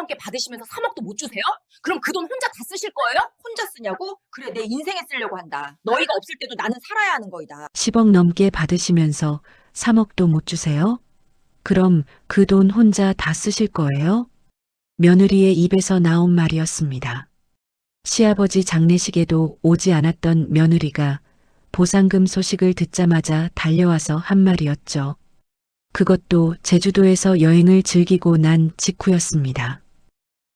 넘게 받으시면서 3억도 못 주세요? 그럼 그 돈 혼자 다 쓰실 거예요? 혼자 쓰냐고? 그래, 내 인생에 쓰려고 한다. 너희가 없을 때도 나는 살아야 하는 거이다. 10억 넘게 받으시면서 3억도 못 주세요? 그럼 그 돈 혼자 다 쓰실 거예요? 며느리의 입에서 나온 말이었습니다. 시아버지 장례식에도 오지 않았던 며느리가 보상금 소식을 듣자마자 달려와서 한 말이었죠. 그것도 제주도에서 여행을 즐기고 난 직후였습니다.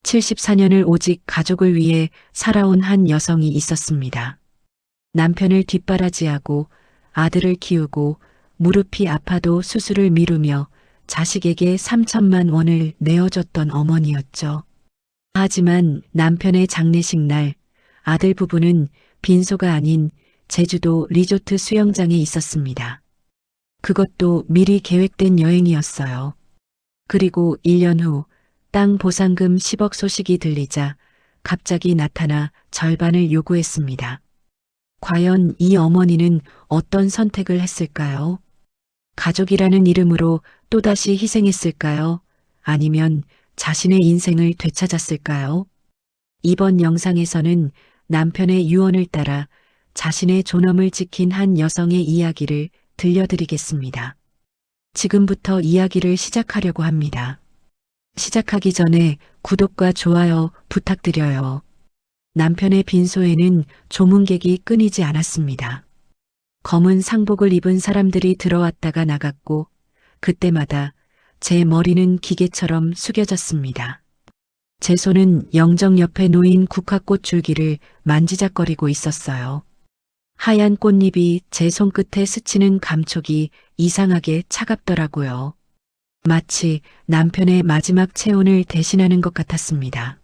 74년을 오직 가족을 위해 살아온 한 여성이 있었습니다. 남편을 뒷바라지하고 아들을 키우고 무릎이 아파도 수술을 미루며 자식에게 3천만 원을 내어줬던 어머니였죠. 하지만 남편의 장례식 날 아들 부부는 빈소가 아닌 제주도 리조트 수영장에 있었습니다. 그것도 미리 계획된 여행이었어요. 그리고 1년 후 땅 보상금 10억 소식이 들리자 갑자기 나타나 절반을 요구했습니다. 과연 이 어머니는 어떤 선택을 했을까요? 가족이라는 이름으로 또다시 희생했을까요? 아니면 자신의 인생을 되찾았을까요? 이번 영상에서는 남편의 유언을 따라 자신의 존엄을 지킨 한 여성의 이야기를 들려드리겠습니다. 지금부터 이야기를 시작하려고 합니다. 시작하기 전에 구독과 좋아요 부탁드려요. 남편의 빈소에는 조문객이 끊이지 않았습니다. 검은 상복을 입은 사람들이 들어왔다가 나갔고 그때마다 제 머리는 기계처럼 숙여졌습니다. 제 손은 영정 옆에 놓인 국화꽃 줄기를 만지작거리고 있었어요. 하얀 꽃잎이 제 손끝에 스치는 감촉이 이상하게 차갑더라고요. 마치 남편의 마지막 체온을 대신하는 것 같았습니다.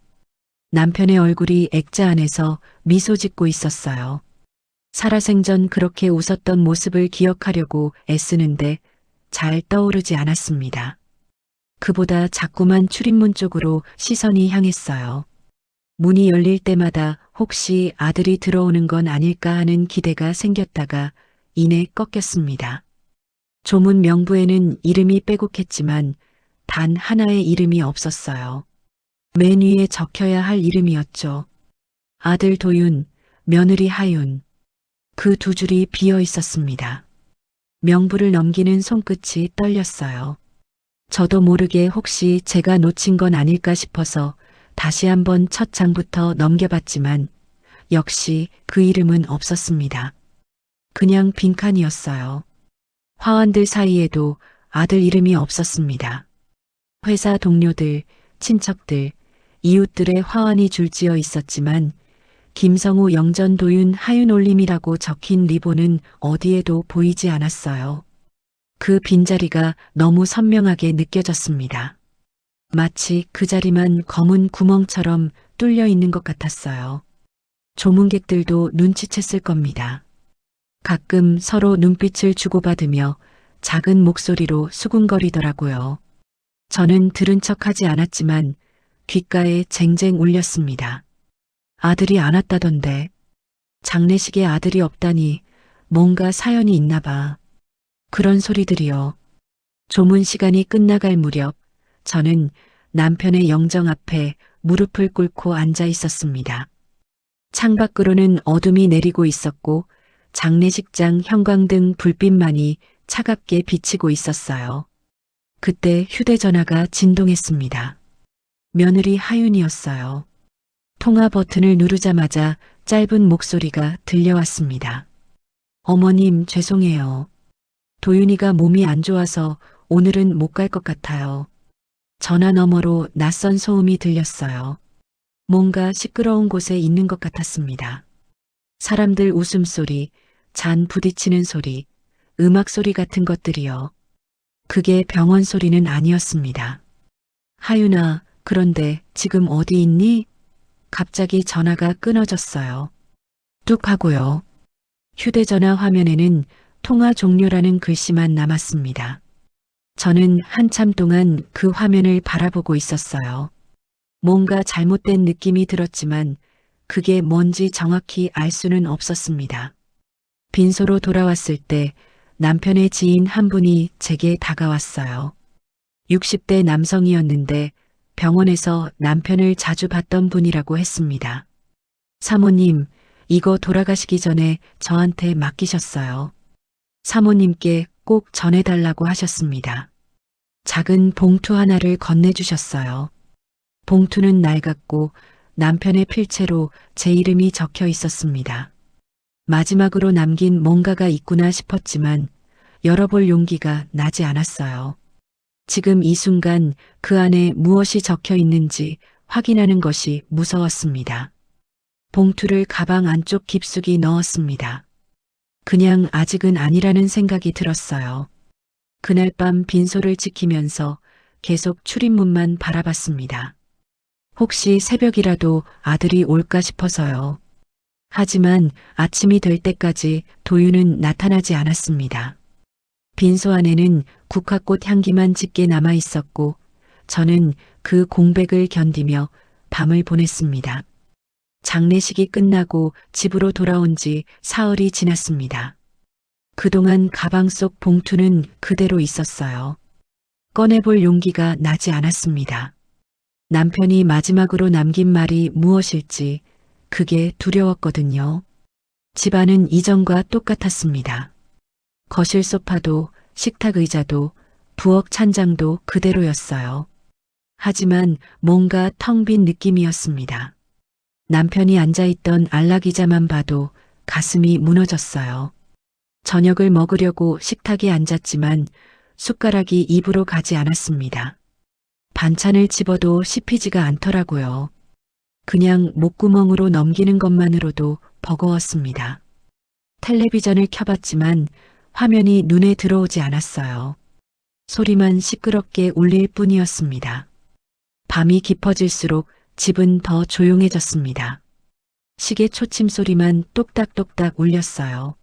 남편의 얼굴이 액자 안에서 미소 짓고 있었어요. 살아생전 그렇게 웃었던 모습을 기억하려고 애쓰는데 잘 떠오르지 않았습니다. 그보다 자꾸만 출입문 쪽으로 시선이 향했어요. 문이 열릴 때마다 혹시 아들이 들어오는 건 아닐까 하는 기대가 생겼다가 이내 꺾였습니다. 조문 명부에는 이름이 빼곡했지만 단 하나의 이름이 없었어요. 맨 위에 적혀야 할 이름이었죠. 아들 도윤, 며느리 하윤. 그 두 줄이 비어 있었습니다. 명부를 넘기는 손끝이 떨렸어요. 저도 모르게 혹시 제가 놓친 건 아닐까 싶어서 다시 한번 첫 장부터 넘겨봤지만 역시 그 이름은 없었습니다. 그냥 빈칸이었어요. 화환들 사이에도 아들 이름이 없었습니다. 회사 동료들, 친척들, 이웃들의 화환이 줄지어 있었지만 김성우 영전 도윤 하윤 올림이라고 적힌 리본은 어디에도 보이지 않았어요. 그 빈자리가 너무 선명하게 느껴졌습니다. 마치 그 자리만 검은 구멍처럼 뚫려 있는 것 같았어요. 조문객들도 눈치챘을 겁니다. 가끔 서로 눈빛을 주고받으며 작은 목소리로 수군거리더라고요. 저는 들은 척하지 않았지만 귓가에 쟁쟁 울렸습니다. 아들이 안 왔다던데. 장례식에 아들이 없다니 뭔가 사연이 있나 봐. 그런 소리들이요. 조문 시간이 끝나갈 무렵 저는 남편의 영정 앞에 무릎을 꿇고 앉아 있었습니다. 창밖으로는 어둠이 내리고 있었고 장례식장 형광등 불빛만이 차갑게 비치고 있었어요. 그때 휴대전화가 진동했습니다. 며느리 하윤이었어요. 통화 버튼을 누르자마자 짧은 목소리가 들려왔습니다. 어머님 죄송해요. 도윤이가 몸이 안 좋아서 오늘은 못 갈 것 같아요. 전화 너머로 낯선 소음이 들렸어요. 뭔가 시끄러운 곳에 있는 것 같았습니다. 사람들 웃음소리, 잔 부딪히는 소리, 음악 소리 같은 것들이요. 그게 병원 소리는 아니었습니다. 하윤아, 그런데 지금 어디 있니? 갑자기 전화가 끊어졌어요. 뚝 하고요. 휴대전화 화면에는 통화 종료라는 글씨만 남았습니다. 저는 한참 동안 그 화면을 바라보고 있었어요. 뭔가 잘못된 느낌이 들었지만 그게 뭔지 정확히 알 수는 없었습니다. 빈소로 돌아왔을 때 남편의 지인 한 분이 제게 다가왔어요. 60대 남성이었는데 병원에서 남편을 자주 봤던 분이라고 했습니다. 사모님, 이거 돌아가시기 전에 저한테 맡기셨어요. 사모님께 꼭 전해달라고 하셨습니다. 작은 봉투 하나를 건네주셨어요. 봉투는 낡았고 남편의 필체로 제 이름이 적혀 있었습니다. 마지막으로 남긴 뭔가가 있구나 싶었지만 열어볼 용기가 나지 않았어요. 지금 이 순간 그 안에 무엇이 적혀 있는지 확인하는 것이 무서웠습니다. 봉투를 가방 안쪽 깊숙이 넣었습니다. 그냥 아직은 아니라는 생각이 들었어요. 그날 밤 빈소를 지키면서 계속 출입문만 바라봤습니다. 혹시 새벽이라도 아들이 올까 싶어서요. 하지만 아침이 될 때까지 도윤은 나타나지 않았습니다. 빈소 안에는 국화꽃 향기만 짙게 남아 있었고 저는 그 공백을 견디며 밤을 보냈습니다. 장례식이 끝나고 집으로 돌아온 지 사흘이 지났습니다. 그동안 가방 속 봉투는 그대로 있었어요. 꺼내볼 용기가 나지 않았습니다. 남편이 마지막으로 남긴 말이 무엇일지 그게 두려웠거든요. 집안은 이전과 똑같았습니다. 거실 소파도 식탁 의자도 부엌 찬장도 그대로였어요. 하지만 뭔가 텅 빈 느낌이었습니다. 남편이 앉아있던 안락의자만 봐도 가슴이 무너졌어요. 저녁을 먹으려고 식탁에 앉았지만 숟가락이 입으로 가지 않았습니다. 반찬을 집어도 씹히지가 않더라고요. 그냥 목구멍으로 넘기는 것만으로도 버거웠습니다. 텔레비전을 켜봤지만 화면이 눈에 들어오지 않았어요. 소리만 시끄럽게 울릴 뿐이었습니다. 밤이 깊어질수록 집은 더 조용해졌습니다. 시계 초침 소리만 똑딱똑딱 울렸어요.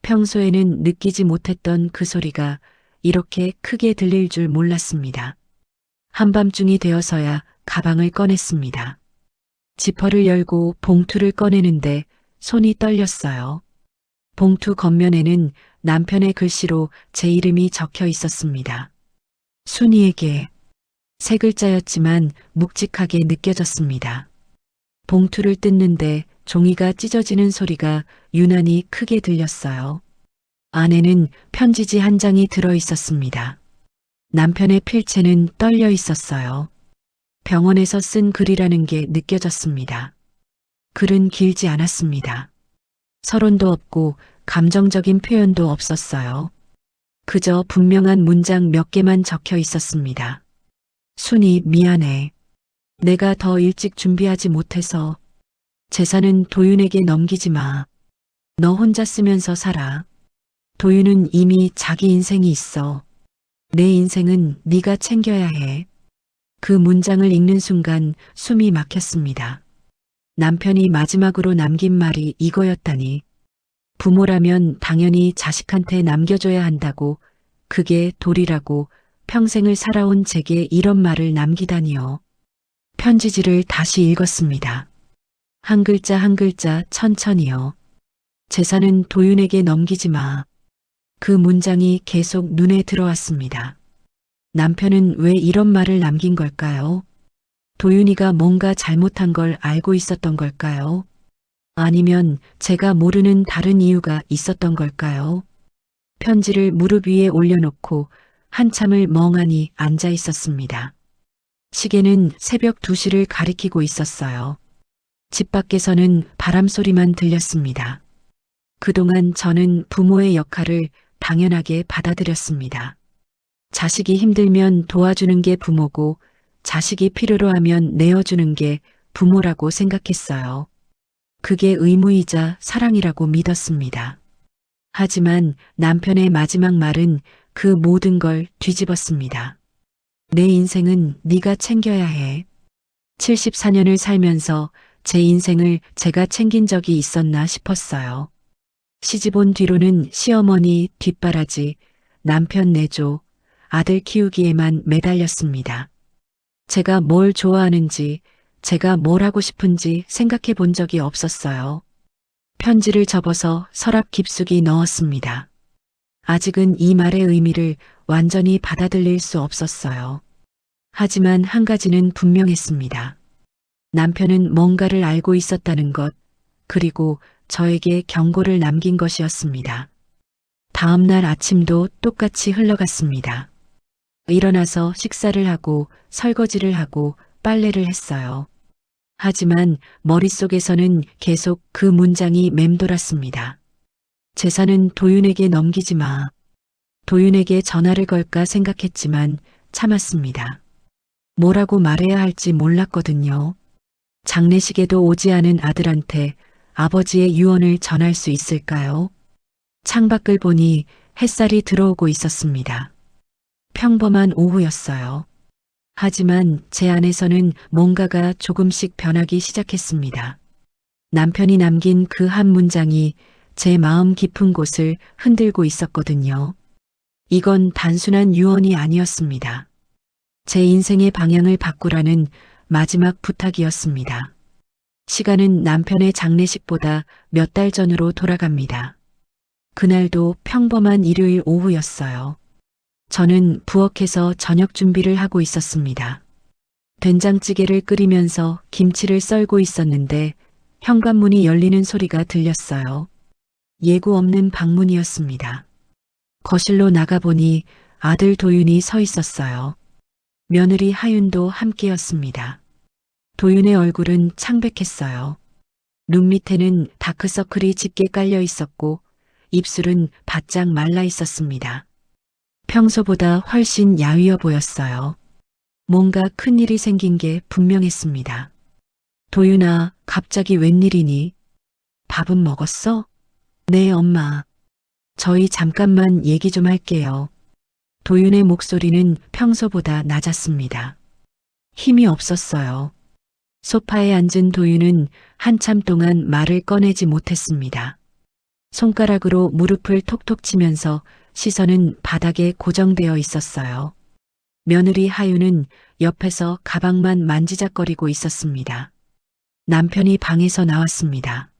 평소에는 느끼지 못했던 그 소리가 이렇게 크게 들릴 줄 몰랐습니다. 한밤중이 되어서야 가방을 꺼냈습니다. 지퍼를 열고 봉투를 꺼내는데 손이 떨렸어요. 봉투 겉면에는 남편의 글씨로 제 이름이 적혀 있었습니다. 순이에게. 세 글자였지만 묵직하게 느껴졌습니다. 봉투를 뜯는데 종이가 찢어지는 소리가 유난히 크게 들렸어요. 안에는 편지지 한 장이 들어 있었습니다. 남편의 필체는 떨려 있었어요. 병원에서 쓴 글이라는 게 느껴졌습니다. 글은 길지 않았습니다. 서론도 없고 감정적인 표현도 없었어요. 그저 분명한 문장 몇 개만 적혀 있었습니다. 순이 미안해. 내가 더 일찍 준비하지 못해서. 재산은 도윤에게 넘기지 마. 너 혼자 쓰면서 살아. 도윤은 이미 자기 인생이 있어. 내 인생은 네가 챙겨야 해. 그 문장을 읽는 순간 숨이 막혔습니다. 남편이 마지막으로 남긴 말이 이거였다니. 부모라면 당연히 자식한테 남겨줘야 한다고, 그게 도리라고 평생을 살아온 제게 이런 말을 남기다니요. 편지지를 다시 읽었습니다. 한 글자 한 글자 천천히요. 재산은 도윤에게 넘기지 마. 그 문장이 계속 눈에 들어왔습니다. 남편은 왜 이런 말을 남긴 걸까요? 도윤이가 뭔가 잘못한 걸 알고 있었던 걸까요? 아니면 제가 모르는 다른 이유가 있었던 걸까요? 편지를 무릎 위에 올려놓고 한참을 멍하니 앉아 있었습니다. 시계는 새벽 2시를 가리키고 있었어요. 집 밖에서는 바람 소리만 들렸습니다. 그동안 저는 부모의 역할을 당연하게 받아들였습니다. 자식이 힘들면 도와주는 게 부모고 자식이 필요로 하면 내어주는 게 부모라고 생각했어요. 그게 의무이자 사랑이라고 믿었습니다. 하지만 남편의 마지막 말은 그 모든 걸 뒤집었습니다. 내 인생은 네가 챙겨야 해. 74년을 살면서 제 인생을 제가 챙긴 적이 있었나 싶었어요. 시집 온 뒤로는 시어머니 뒷바라지, 남편 내조, 아들 키우기에만 매달렸습니다. 제가 뭘 좋아하는지, 제가 뭘 하고 싶은지 생각해 본 적이 없었어요. 편지를 접어서 서랍 깊숙이 넣었습니다. 아직은 이 말의 의미를 완전히 받아들일 수 없었어요. 하지만 한 가지는 분명했습니다. 남편은 뭔가를 알고 있었다는 것, 그리고 저에게 경고를 남긴 것이었습니다. 다음 날 아침도 똑같이 흘러갔습니다. 일어나서 식사를 하고 설거지를 하고 빨래를 했어요. 하지만 머릿속에서는 계속 그 문장이 맴돌았습니다. 재산은 도윤에게 넘기지 마. 도윤에게 전화를 걸까 생각했지만 참았습니다. 뭐라고 말해야 할지 몰랐거든요. 장례식에도 오지 않은 아들한테 아버지의 유언을 전할 수 있을까요? 창밖을 보니 햇살이 들어오고 있었습니다. 평범한 오후였어요. 하지만 제 안에서는 뭔가가 조금씩 변하기 시작했습니다. 남편이 남긴 그 한 문장이 제 마음 깊은 곳을 흔들고 있었거든요. 이건 단순한 유언이 아니었습니다. 제 인생의 방향을 바꾸라는 마지막 부탁이었습니다. 시간은 남편의 장례식보다 몇 달 전으로 돌아갑니다. 그날도 평범한 일요일 오후였어요. 저는 부엌에서 저녁 준비를 하고 있었습니다. 된장찌개를 끓이면서 김치를 썰고 있었는데 현관문이 열리는 소리가 들렸어요. 예고 없는 방문이었습니다. 거실로 나가보니 아들 도윤이 서 있었어요. 며느리 하윤도 함께였습니다. 도윤의 얼굴은 창백했어요. 눈 밑에는 다크서클이 짙게 깔려 있었고 입술은 바짝 말라 있었습니다. 평소보다 훨씬 야위어 보였어요. 뭔가 큰일이 생긴 게 분명했습니다. 도윤아, 갑자기 웬일이니? 밥은 먹었어? 네, 엄마. 저희 잠깐만 얘기 좀 할게요. 도윤의 목소리는 평소보다 낮았습니다. 힘이 없었어요. 소파에 앉은 도윤은 한참 동안 말을 꺼내지 못했습니다. 손가락으로 무릎을 톡톡 치면서 시선은 바닥에 고정되어 있었어요. 며느리 하윤은 옆에서 가방만 만지작거리고 있었습니다. 남편이 방에서 나왔습니다.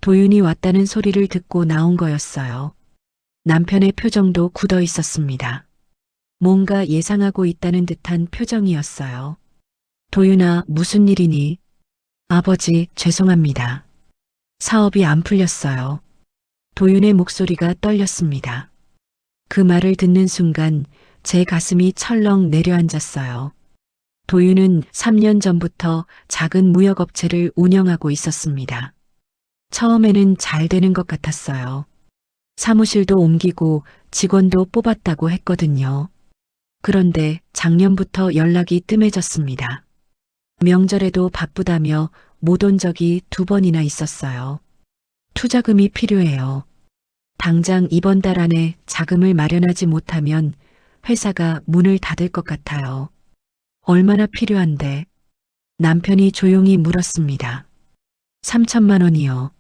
도윤이 왔다는 소리를 듣고 나온 거였어요. 남편의 표정도 굳어 있었습니다. 뭔가 예상하고 있다는 듯한 표정이었어요. 도윤아, 무슨 일이니? 아버지, 죄송합니다. 사업이 안 풀렸어요. 도윤의 목소리가 떨렸습니다. 그 말을 듣는 순간 제 가슴이 철렁 내려앉았어요. 도윤은 3년 전부터 작은 무역업체를 운영하고 있었습니다. 처음에는 잘 되는 것 같았어요. 사무실도 옮기고 직원도 뽑았다고 했거든요. 그런데 작년부터 연락이 뜸해졌습니다. 명절에도 바쁘다며 못 온 적이 2번이나 있었어요. 투자금이 필요해요. 당장 이번 달 안에 자금을 마련하지 못하면 회사가 문을 닫을 것 같아요. 얼마나 필요한데? 남편이 조용히 물었습니다. 3천만 원이요.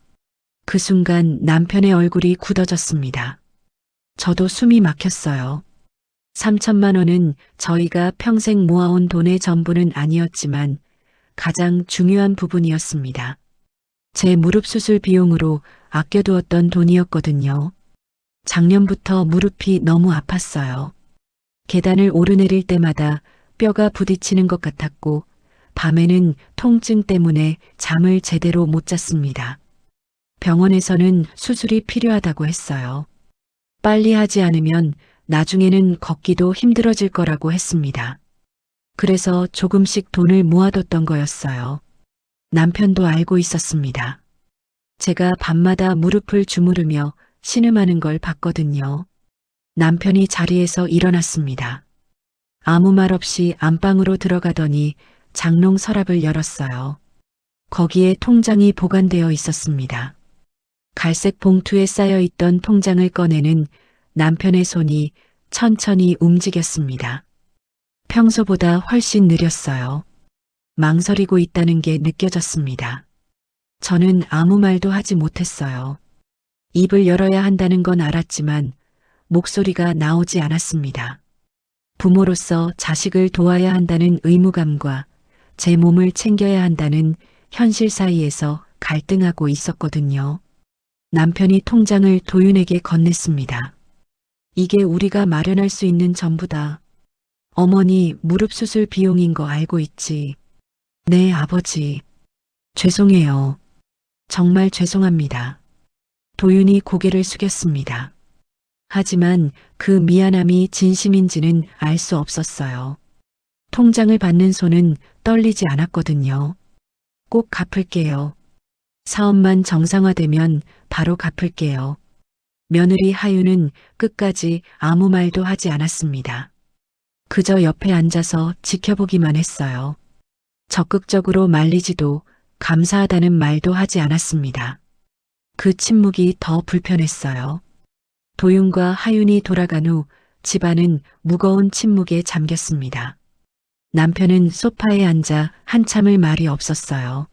그 순간 남편의 얼굴이 굳어졌습니다. 저도 숨이 막혔어요. 3천만 원은 저희가 평생 모아온 돈의 전부는 아니었지만 가장 중요한 부분이었습니다. 제 무릎 수술 비용으로 아껴두었던 돈이었거든요. 작년부터 무릎이 너무 아팠어요. 계단을 오르내릴 때마다 뼈가 부딪히는 것 같았고 밤에는 통증 때문에 잠을 제대로 못 잤습니다. 병원에서는 수술이 필요하다고 했어요. 빨리 하지 않으면 나중에는 걷기도 힘들어질 거라고 했습니다. 그래서 조금씩 돈을 모아뒀던 거였어요. 남편도 알고 있었습니다. 제가 밤마다 무릎을 주무르며 신음하는 걸 봤거든요. 남편이 자리에서 일어났습니다. 아무 말 없이 안방으로 들어가더니 장롱 서랍을 열었어요. 거기에 통장이 보관되어 있었습니다. 갈색 봉투에 쌓여 있던 통장을 꺼내는 남편의 손이 천천히 움직였습니다. 평소보다 훨씬 느렸어요. 망설이고 있다는 게 느껴졌습니다. 저는 아무 말도 하지 못했어요. 입을 열어야 한다는 건 알았지만 목소리가 나오지 않았습니다. 부모로서 자식을 도와야 한다는 의무감과 제 몸을 챙겨야 한다는 현실 사이에서 갈등하고 있었거든요. 남편이 통장을 도윤에게 건넸습니다. 이게 우리가 마련할 수 있는 전부다. 어머니 무릎 수술 비용인 거 알고 있지? 네, 아버지. 죄송해요. 정말 죄송합니다. 도윤이 고개를 숙였습니다. 하지만 그 미안함이 진심인지는 알 수 없었어요. 통장을 받는 손은 떨리지 않았거든요. 꼭 갚을게요. 사업만 정상화되면 바로 갚을게요. 며느리 하유는 끝까지 아무 말도 하지 않았습니다. 그저 옆에 앉아서 지켜보기만 했어요. 적극적으로 말리지도 감사하다는 말도 하지 않았습니다. 그 침묵이 더 불편했어요. 도윤과 하윤이 돌아간 후 집안은 무거운 침묵에 잠겼습니다. 남편은 소파에 앉아 한참을 말이 없었어요.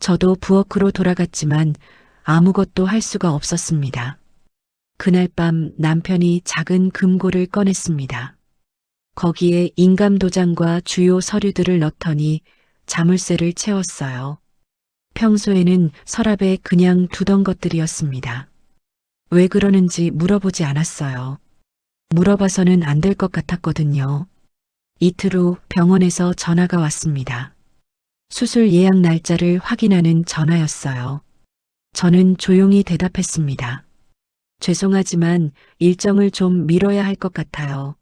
저도 부엌으로 돌아갔지만 아무것도 할 수가 없었습니다. 그날 밤 남편이 작은 금고를 꺼냈습니다. 거기에 인감도장과 주요 서류들을 넣더니 자물쇠를 채웠어요. 평소에는 서랍에 그냥 두던 것들이었습니다. 왜 그러는지 물어보지 않았어요. 물어봐서는 안 될 것 같았거든요. 이틀 후 병원에서 전화가 왔습니다. 수술 예약 날짜를 확인하는 전화였어요. 저는 조용히 대답했습니다. 죄송하지만 일정을 좀 미뤄야 할 것 같아요.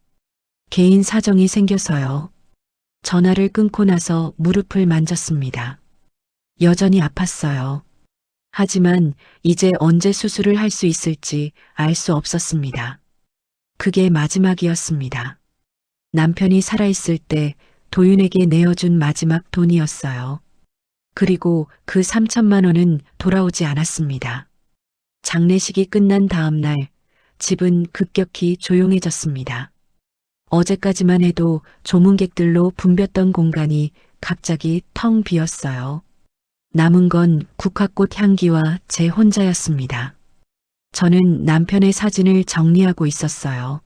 개인 사정이 생겨서요. 전화를 끊고 나서 무릎을 만졌습니다. 여전히 아팠어요. 하지만 이제 언제 수술을 할 수 있을지 알 수 없었습니다. 그게 마지막이었습니다. 남편이 살아있을 때 도윤에게 내어준 마지막 돈이었어요. 그리고 그 3천만 원은 돌아오지 않았습니다. 장례식이 끝난 다음 날 집은 급격히 조용해졌습니다. 어제까지만 해도 조문객들로 붐볐던 공간이 갑자기 텅 비었어요. 남은 건 국화꽃 향기와 제 혼자였습니다. 저는 남편의 사진을 정리하고 있었어요.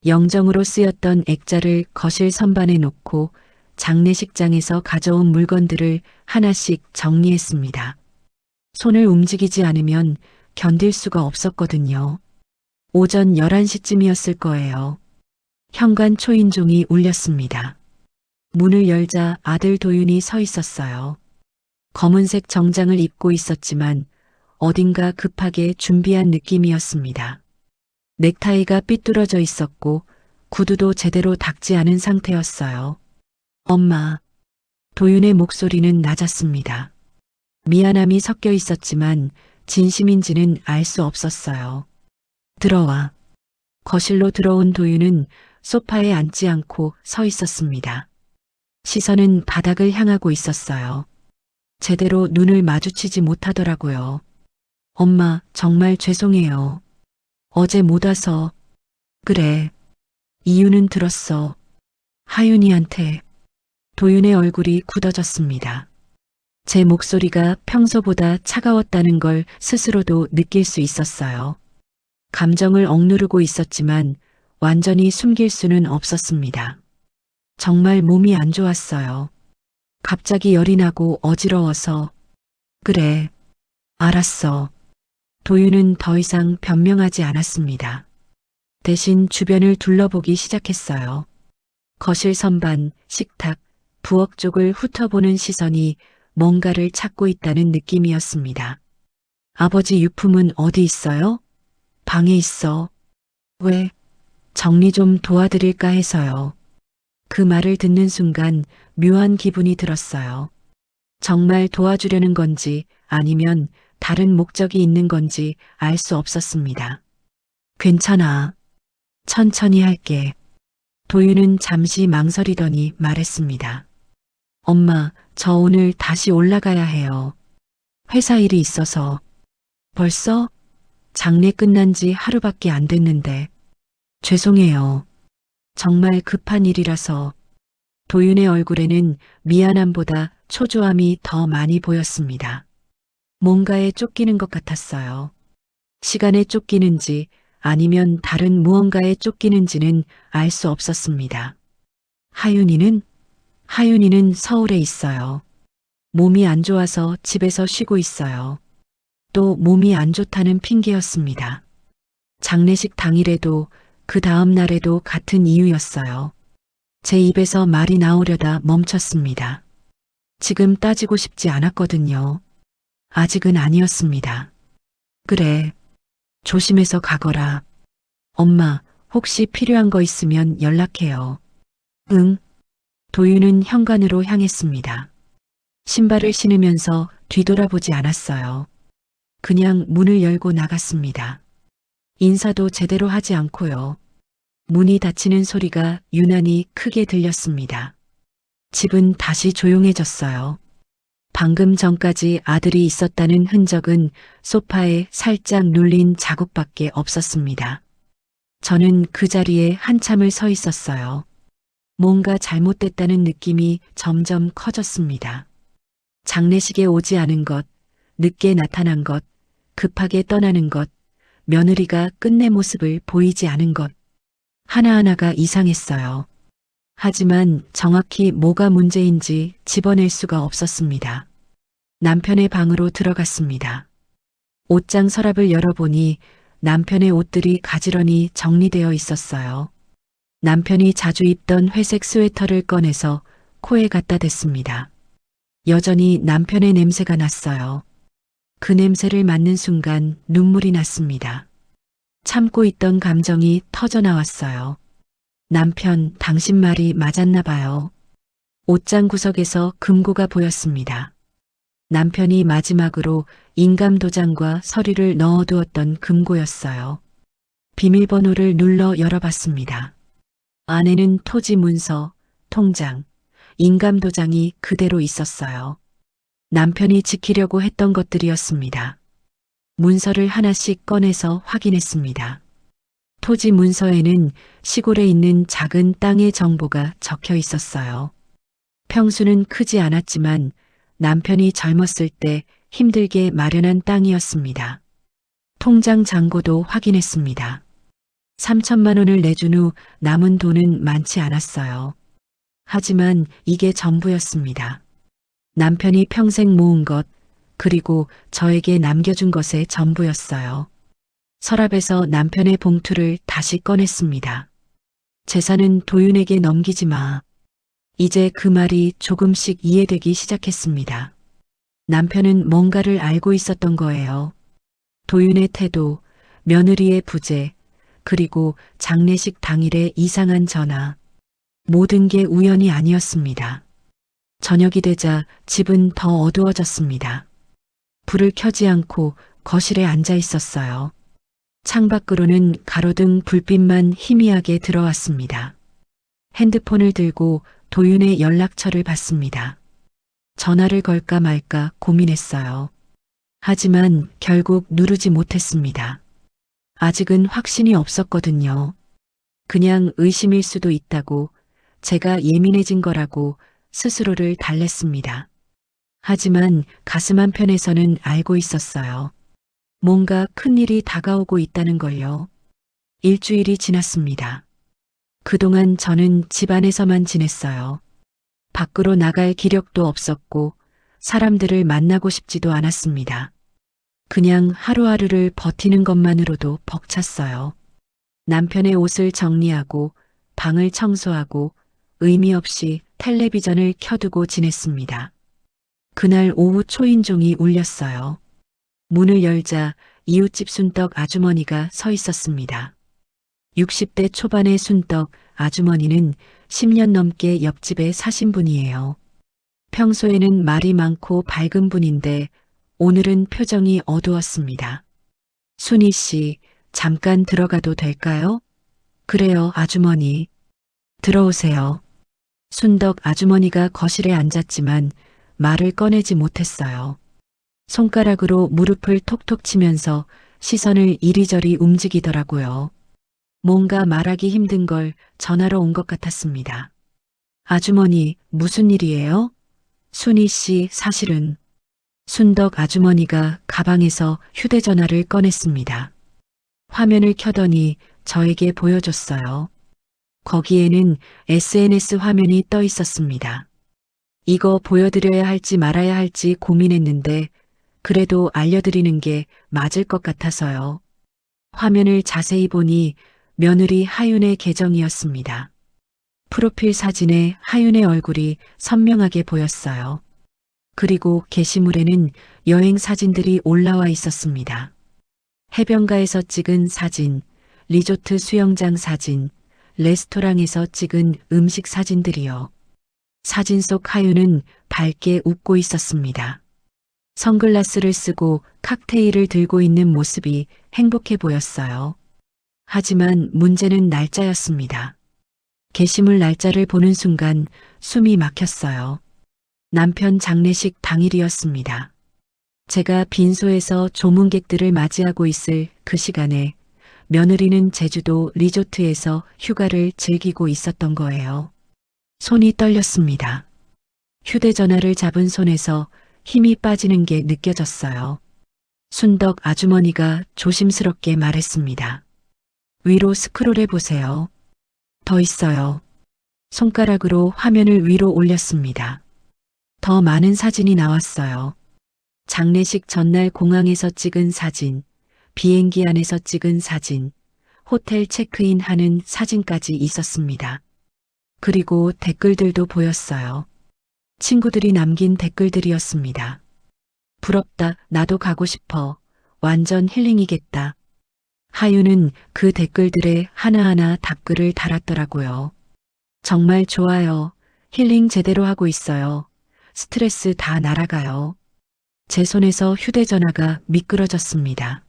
영정으로 쓰였던 액자를 거실 선반에 놓고 장례식장에서 가져온 물건들을 하나씩 정리했습니다. 손을 움직이지 않으면 견딜 수가 없었거든요. 오전 11시쯤이었을 거예요. 현관 초인종이 울렸습니다. 문을 열자 아들 도윤이 서 있었어요. 검은색 정장을 입고 있었지만 어딘가 급하게 준비한 느낌이었습니다. 넥타이가 삐뚤어져 있었고 구두도 제대로 닦지 않은 상태였어요. 엄마. 도윤의 목소리는 낮았습니다. 미안함이 섞여 있었지만 진심인지는 알 수 없었어요. 들어와. 거실로 들어온 도윤은 소파에 앉지 않고 서 있었습니다. 시선은 바닥을 향하고 있었어요. 제대로 눈을 마주치지 못하더라고요. 엄마, 정말 죄송해요. 어제 못 와서. 그래. 이유는 들었어. 하윤이한테. 도윤의 얼굴이 굳어졌습니다. 제 목소리가 평소보다 차가웠다는 걸 스스로도 느낄 수 있었어요. 감정을 억누르고 있었지만 완전히 숨길 수는 없었습니다. 정말 몸이 안 좋았어요. 갑자기 열이 나고 어지러워서. 그래. 알았어. 도윤은 더 이상 변명하지 않았습니다. 대신 주변을 둘러보기 시작했어요. 거실 선반, 식탁, 부엌 쪽을 훑어보는 시선이 뭔가를 찾고 있다는 느낌이었습니다. 아버지 유품은 어디 있어요? 방에 있어. 왜? 정리 좀 도와드릴까 해서요. 그 말을 듣는 순간 묘한 기분이 들었어요. 정말 도와주려는 건지 아니면 다른 목적이 있는 건지 알 수 없었습니다. 괜찮아. 천천히 할게. 도윤은 잠시 망설이더니 말했습니다. 엄마, 저 오늘 다시 올라가야 해요. 회사 일이 있어서. 벌써? 장례 끝난 지 하루밖에 안 됐는데. 죄송해요. 정말 급한 일이라서. 도윤의 얼굴에는 미안함보다 초조함이 더 많이 보였습니다. 뭔가에 쫓기는 것 같았어요. 시간에 쫓기는지 아니면 다른 무언가에 쫓기는지는 알 수 없었습니다. 하윤이는 서울에 있어요. 몸이 안 좋아서 집에서 쉬고 있어요. 또 몸이 안 좋다는 핑계였습니다. 장례식 당일에도 그 다음 날에도 같은 이유였어요. 제 입에서 말이 나오려다 멈췄습니다. 지금 따지고 싶지 않았거든요. 아직은 아니었습니다. 그래. 조심해서 가거라. 엄마, 혹시 필요한 거 있으면 연락해요. 응. 도윤은 현관으로 향했습니다. 신발을 신으면서 뒤돌아보지 않았어요. 그냥 문을 열고 나갔습니다. 인사도 제대로 하지 않고요. 문이 닫히는 소리가 유난히 크게 들렸습니다. 집은 다시 조용해졌어요. 방금 전까지 아들이 있었다는 흔적은 소파에 살짝 눌린 자국밖에 없었습니다. 저는 그 자리에 한참을 서 있었어요. 뭔가 잘못됐다는 느낌이 점점 커졌습니다. 장례식에 오지 않은 것, 늦게 나타난 것, 급하게 떠나는 것, 며느리가 끝내 모습을 보이지 않은 것. 하나하나가 이상했어요. 하지만 정확히 뭐가 문제인지 집어낼 수가 없었습니다. 남편의 방으로 들어갔습니다. 옷장 서랍을 열어보니 남편의 옷들이 가지런히 정리되어 있었어요. 남편이 자주 입던 회색 스웨터를 꺼내서 코에 갖다 댔습니다. 여전히 남편의 냄새가 났어요. 그 냄새를 맡는 순간 눈물이 났습니다. 참고 있던 감정이 터져 나왔어요. 남편, 당신 말이 맞았나 봐요. 옷장 구석에서 금고가 보였습니다. 남편이 마지막으로 인감도장과 서류를 넣어두었던 금고였어요. 비밀번호를 눌러 열어봤습니다. 안에는 토지 문서, 통장, 인감도장이 그대로 있었어요. 남편이 지키려고 했던 것들이었습니다. 문서를 하나씩 꺼내서 확인했습니다. 토지 문서에는 시골에 있는 작은 땅의 정보가 적혀 있었어요. 평수는 크지 않았지만 남편이 젊었을 때 힘들게 마련한 땅이었습니다. 통장 잔고도 확인했습니다. 3천만 원을 내준 후 남은 돈은 많지 않았어요. 하지만 이게 전부였습니다. 남편이 평생 모은 것, 그리고 저에게 남겨준 것의 전부였어요. 서랍에서 남편의 봉투를 다시 꺼냈습니다. 재산은 도윤에게 넘기지 마. 이제 그 말이 조금씩 이해되기 시작했습니다. 남편은 뭔가를 알고 있었던 거예요. 도윤의 태도, 며느리의 부재, 그리고 장례식 당일의 이상한 전화. 모든 게 우연이 아니었습니다. 저녁이 되자 집은 더 어두워졌습니다. 불을 켜지 않고 거실에 앉아 있었어요. 창밖으로는 가로등 불빛만 희미하게 들어왔습니다. 핸드폰을 들고 도윤의 연락처를 받습니다. 전화를 걸까 말까 고민했어요. 하지만 결국 누르지 못했습니다. 아직은 확신이 없었거든요. 그냥 의심일 수도 있다고, 제가 예민해진 거라고 스스로를 달랬습니다. 하지만 가슴 한편에서는 알고 있었어요. 뭔가 큰일이 다가오고 있다는 걸요. 일주일이 지났습니다. 그동안 저는 집 안에서만 지냈어요. 밖으로 나갈 기력도 없었고 사람들을 만나고 싶지도 않았습니다. 그냥 하루하루를 버티는 것만으로도 벅찼어요. 남편의 옷을 정리하고 방을 청소하고 의미 없이 텔레비전을 켜두고 지냈습니다. 그날 오후 초인종이 울렸어요. 문을 열자 이웃집 순떡 아주머니가 서 있었습니다. 60대 초반의 순떡 아주머니는 10년 넘게 옆집에 사신 분이에요. 평소에는 말이 많고 밝은 분인데 오늘은 표정이 어두웠습니다. 순희 씨, 잠깐 들어가도 될까요? 그래요, 아주머니. 들어오세요. 순덕 아주머니가 거실에 앉았지만 말을 꺼내지 못했어요. 손가락으로 무릎을 톡톡 치면서 시선을 이리저리 움직이더라고요. 뭔가 말하기 힘든 걸 전하러 온 것 같았습니다. 아주머니, 무슨 일이에요? 순희 씨, 사실은. 순덕 아주머니가 가방에서 휴대전화를 꺼냈습니다. 화면을 켜더니 저에게 보여줬어요. 거기에는 SNS 화면이 떠 있었습니다. 이거 보여드려야 할지 말아야 할지 고민했는데 그래도 알려드리는 게 맞을 것 같아서요. 화면을 자세히 보니 며느리 하윤의 계정이었습니다. 프로필 사진에 하윤의 얼굴이 선명하게 보였어요. 그리고 게시물에는 여행 사진들이 올라와 있었습니다. 해변가에서 찍은 사진, 리조트 수영장 사진, 레스토랑에서 찍은 음식 사진들이요. 사진 속 하윤은 밝게 웃고 있었습니다. 선글라스를 쓰고 칵테일을 들고 있는 모습이 행복해 보였어요. 하지만 문제는 날짜였습니다. 게시물 날짜를 보는 순간 숨이 막혔어요. 남편 장례식 당일이었습니다. 제가 빈소에서 조문객들을 맞이하고 있을 그 시간에 며느리는 제주도 리조트에서 휴가를 즐기고 있었던 거예요. 손이 떨렸습니다. 휴대전화를 잡은 손에서 힘이 빠지는 게 느껴졌어요. 순덕 아주머니가 조심스럽게 말했습니다. 위로 스크롤해 보세요. 더 있어요. 손가락으로 화면을 위로 올렸습니다. 더 많은 사진이 나왔어요. 장례식 전날 공항에서 찍은 사진, 비행기 안에서 찍은 사진, 호텔 체크인하는 사진까지 있었습니다. 그리고 댓글들도 보였어요. 친구들이 남긴 댓글들이었습니다. 부럽다, 나도 가고 싶어, 완전 힐링이겠다. 하윤은 그 댓글들에 하나하나 답글을 달았더라고요. 정말 좋아요. 힐링 제대로 하고 있어요. 스트레스 다 날아가요. 제 손에서 휴대전화가 미끄러졌습니다.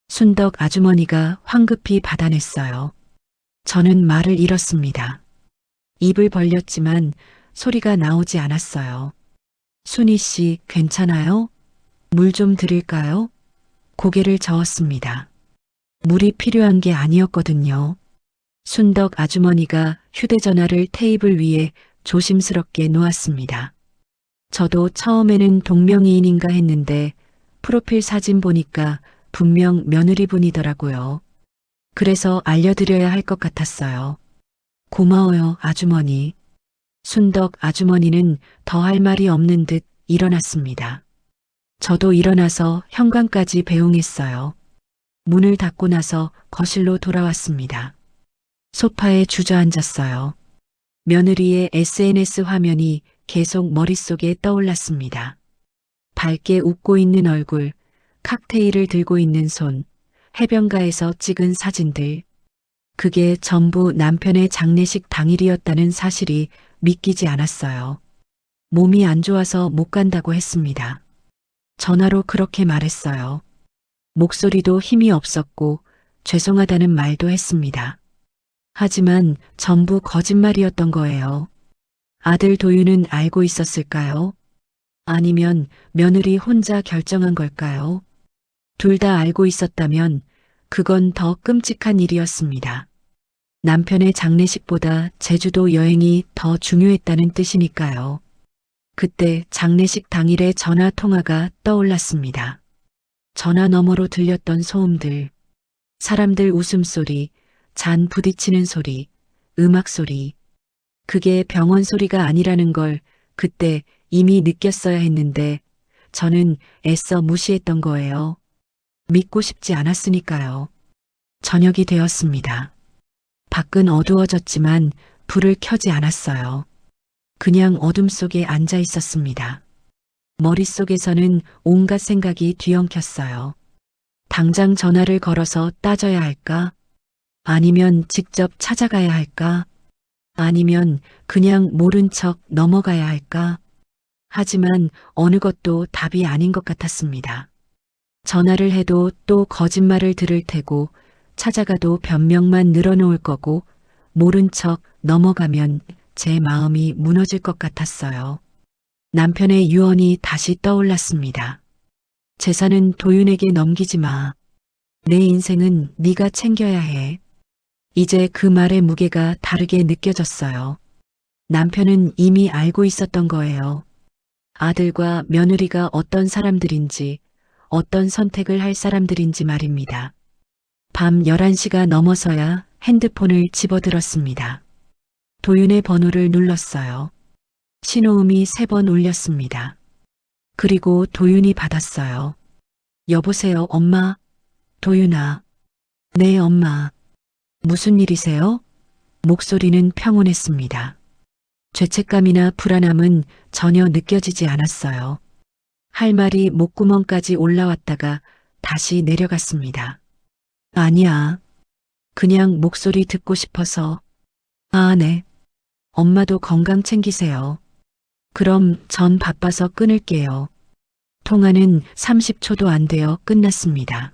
순덕 아주머니가 황급히 받아냈어요. 저는 말을 잃었습니다. 입을 벌렸지만 소리가 나오지 않았어요. 순희 씨, 괜찮아요? 물 좀 드릴까요? 고개를 저었습니다. 물이 필요한 게 아니었거든요. 순덕 아주머니가 휴대전화를 테이블 위에 조심스럽게 놓았습니다. 저도 처음에는 동명이인인가 했는데 프로필 사진 보니까 분명 며느리분이더라고요. 그래서 알려드려야 할 것 같았어요. 고마워요, 아주머니. 순덕 아주머니는 더 할 말이 없는 듯 일어났습니다. 저도 일어나서 현관까지 배웅했어요. 문을 닫고 나서 거실로 돌아왔습니다. 소파에 주저앉았어요. 며느리의 SNS 화면이 계속 머릿속에 떠올랐습니다. 밝게 웃고 있는 얼굴, 칵테일을 들고 있는 손, 해변가에서 찍은 사진들. 그게 전부 남편의 장례식 당일이었다는 사실이 믿기지 않았어요. 몸이 안 좋아서 못 간다고 했습니다. 전화로 그렇게 말했어요. 목소리도 힘이 없었고 죄송하다는 말도 했습니다. 하지만 전부 거짓말이었던 거예요. 아들 도윤은 알고 있었을까요? 아니면 며느리 혼자 결정한 걸까요? 둘 다 알고 있었다면 그건 더 끔찍한 일이었습니다. 남편의 장례식보다 제주도 여행이 더 중요했다는 뜻이니까요. 그때 장례식 당일의 전화 통화가 떠올랐습니다. 전화 너머로 들렸던 소음들, 사람들 웃음소리, 잔 부딪히는 소리, 음악 소리. 그게 병원 소리가 아니라는 걸 그때 이미 느꼈어야 했는데 저는 애써 무시했던 거예요. 믿고 싶지 않았으니까요. 저녁이 되었습니다. 밖은 어두워졌지만 불을 켜지 않았어요. 그냥 어둠 속에 앉아 있었습니다. 머릿속에서는 온갖 생각이 뒤엉켰어요. 당장 전화를 걸어서 따져야 할까? 아니면 직접 찾아가야 할까? 아니면 그냥 모른 척 넘어가야 할까? 하지만 어느 것도 답이 아닌 것 같았습니다. 전화를 해도 또 거짓말을 들을 테고 찾아가도 변명만 늘어놓을 거고 모른 척 넘어가면 제 마음이 무너질 것 같았어요. 남편의 유언이 다시 떠올랐습니다. 재산은 도윤에게 넘기지 마. 내 인생은 네가 챙겨야 해. 이제 그 말의 무게가 다르게 느껴졌어요. 남편은 이미 알고 있었던 거예요. 아들과 며느리가 어떤 사람들인지, 어떤 선택을 할 사람들인지 말입니다. 밤 11시가 넘어서야 핸드폰을 집어들었습니다. 도윤의 번호를 눌렀어요. 신호음이 3번 울렸습니다. 그리고 도윤이 받았어요. 여보세요, 엄마? 도윤아. 네, 엄마. 무슨 일이세요? 목소리는 평온했습니다. 죄책감이나 불안함은 전혀 느껴지지 않았어요. 할 말이 목구멍까지 올라왔다가 다시 내려갔습니다. 아니야. 그냥 목소리 듣고 싶어서. 아, 네. 엄마도 건강 챙기세요. 그럼 전 바빠서 끊을게요. 통화는 30초도 안 되어 끝났습니다.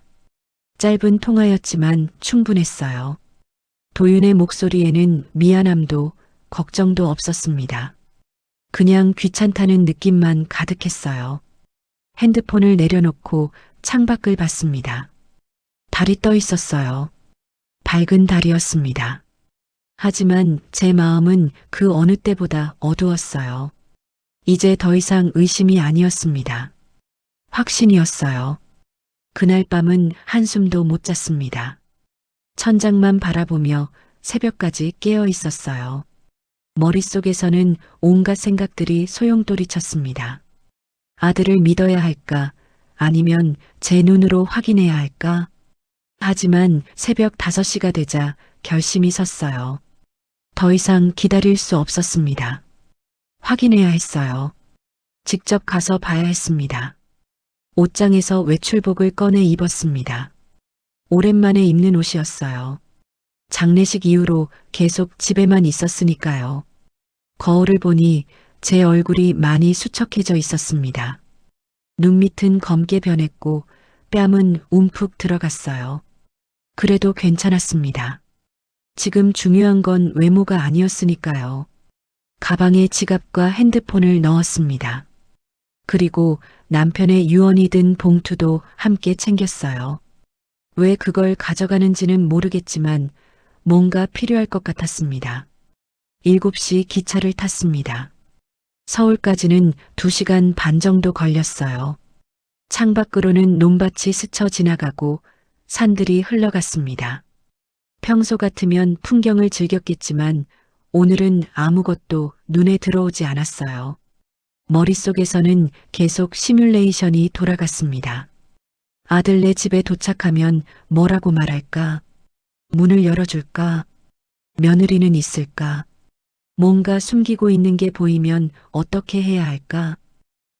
짧은 통화였지만 충분했어요. 도윤의 목소리에는 미안함도 걱정도 없었습니다. 그냥 귀찮다는 느낌만 가득했어요. 핸드폰을 내려놓고 창밖을 봤습니다. 달이 떠 있었어요. 밝은 달이었습니다. 하지만 제 마음은 그 어느 때보다 어두웠어요. 이제 더 이상 의심이 아니었습니다. 확신이었어요. 그날 밤은 한숨도 못 잤습니다. 천장만 바라보며 새벽까지 깨어 있었어요. 머릿속에서는 온갖 생각들이 소용돌이쳤습니다. 아들을 믿어야 할까? 아니면 제 눈으로 확인해야 할까? 하지만 새벽 5시가 되자 결심이 섰어요. 더 이상 기다릴 수 없었습니다. 확인해야 했어요. 직접 가서 봐야 했습니다. 옷장에서 외출복을 꺼내 입었습니다. 오랜만에 입는 옷이었어요. 장례식 이후로 계속 집에만 있었으니까요. 거울을 보니 제 얼굴이 많이 수척해져 있었습니다. 눈 밑은 검게 변했고 뺨은 움푹 들어갔어요. 그래도 괜찮았습니다. 지금 중요한 건 외모가 아니었으니까요. 가방에 지갑과 핸드폰을 넣었습니다. 그리고 남편의 유언이 든 봉투도 함께 챙겼어요. 왜 그걸 가져가는지는 모르겠지만 뭔가 필요할 것 같았습니다. 7시 기차를 탔습니다. 서울까지는 2시간 반 정도 걸렸어요. 창밖으로는 논밭이 스쳐 지나가고 산들이 흘러갔습니다. 평소 같으면 풍경을 즐겼겠지만 오늘은 아무것도 눈에 들어오지 않았어요. 머릿속에서는 계속 시뮬레이션이 돌아갔습니다. 아들네 집에 도착하면 뭐라고 말할까? 문을 열어줄까? 며느리는 있을까? 뭔가 숨기고 있는 게 보이면 어떻게 해야 할까?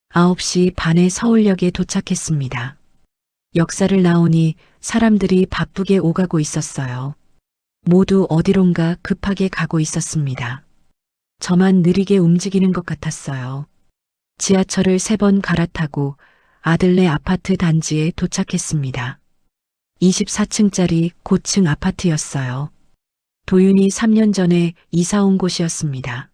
9시 반에 서울역에 도착했습니다. 역사를 나오니 사람들이 바쁘게 오가고 있었어요. 모두 어디론가 급하게 가고 있었습니다. 저만 느리게 움직이는 것 같았어요. 지하철을 3번 갈아타고 아들네 아파트 단지에 도착했습니다. 24층짜리 고층 아파트였어요. 도윤이 3년 전에 이사 온 곳이었습니다.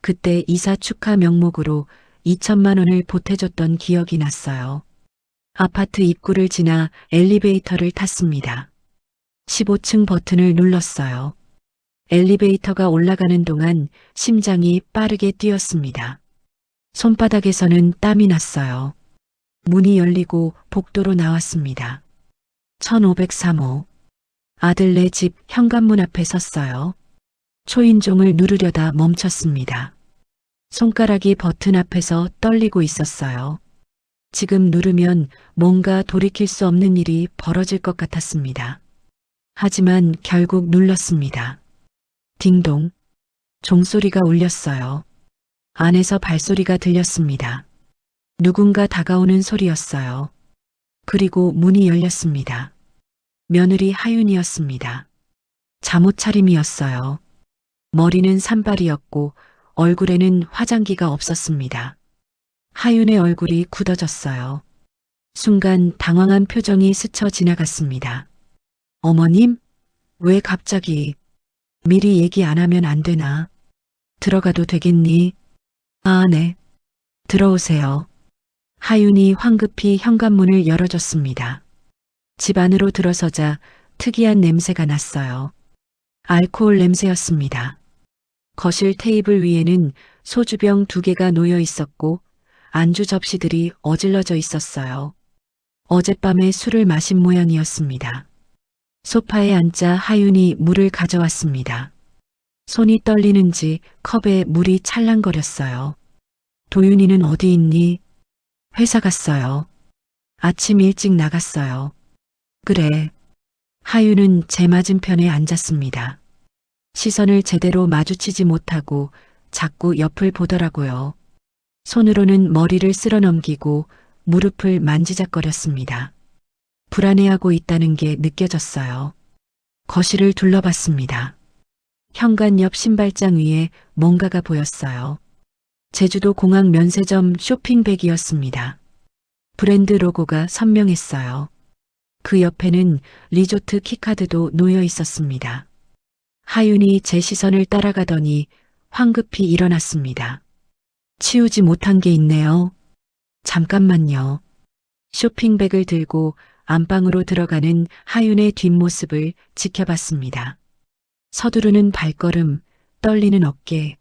그때 이사 축하 명목으로 2천만 원을 보태줬던 기억이 났어요. 아파트 입구를 지나 엘리베이터를 탔습니다. 15층 버튼을 눌렀어요. 엘리베이터가 올라가는 동안 심장이 빠르게 뛰었습니다. 손바닥에서는 땀이 났어요. 문이 열리고 복도로 나왔습니다. 1503호. 아들네 집 현관문 앞에 섰어요. 초인종을 누르려다 멈췄습니다. 손가락이 버튼 앞에서 떨리고 있었어요. 지금 누르면 뭔가 돌이킬 수 없는 일이 벌어질 것 같았습니다. 하지만 결국 눌렀습니다. 딩동. 종소리가 울렸어요. 안에서 발소리가 들렸습니다. 누군가 다가오는 소리였어요. 그리고 문이 열렸습니다. 며느리 하윤이었습니다. 잠옷 차림이었어요. 머리는 산발이었고 얼굴에는 화장기가 없었습니다. 하윤의 얼굴이 굳어졌어요. 순간 당황한 표정이 스쳐 지나갔습니다. 어머님? 왜 갑자기? 미리 얘기 안 하면 안 되나? 들어가도 되겠니? 아, 네. 들어오세요. 하윤이 황급히 현관문을 열어줬습니다. 집 안으로 들어서자 특이한 냄새가 났어요. 알코올 냄새였습니다. 거실 테이블 위에는 소주병 2개가 놓여 있었고 안주 접시들이 어질러져 있었어요. 어젯밤에 술을 마신 모양이었습니다. 소파에 앉자 하윤이 물을 가져왔습니다. 손이 떨리는지 컵에 물이 찰랑거렸어요. 도윤이는 어디 있니? 회사 갔어요. 아침 일찍 나갔어요. 그래. 하윤은 제 맞은편에 앉았습니다. 시선을 제대로 마주치지 못하고 자꾸 옆을 보더라고요. 손으로는 머리를 쓸어 넘기고 무릎을 만지작거렸습니다. 불안해하고 있다는 게 느껴졌어요. 거실을 둘러봤습니다. 현관 옆 신발장 위에 뭔가가 보였어요. 제주도 공항 면세점 쇼핑백이었습니다. 브랜드 로고가 선명했어요. 그 옆에는 리조트 키카드도 놓여 있었습니다. 하윤이 제 시선을 따라가더니 황급히 일어났습니다. 치우지 못한 게 있네요. 잠깐만요. 쇼핑백을 들고 안방으로 들어가는 하윤의 뒷모습을 지켜봤습니다. 서두르는 발걸음, 떨리는 어깨,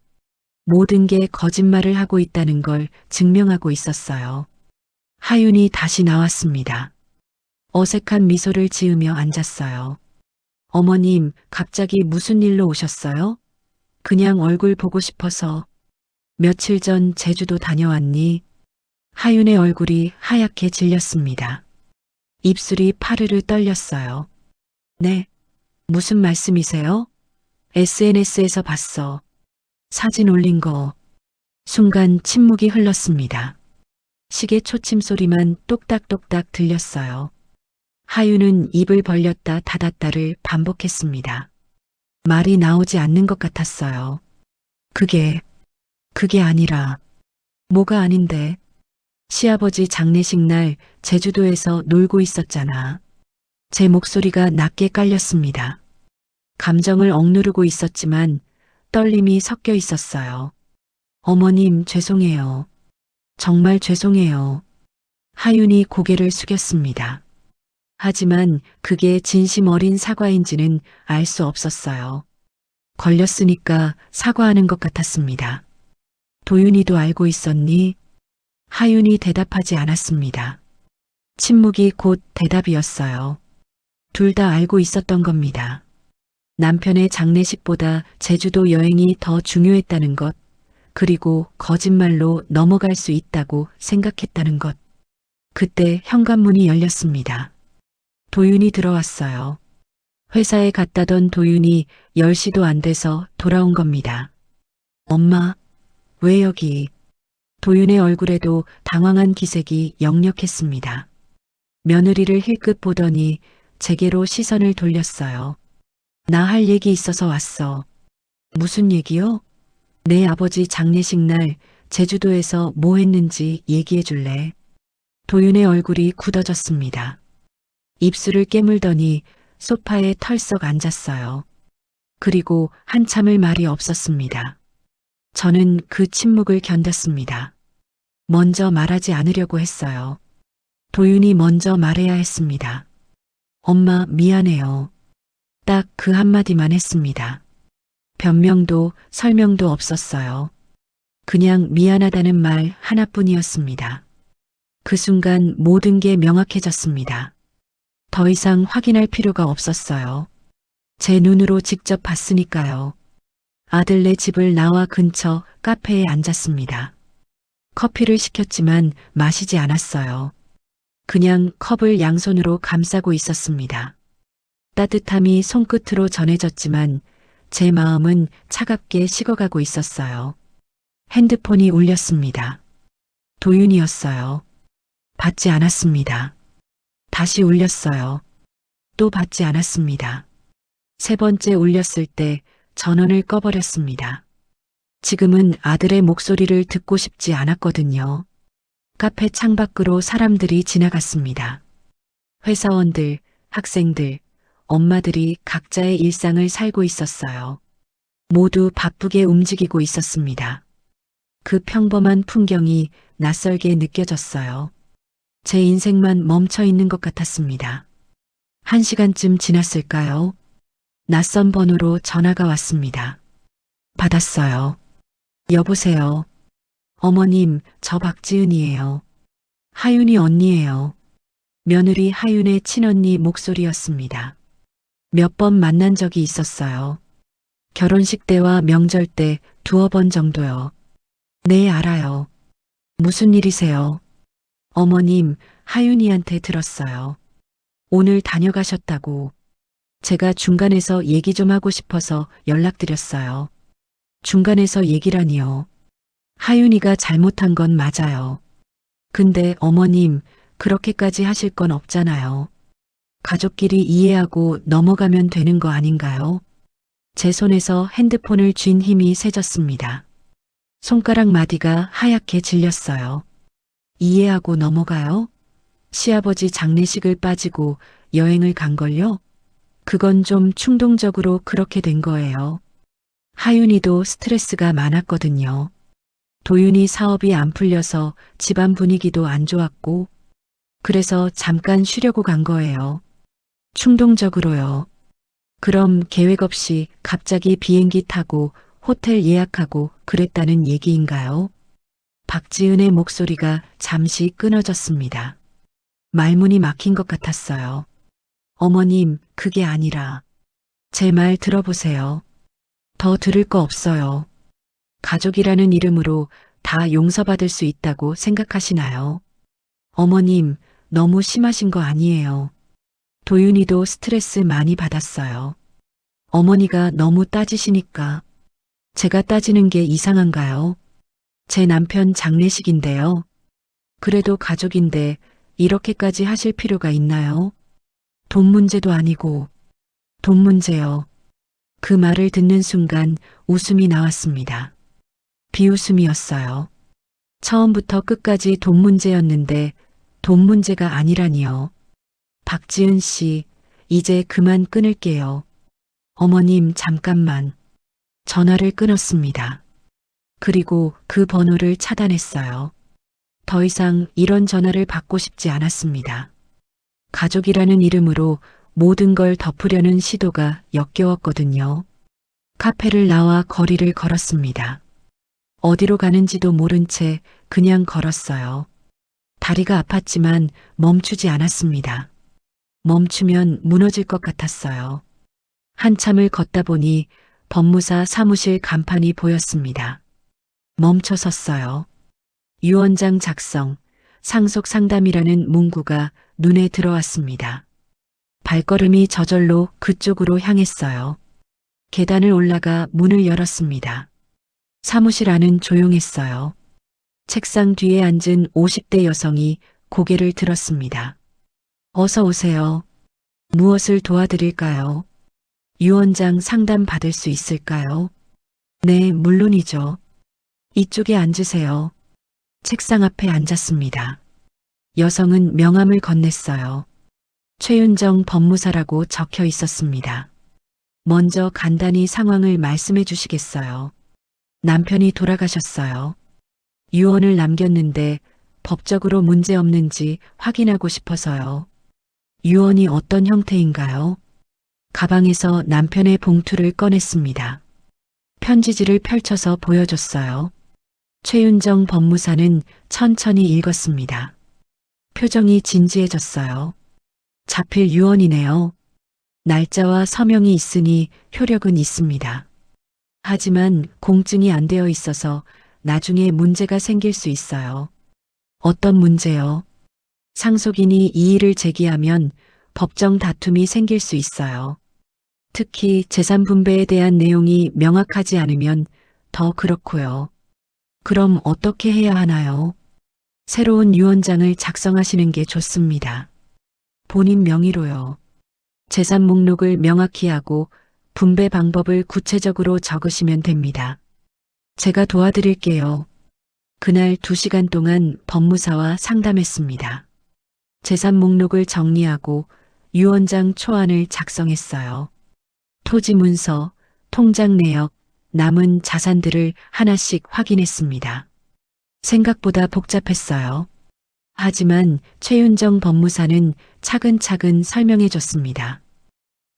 모든 게 거짓말을 하고 있다는 걸 증명하고 있었어요. 하윤이 다시 나왔습니다. 어색한 미소를 지으며 앉았어요. 어머님, 갑자기 무슨 일로 오셨어요? 그냥 얼굴 보고 싶어서. 며칠 전 제주도 다녀왔니? 하윤의 얼굴이 하얗게 질렸습니다. 입술이 파르르 떨렸어요. 네, 무슨 말씀이세요? SNS에서 봤어. 사진 올린 거. 순간 침묵이 흘렀습니다. 시계 초침 소리만 똑딱똑딱 들렸어요. 하윤은 입을 벌렸다 닫았다를 반복했습니다. 말이 나오지 않는 것 같았어요. 그게 아니라. 뭐가 아닌데. 시아버지 장례식 날 제주도에서 놀고 있었잖아. 제 목소리가 낮게 깔렸습니다. 감정을 억누르고 있었지만 떨림이 섞여 있었어요. 어머님, 죄송해요. 정말 죄송해요. 하윤이 고개를 숙였습니다. 하지만 그게 진심 어린 사과인지는 알 수 없었어요. 걸렸으니까 사과하는 것 같았습니다. 도윤이도 알고 있었니? 하윤이 대답하지 않았습니다. 침묵이 곧 대답이었어요. 둘 다 알고 있었던 겁니다. 남편의 장례식보다 제주도 여행이 더 중요했다는 것, 그리고 거짓말로 넘어갈 수 있다고 생각했다는 것. 그때 현관문이 열렸습니다. 도윤이 들어왔어요. 회사에 갔다던 도윤이 10시도 안 돼서 돌아온 겁니다. 엄마, 왜 여기? 도윤의 얼굴에도 당황한 기색이 역력했습니다. 며느리를 힐끗 보더니 제게로 시선을 돌렸어요. 나 할 얘기 있어서 왔어. 무슨 얘기요? 내 아버지 장례식 날 제주도에서 뭐 했는지 얘기해 줄래? 도윤의 얼굴이 굳어졌습니다. 입술을 깨물더니 소파에 털썩 앉았어요. 그리고 한참을 말이 없었습니다. 저는 그 침묵을 견뎠습니다. 먼저 말하지 않으려고 했어요. 도윤이 먼저 말해야 했습니다. 엄마, 미안해요. 딱 그 한마디만 했습니다. 변명도 설명도 없었어요. 그냥 미안하다는 말 하나뿐이었습니다. 그 순간 모든 게 명확해졌습니다. 더 이상 확인할 필요가 없었어요. 제 눈으로 직접 봤으니까요. 아들네 집을 나와 근처 카페에 앉았습니다. 커피를 시켰지만 마시지 않았어요. 그냥 컵을 양손으로 감싸고 있었습니다. 따뜻함이 손끝으로 전해졌지만 제 마음은 차갑게 식어가고 있었어요. 핸드폰이 울렸습니다. 도윤이었어요. 받지 않았습니다. 다시 울렸어요. 또 받지 않았습니다. 세 번째 울렸을 때 전원을 꺼버렸습니다. 지금은 아들의 목소리를 듣고 싶지 않았거든요. 카페 창밖으로 사람들이 지나갔습니다. 회사원들, 학생들, 엄마들이 각자의 일상을 살고 있었어요. 모두 바쁘게 움직이고 있었습니다. 그 평범한 풍경이 낯설게 느껴졌어요. 제 인생만 멈춰 있는 것 같았습니다. 1시간쯤 지났을까요? 낯선 번호로 전화가 왔습니다. 받았어요. 여보세요. 어머님, 저 박지은이에요. 하윤이 언니예요. 며느리 하윤의 친언니 목소리였습니다. 몇 번 만난 적이 있었어요. 결혼식 때와 명절 때 2번 정도요. 네, 알아요. 무슨 일이세요? 어머님, 하윤이한테 들었어요. 오늘 다녀가셨다고. 제가 중간에서 얘기 좀 하고 싶어서 연락드렸어요. 중간에서 얘기라니요. 하윤이가 잘못한 건 맞아요. 근데 어머님, 그렇게까지 하실 건 없잖아요. 가족끼리 이해하고 넘어가면 되는 거 아닌가요? 제 손에서 핸드폰을 쥔 힘이 세졌습니다. 손가락 마디가 하얗게 질렸어요. 이해하고 넘어가요? 시아버지 장례식을 빠지고 여행을 간 걸요? 그건 좀 충동적으로 그렇게 된 거예요. 하윤이도 스트레스가 많았거든요. 도윤이 사업이 안 풀려서 집안 분위기도 안 좋았고, 그래서 잠깐 쉬려고 간 거예요. 충동적으로요. 그럼 계획 없이 갑자기 비행기 타고 호텔 예약하고 그랬다는 얘기인가요? 박지은의 목소리가 잠시 끊어졌습니다. 말문이 막힌 것 같았어요. 어머님, 그게 아니라. 제 말 들어보세요. 더 들을 거 없어요. 가족이라는 이름으로 다 용서받을 수 있다고 생각하시나요? 어머님, 너무 심하신 거 아니에요. 도윤이도 스트레스 많이 받았어요. 어머니가 너무 따지시니까. 제가 따지는 게 이상한가요? 제 남편 장례식인데요. 그래도 가족인데 이렇게까지 하실 필요가 있나요? 돈 문제도 아니고. 돈 문제요. 그 말을 듣는 순간 웃음이 나왔습니다. 비웃음이었어요. 처음부터 끝까지 돈 문제였는데 돈 문제가 아니라니요. 박지은 씨, 이제 그만 끊을게요. 어머님, 잠깐만. 전화를 끊었습니다. 그리고 그 번호를 차단했어요. 더 이상 이런 전화를 받고 싶지 않았습니다. 가족이라는 이름으로 모든 걸 덮으려는 시도가 역겨웠거든요. 카페를 나와 거리를 걸었습니다. 어디로 가는지도 모른 채 그냥 걸었어요. 다리가 아팠지만 멈추지 않았습니다. 멈추면 무너질 것 같았어요. 한참을 걷다 보니 법무사 사무실 간판이 보였습니다. 멈춰 섰어요. 유언장 작성, 상속 상담이라는 문구가 눈에 들어왔습니다. 발걸음이 저절로 그쪽으로 향했어요. 계단을 올라가 문을 열었습니다. 사무실 안은 조용했어요. 책상 뒤에 앉은 50대 여성이 고개를 들었습니다. 어서 오세요. 무엇을 도와드릴까요? 유언장 상담 받을 수 있을까요? 네, 물론이죠. 이쪽에 앉으세요. 책상 앞에 앉았습니다. 여성은 명함을 건넸어요. 최윤정 법무사라고 적혀 있었습니다. 먼저 간단히 상황을 말씀해 주시겠어요? 남편이 돌아가셨어요. 유언을 남겼는데 법적으로 문제 없는지 확인하고 싶어서요. 유언이 어떤 형태인가요? 가방에서 남편의 봉투를 꺼냈습니다. 편지지를 펼쳐서 보여줬어요. 최윤정 법무사는 천천히 읽었습니다. 표정이 진지해졌어요. 자필 유언이네요. 날짜와 서명이 있으니 효력은 있습니다. 하지만 공증이 안 되어 있어서 나중에 문제가 생길 수 있어요. 어떤 문제요? 상속인이 이의를 제기하면 법정 다툼이 생길 수 있어요. 특히 재산 분배에 대한 내용이 명확하지 않으면 더 그렇고요. 그럼 어떻게 해야 하나요? 새로운 유언장을 작성하시는 게 좋습니다. 본인 명의로요. 재산 목록을 명확히 하고 분배 방법을 구체적으로 적으시면 됩니다. 제가 도와드릴게요. 그날 2시간 동안 법무사와 상담했습니다. 재산 목록을 정리하고 유언장 초안을 작성했어요. 토지 문서, 통장 내역, 남은 자산들을 하나씩 확인했습니다. 생각보다 복잡했어요. 하지만 최윤정 법무사는 차근차근 설명해 줬습니다.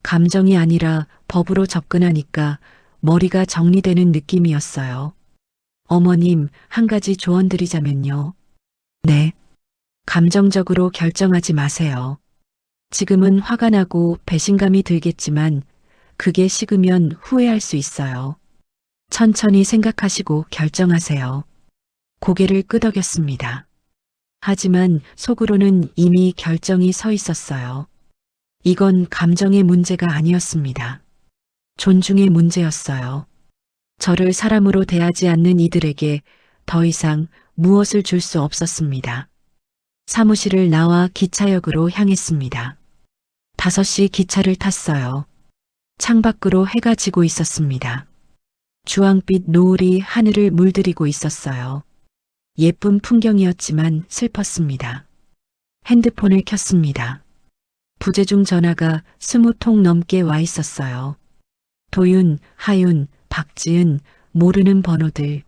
감정이 아니라 법으로 접근하니까 머리가 정리되는 느낌이었어요. 어머님, 한 가지 조언 드리자면요. 네. 감정적으로 결정하지 마세요. 지금은 화가 나고 배신감이 들겠지만 그게 식으면 후회할 수 있어요. 천천히 생각하시고 결정하세요. 고개를 끄덕였습니다. 하지만 속으로는 이미 결정이 서 있었어요. 이건 감정의 문제가 아니었습니다. 존중의 문제였어요. 저를 사람으로 대하지 않는 이들에게 더 이상 무엇을 줄 수 없었습니다. 사무실을 나와 기차역으로 향했습니다. 5시 기차를 탔어요. 창밖으로 해가 지고 있었습니다. 주황빛 노을이 하늘을 물들이고 있었어요. 예쁜 풍경이었지만 슬펐습니다. 핸드폰을 켰습니다. 부재중 전화가 20통 넘게 와 있었어요. 도윤, 하윤, 박지은, 모르는 번호들.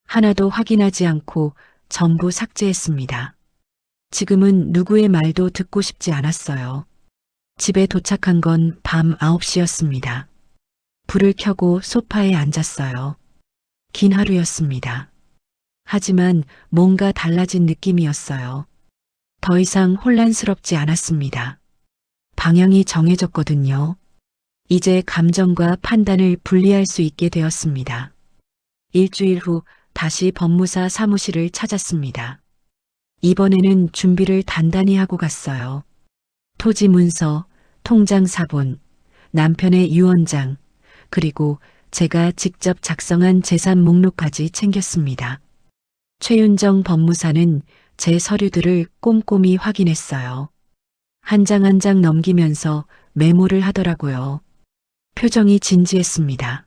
하나도 확인하지 않고 전부 삭제했습니다. 지금은 누구의 말도 듣고 싶지 않았어요. 집에 도착한 건 밤 9시였습니다. 불을 켜고 소파에 앉았어요. 긴 하루였습니다. 하지만 뭔가 달라진 느낌이었어요. 더 이상 혼란스럽지 않았습니다. 방향이 정해졌거든요. 이제 감정과 판단을 분리할 수 있게 되었습니다. 일주일 후 다시 법무사 사무실을 찾았습니다. 이번에는 준비를 단단히 하고 갔어요. 토지 문서, 통장 사본, 남편의 유언장, 그리고 제가 직접 작성한 재산 목록까지 챙겼습니다. 최윤정 법무사는 제 서류들을 꼼꼼히 확인했어요. 한 장 한 장 넘기면서 메모를 하더라고요. 표정이 진지했습니다.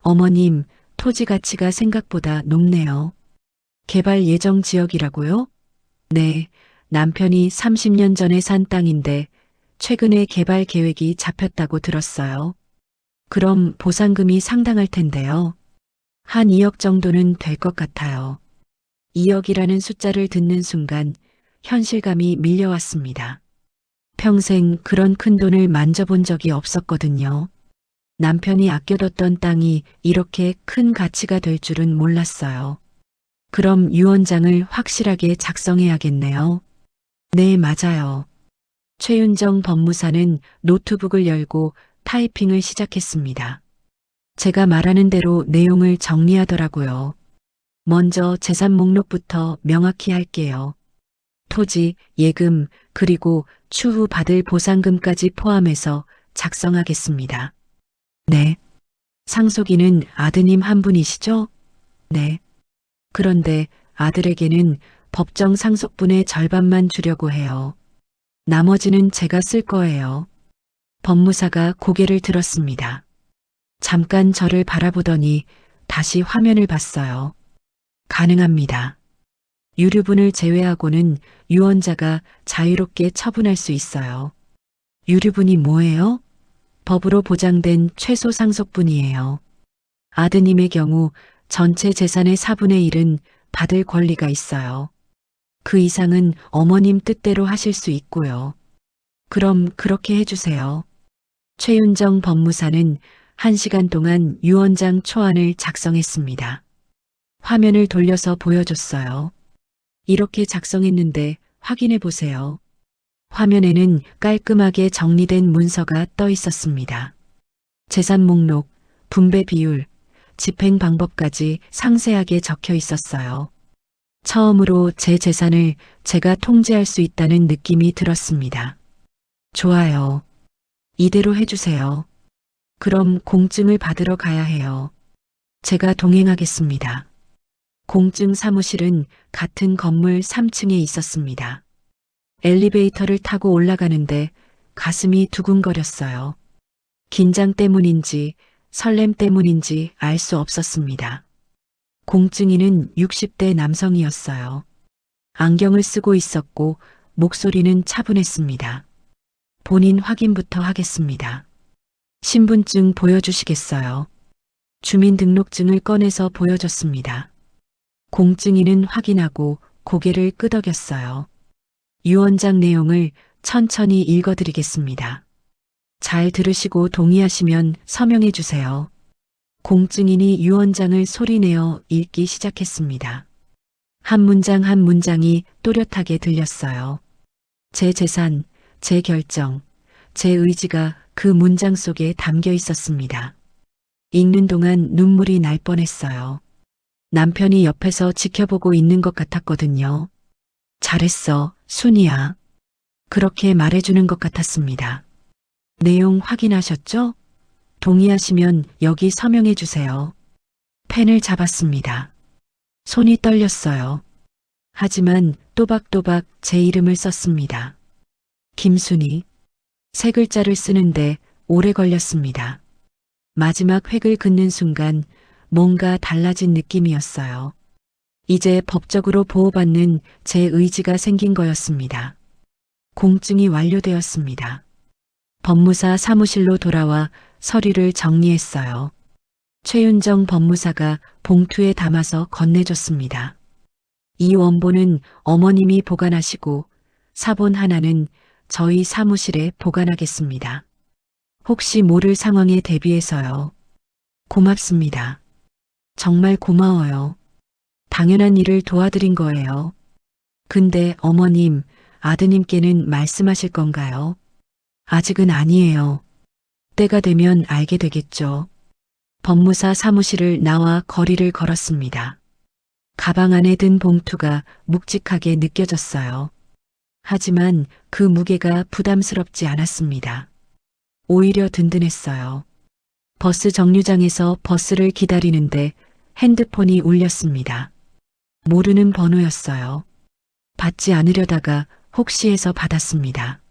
어머님, 토지 가치가 생각보다 높네요. 개발 예정 지역이라고요? 네, 남편이 30년 전에 산 땅인데 최근에 개발 계획이 잡혔다고 들었어요. 그럼 보상금이 상당할 텐데요. 한 2억 정도는 될 것 같아요. 2억이라는 숫자를 듣는 순간 현실감이 밀려왔습니다. 평생 그런 큰 돈을 만져본 적이 없었거든요. 남편이 아껴뒀던 땅이 이렇게 큰 가치가 될 줄은 몰랐어요. 그럼 유언장을 확실하게 작성해야겠네요. 네, 맞아요. 최윤정 법무사는 노트북을 열고 타이핑을 시작했습니다. 제가 말하는 대로 내용을 정리하더라고요. 먼저 재산 목록부터 명확히 할게요. 토지, 예금, 그리고 추후 받을 보상금까지 포함해서 작성하겠습니다. 네. 상속인은 아드님 한 분이시죠? 네. 그런데 아들에게는 법정 상속분의 절반만 주려고 해요. 나머지는 제가 쓸 거예요. 법무사가 고개를 들었습니다. 잠깐 저를 바라보더니 다시 화면을 봤어요. 가능합니다. 유류분을 제외하고는 유언자가 자유롭게 처분할 수 있어요. 유류분이 뭐예요? 법으로 보장된 최소 상속분이에요. 아드님의 경우 전체 재산의 4분의 1은 받을 권리가 있어요. 그 이상은 어머님 뜻대로 하실 수 있고요. 그럼 그렇게 해주세요. 최윤정 법무사는 1시간 동안 유언장 초안을 작성했습니다. 화면을 돌려서 보여줬어요. 이렇게 작성했는데 확인해 보세요. 화면에는 깔끔하게 정리된 문서가 떠 있었습니다. 재산 목록, 분배 비율, 집행 방법까지 상세하게 적혀 있었어요. 처음으로 제 재산을 제가 통제할 수 있다는 느낌이 들었습니다. 좋아요. 이대로 해주세요. 그럼 공증을 받으러 가야 해요. 제가 동행하겠습니다. 공증 사무실은 같은 건물 3층에 있었습니다. 엘리베이터를 타고 올라가는데 가슴이 두근거렸어요. 긴장 때문인지 설렘 때문인지 알 수 없었습니다. 공증인은 60대 남성이었어요. 안경을 쓰고 있었고 목소리는 차분했습니다. 본인 확인부터 하겠습니다. 신분증 보여주시겠어요? 주민등록증을 꺼내서 보여줬습니다. 공증인은 확인하고 고개를 끄덕였어요. 유언장 내용을 천천히 읽어드리겠습니다. 잘 들으시고 동의하시면 서명해 주세요. 공증인이 유언장을 소리내어 읽기 시작했습니다. 한 문장 한 문장이 또렷하게 들렸어요. 제 재산, 제 결정, 제 의지가 그 문장 속에 담겨 있었습니다. 읽는 동안 눈물이 날 뻔했어요. 남편이 옆에서 지켜보고 있는 것 같았거든요. 잘했어, 순이야. 그렇게 말해주는 것 같았습니다. 내용 확인하셨죠? 동의하시면 여기 서명해 주세요. 펜을 잡았습니다. 손이 떨렸어요. 하지만 또박또박 제 이름을 썼습니다. 김순희. 세 글자를 쓰는데 오래 걸렸습니다. 마지막 획을 긋는 순간 뭔가 달라진 느낌이었어요. 이제 법적으로 보호받는 제 의지가 생긴 거였습니다. 공증이 완료되었습니다. 법무사 사무실로 돌아와 서류를 정리했어요. 최윤정 법무사가 봉투에 담아서 건네줬습니다. 이 원본은 어머님이 보관하시고 사본 하나는 저희 사무실에 보관하겠습니다. 혹시 모를 상황에 대비해서요. 고맙습니다. 정말 고마워요. 당연한 일을 도와드린 거예요. 근데 어머님, 아드님께는 말씀하실 건가요? 아직은 아니에요. 때가 되면 알게 되겠죠. 법무사 사무실을 나와 거리를 걸었습니다. 가방 안에 든 봉투가 묵직하게 느껴졌어요. 하지만 그 무게가 부담스럽지 않았습니다. 오히려 든든했어요. 버스 정류장에서 버스를 기다리는데 핸드폰이 울렸습니다. 모르는 번호였어요. 받지 않으려다가 혹시 해서 받았습니다.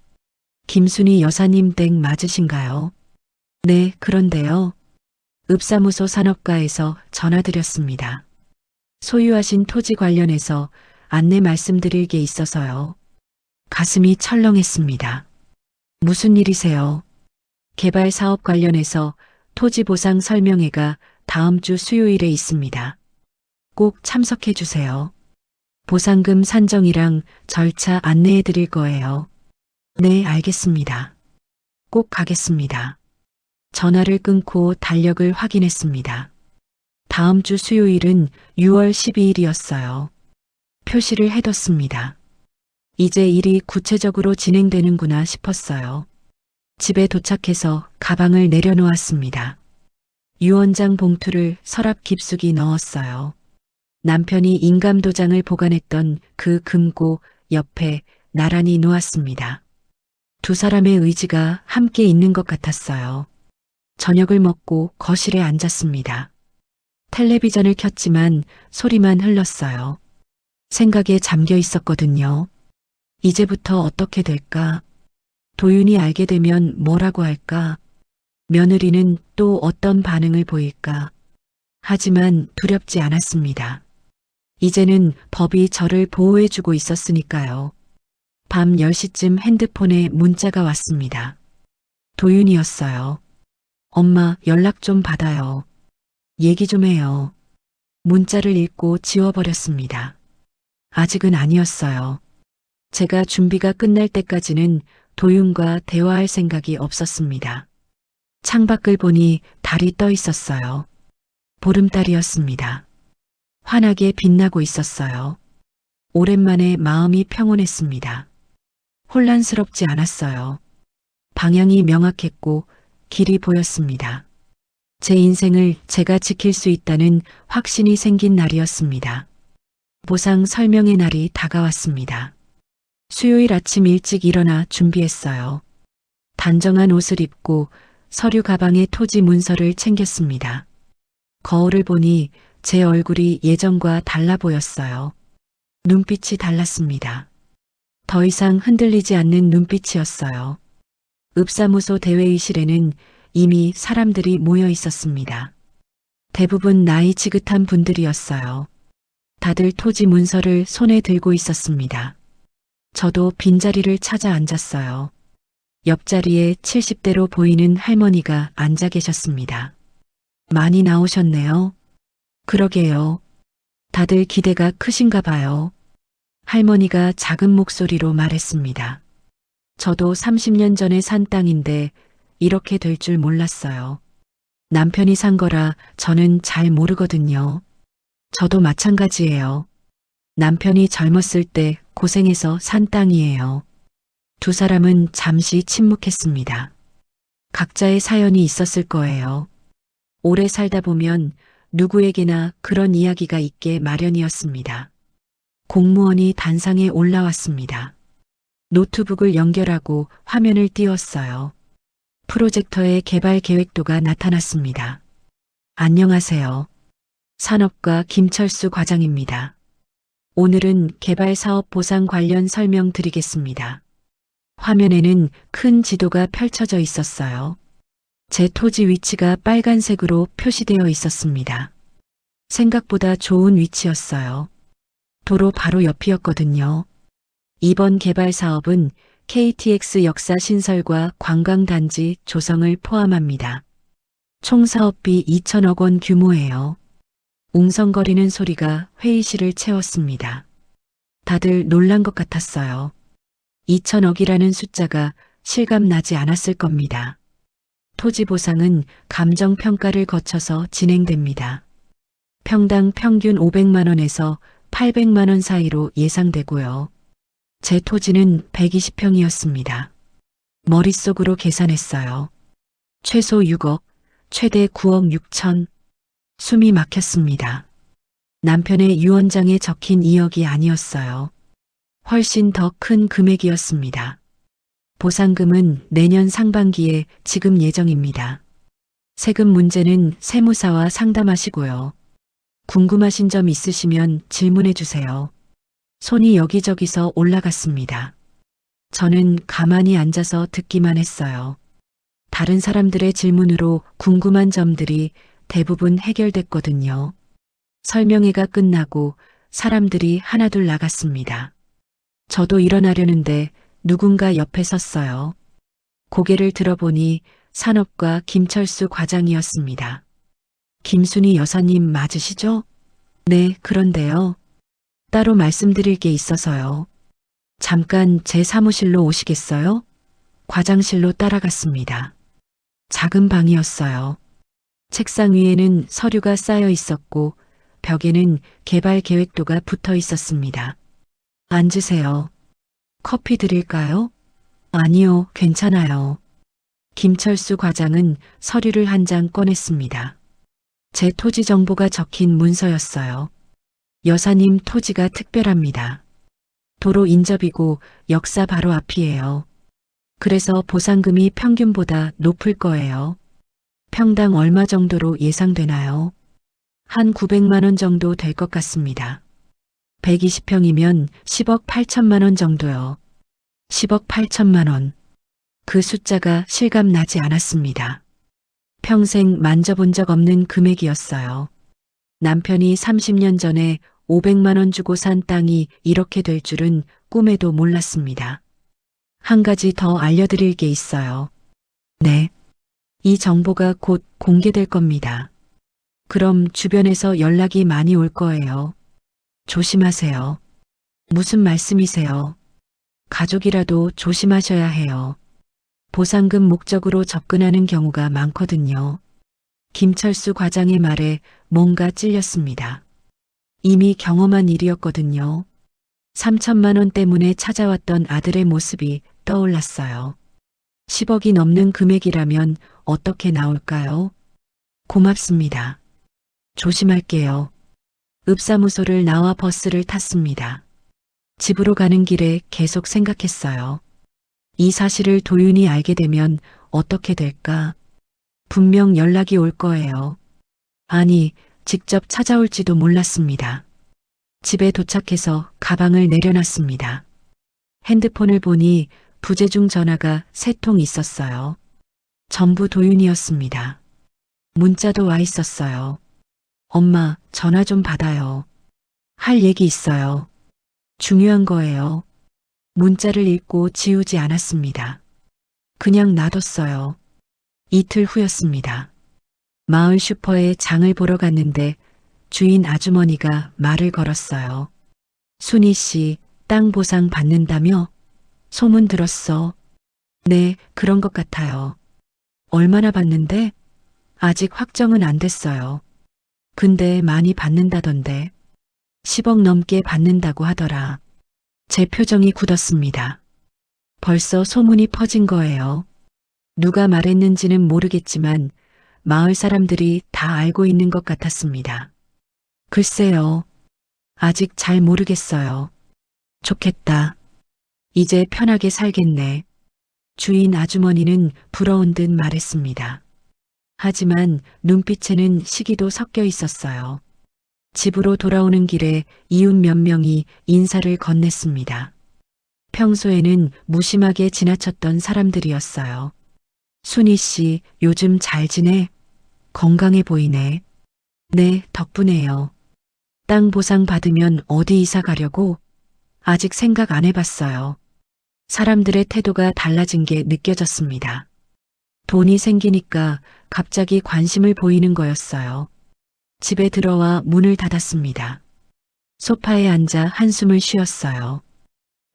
김순희 여사님 댁 맞으신가요? 네, 그런데요. 읍사무소 산업가에서 전화드렸습니다. 소유하신 토지 관련해서 안내 말씀드릴 게 있어서요. 가슴이 철렁했습니다. 무슨 일이세요? 개발 사업 관련해서 토지 보상 설명회가 다음 주 수요일에 있습니다. 꼭 참석해 주세요. 보상금 산정이랑 절차 안내해 드릴 거예요. 네, 알겠습니다. 꼭 가겠습니다. 전화를 끊고 달력을 확인했습니다. 다음 주 수요일은 6월 12일이었어요. 표시를 해뒀습니다. 이제 일이 구체적으로 진행되는구나 싶었어요. 집에 도착해서 가방을 내려놓았습니다. 유언장 봉투를 서랍 깊숙이 넣었어요. 남편이 인감도장을 보관했던 그 금고 옆에 나란히 놓았습니다. 두 사람의 의지가 함께 있는 것 같았어요. 저녁을 먹고 거실에 앉았습니다. 텔레비전을 켰지만 소리만 흘렀어요. 생각에 잠겨 있었거든요. 이제부터 어떻게 될까? 도윤이 알게 되면 뭐라고 할까? 며느리는 또 어떤 반응을 보일까? 하지만 두렵지 않았습니다. 이제는 법이 저를 보호해주고 있었으니까요. 밤 10시쯤 핸드폰에 문자가 왔습니다. 도윤이었어요. 엄마, 연락 좀 받아요. 얘기 좀 해요. 문자를 읽고 지워버렸습니다. 아직은 아니었어요. 제가 준비가 끝날 때까지는 도윤과 대화할 생각이 없었습니다. 창밖을 보니 달이 떠 있었어요. 보름달이었습니다. 환하게 빛나고 있었어요. 오랜만에 마음이 평온했습니다. 혼란스럽지 않았어요. 방향이 명확했고 길이 보였습니다. 제 인생을 제가 지킬 수 있다는 확신이 생긴 날이었습니다. 보상 설명의 날이 다가왔습니다. 수요일 아침 일찍 일어나 준비했어요. 단정한 옷을 입고 서류 가방에 토지 문서를 챙겼습니다. 거울을 보니 제 얼굴이 예전과 달라 보였어요. 눈빛이 달랐습니다. 더 이상 흔들리지 않는 눈빛이었어요. 읍사무소 대회의실에는 이미 사람들이 모여 있었습니다. 대부분 나이 지긋한 분들이었어요. 다들 토지 문서를 손에 들고 있었습니다. 저도 빈자리를 찾아 앉았어요. 옆자리에 70대로 보이는 할머니가 앉아 계셨습니다. 많이 나오셨네요. 그러게요. 다들 기대가 크신가 봐요. 할머니가 작은 목소리로 말했습니다. 저도 30년 전에 산 땅인데 이렇게 될 줄 몰랐어요. 남편이 산 거라 저는 잘 모르거든요. 저도 마찬가지예요. 남편이 젊었을 때 고생해서 산 땅이에요. 두 사람은 잠시 침묵했습니다. 각자의 사연이 있었을 거예요. 오래 살다 보면 누구에게나 그런 이야기가 있게 마련이었습니다. 공무원이 단상에 올라왔습니다. 노트북을 연결하고 화면을 띄웠어요. 프로젝터의 개발 계획도가 나타났습니다. 안녕하세요. 산업과 김철수 과장입니다. 오늘은 개발 사업 보상 관련 설명 드리겠습니다. 화면에는 큰 지도가 펼쳐져 있었어요. 제 토지 위치가 빨간색으로 표시되어 있었습니다. 생각보다 좋은 위치였어요. 도로 바로 옆이었거든요. 이번 개발 사업은 KTX 역사 신설과 관광단지 조성을 포함합니다. 총 사업비 2천억 원 규모예요. 웅성거리는 소리가 회의실을 채웠습니다. 다들 놀란 것 같았어요. 2천억이라는 숫자가 실감나지 않았을 겁니다. 토지 보상은 감정평가를 거쳐서 진행됩니다. 평당 평균 500만 원에서 800만 원 사이로 예상되고요. 제 토지는 120평이었습니다. 머릿속으로 계산했어요. 최소 6억, 최대 9억 6천. 숨이 막혔습니다. 남편의 유언장에 적힌 2억이 아니었어요. 훨씬 더 큰 금액이었습니다. 보상금은 내년 상반기에 지급 예정입니다. 세금 문제는 세무사와 상담하시고요. 궁금하신 점 있으시면 질문해 주세요. 손이 여기저기서 올라갔습니다. 저는 가만히 앉아서 듣기만 했어요. 다른 사람들의 질문으로 궁금한 점들이 대부분 해결됐거든요. 설명회가 끝나고 사람들이 하나둘 나갔습니다. 저도 일어나려는데 누군가 옆에 섰어요. 고개를 들어보니 산업과 김철수 과장이었습니다. 김순희 여사님 맞으시죠? 네, 그런데요. 따로 말씀드릴 게 있어서요. 잠깐 제 사무실로 오시겠어요? 과장실로 따라갔습니다. 작은 방이었어요. 책상 위에는 서류가 쌓여 있었고 벽에는 개발 계획도가 붙어 있었습니다. 앉으세요. 커피 드릴까요? 아니요, 괜찮아요. 김철수 과장은 서류를 한 장 꺼냈습니다. 제 토지 정보가 적힌 문서였어요. 여사님 토지가 특별합니다. 도로 인접이고 역사 바로 앞이에요. 그래서 보상금이 평균보다 높을 거예요. 평당 얼마 정도로 예상되나요? 한 900만 원 정도 될 것 같습니다. 120평이면 10억 8천만 원 정도요. 10억 8천만 원. 그 숫자가 실감나지 않았습니다. 평생 만져본 적 없는 금액이었어요. 남편이 30년 전에 500만 원 주고 산 땅이 이렇게 될 줄은 꿈에도 몰랐습니다. 한 가지 더 알려드릴 게 있어요. 네. 이 정보가 곧 공개될 겁니다. 그럼 주변에서 연락이 많이 올 거예요. 조심하세요. 무슨 말씀이세요? 가족이라도 조심하셔야 해요. 보상금 목적으로 접근하는 경우가 많거든요. 김철수 과장의 말에 뭔가 찔렸습니다. 이미 경험한 일이었거든요. 3천만 원 때문에 찾아왔던 아들의 모습이 떠올랐어요. 10억이 넘는 금액이라면 어떻게 나올까요? 고맙습니다. 조심할게요. 읍사무소를 나와 버스를 탔습니다. 집으로 가는 길에 계속 생각했어요. 이 사실을 도윤이 알게 되면 어떻게 될까? 분명 연락이 올 거예요. 아니, 직접 찾아올지도 몰랐습니다. 집에 도착해서 가방을 내려놨습니다. 핸드폰을 보니 부재중 전화가 3통 있었어요. 전부 도윤이었습니다. 문자도 와 있었어요. 엄마, 전화 좀 받아요. 할 얘기 있어요. 중요한 거예요. 문자를 읽고 지우지 않았습니다. 그냥 놔뒀어요. 이틀 후였습니다. 마을 슈퍼에 장을 보러 갔는데 주인 아주머니가 말을 걸었어요. 순희 씨, 땅 보상 받는다며? 소문 들었어. 네, 그런 것 같아요. 얼마나 받는데? 아직 확정은 안 됐어요. 근데 많이 받는다던데. 10억 넘게 받는다고 하더라. 제 표정이 굳었습니다. 벌써 소문이 퍼진 거예요. 누가 말했는지는 모르겠지만 마을 사람들이 다 알고 있는 것 같았습니다. 글쎄요. 아직 잘 모르겠어요. 좋겠다. 이제 편하게 살겠네. 주인 아주머니는 부러운 듯 말했습니다. 하지만 눈빛에는 시기도 섞여 있었어요. 집으로 돌아오는 길에 이웃 몇 명이 인사를 건넸습니다. 평소에는 무심하게 지나쳤던 사람들이었어요. 순희 씨, 요즘 잘 지내? 건강해 보이네. 네, 덕분에요. 땅 보상 받으면 어디 이사 가려고? 아직 생각 안 해봤어요. 사람들의 태도가 달라진 게 느껴졌습니다. 돈이 생기니까 갑자기 관심을 보이는 거였어요. 집에 들어와 문을 닫았습니다. 소파에 앉아 한숨을 쉬었어요.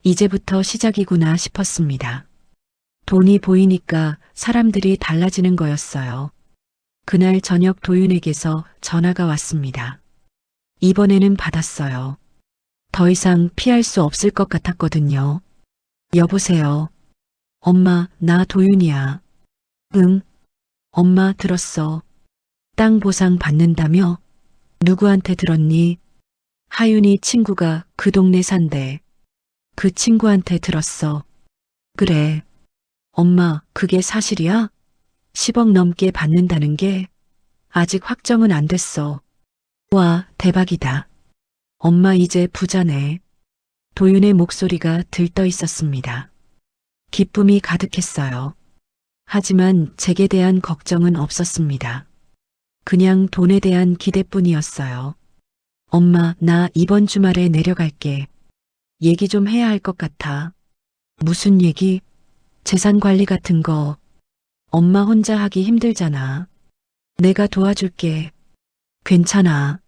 이제부터 시작이구나 싶었습니다. 돈이 보이니까 사람들이 달라지는 거였어요. 그날 저녁 도윤에게서 전화가 왔습니다. 이번에는 받았어요. 더 이상 피할 수 없을 것 같았거든요. 여보세요. 엄마, 나 도윤이야. 응? 엄마 들었어. 땅 보상 받는다며? 누구한테 들었니? 하윤이 친구가 그 동네 산대. 그 친구한테 들었어. 그래. 엄마, 그게 사실이야? 10억 넘게 받는다는 게 아직 확정은 안 됐어. 와, 대박이다. 엄마 이제 부자네. 도윤의 목소리가 들떠 있었습니다. 기쁨이 가득했어요. 하지만 제게 대한 걱정은 없었습니다. 그냥 돈에 대한 기대뿐이었어요. 엄마, 나 이번 주말에 내려갈게. 얘기 좀 해야 할 것 같아. 무슨 얘기? 재산 관리 같은 거. 엄마 혼자 하기 힘들잖아. 내가 도와줄게. 괜찮아.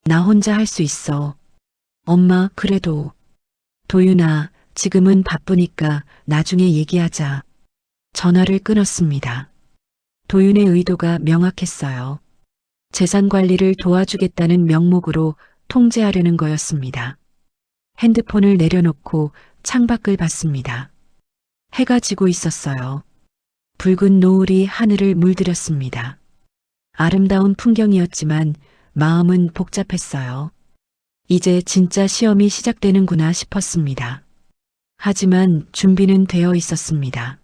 나 혼자 할 수 있어. 엄마, 그래도. 도윤아, 지금은 바쁘니까 나중에 얘기하자. 전화를 끊었습니다. 도윤의 의도가 명확했어요. 재산 관리를 도와주겠다는 명목으로 통제하려는 거였습니다. 핸드폰을 내려놓고 창밖을 봤습니다. 해가 지고 있었어요. 붉은 노을이 하늘을 물들였습니다. 아름다운 풍경이었지만 마음은 복잡했어요. 이제 진짜 시험이 시작되는구나 싶었습니다. 하지만 준비는 되어 있었습니다.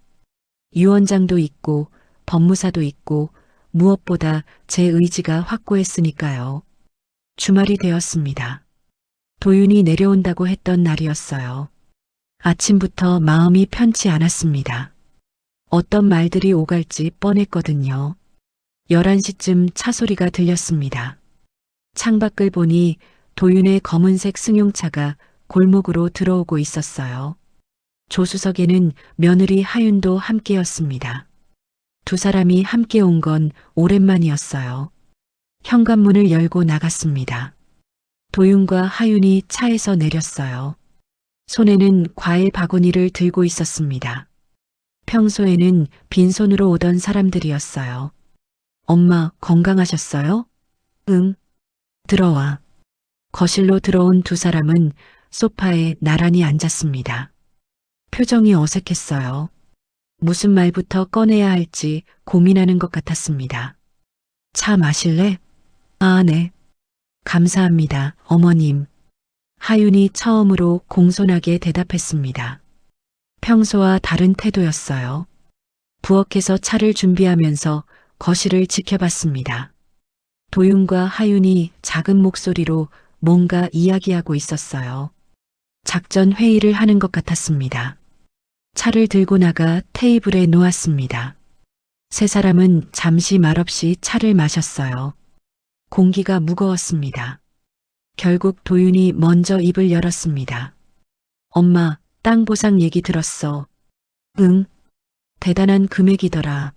유언장도 있고 법무사도 있고 무엇보다 제 의지가 확고했으니까요. 주말이 되었습니다. 도윤이 내려온다고 했던 날이었어요. 아침부터 마음이 편치 않았습니다. 어떤 말들이 오갈지 뻔했거든요. 11시쯤 차 소리가 들렸습니다. 창밖을 보니 도윤의 검은색 승용차가 골목으로 들어오고 있었어요. 조수석에는 며느리 하윤도 함께였습니다. 두 사람이 함께 온 건 오랜만이었어요. 현관문을 열고 나갔습니다. 도윤과 하윤이 차에서 내렸어요. 손에는 과일 바구니를 들고 있었습니다. 평소에는 빈손으로 오던 사람들이었어요. 엄마, 건강하셨어요? 응. 들어와. 거실로 들어온 두 사람은 소파에 나란히 앉았습니다. 표정이 어색했어요. 무슨 말부터 꺼내야 할지 고민하는 것 같았습니다. 차 마실래? 아, 네. 감사합니다, 어머님. 하윤이 처음으로 공손하게 대답했습니다. 평소와 다른 태도였어요. 부엌에서 차를 준비하면서 거실을 지켜봤습니다. 도윤과 하윤이 작은 목소리로 뭔가 이야기하고 있었어요. 작전 회의를 하는 것 같았습니다. 차를 들고 나가 테이블에 놓았습니다. 세 사람은 잠시 말없이 차를 마셨어요. 공기가 무거웠습니다. 결국 도윤이 먼저 입을 열었습니다. 엄마, 땅 보상 얘기 들었어. 응. 대단한 금액이더라.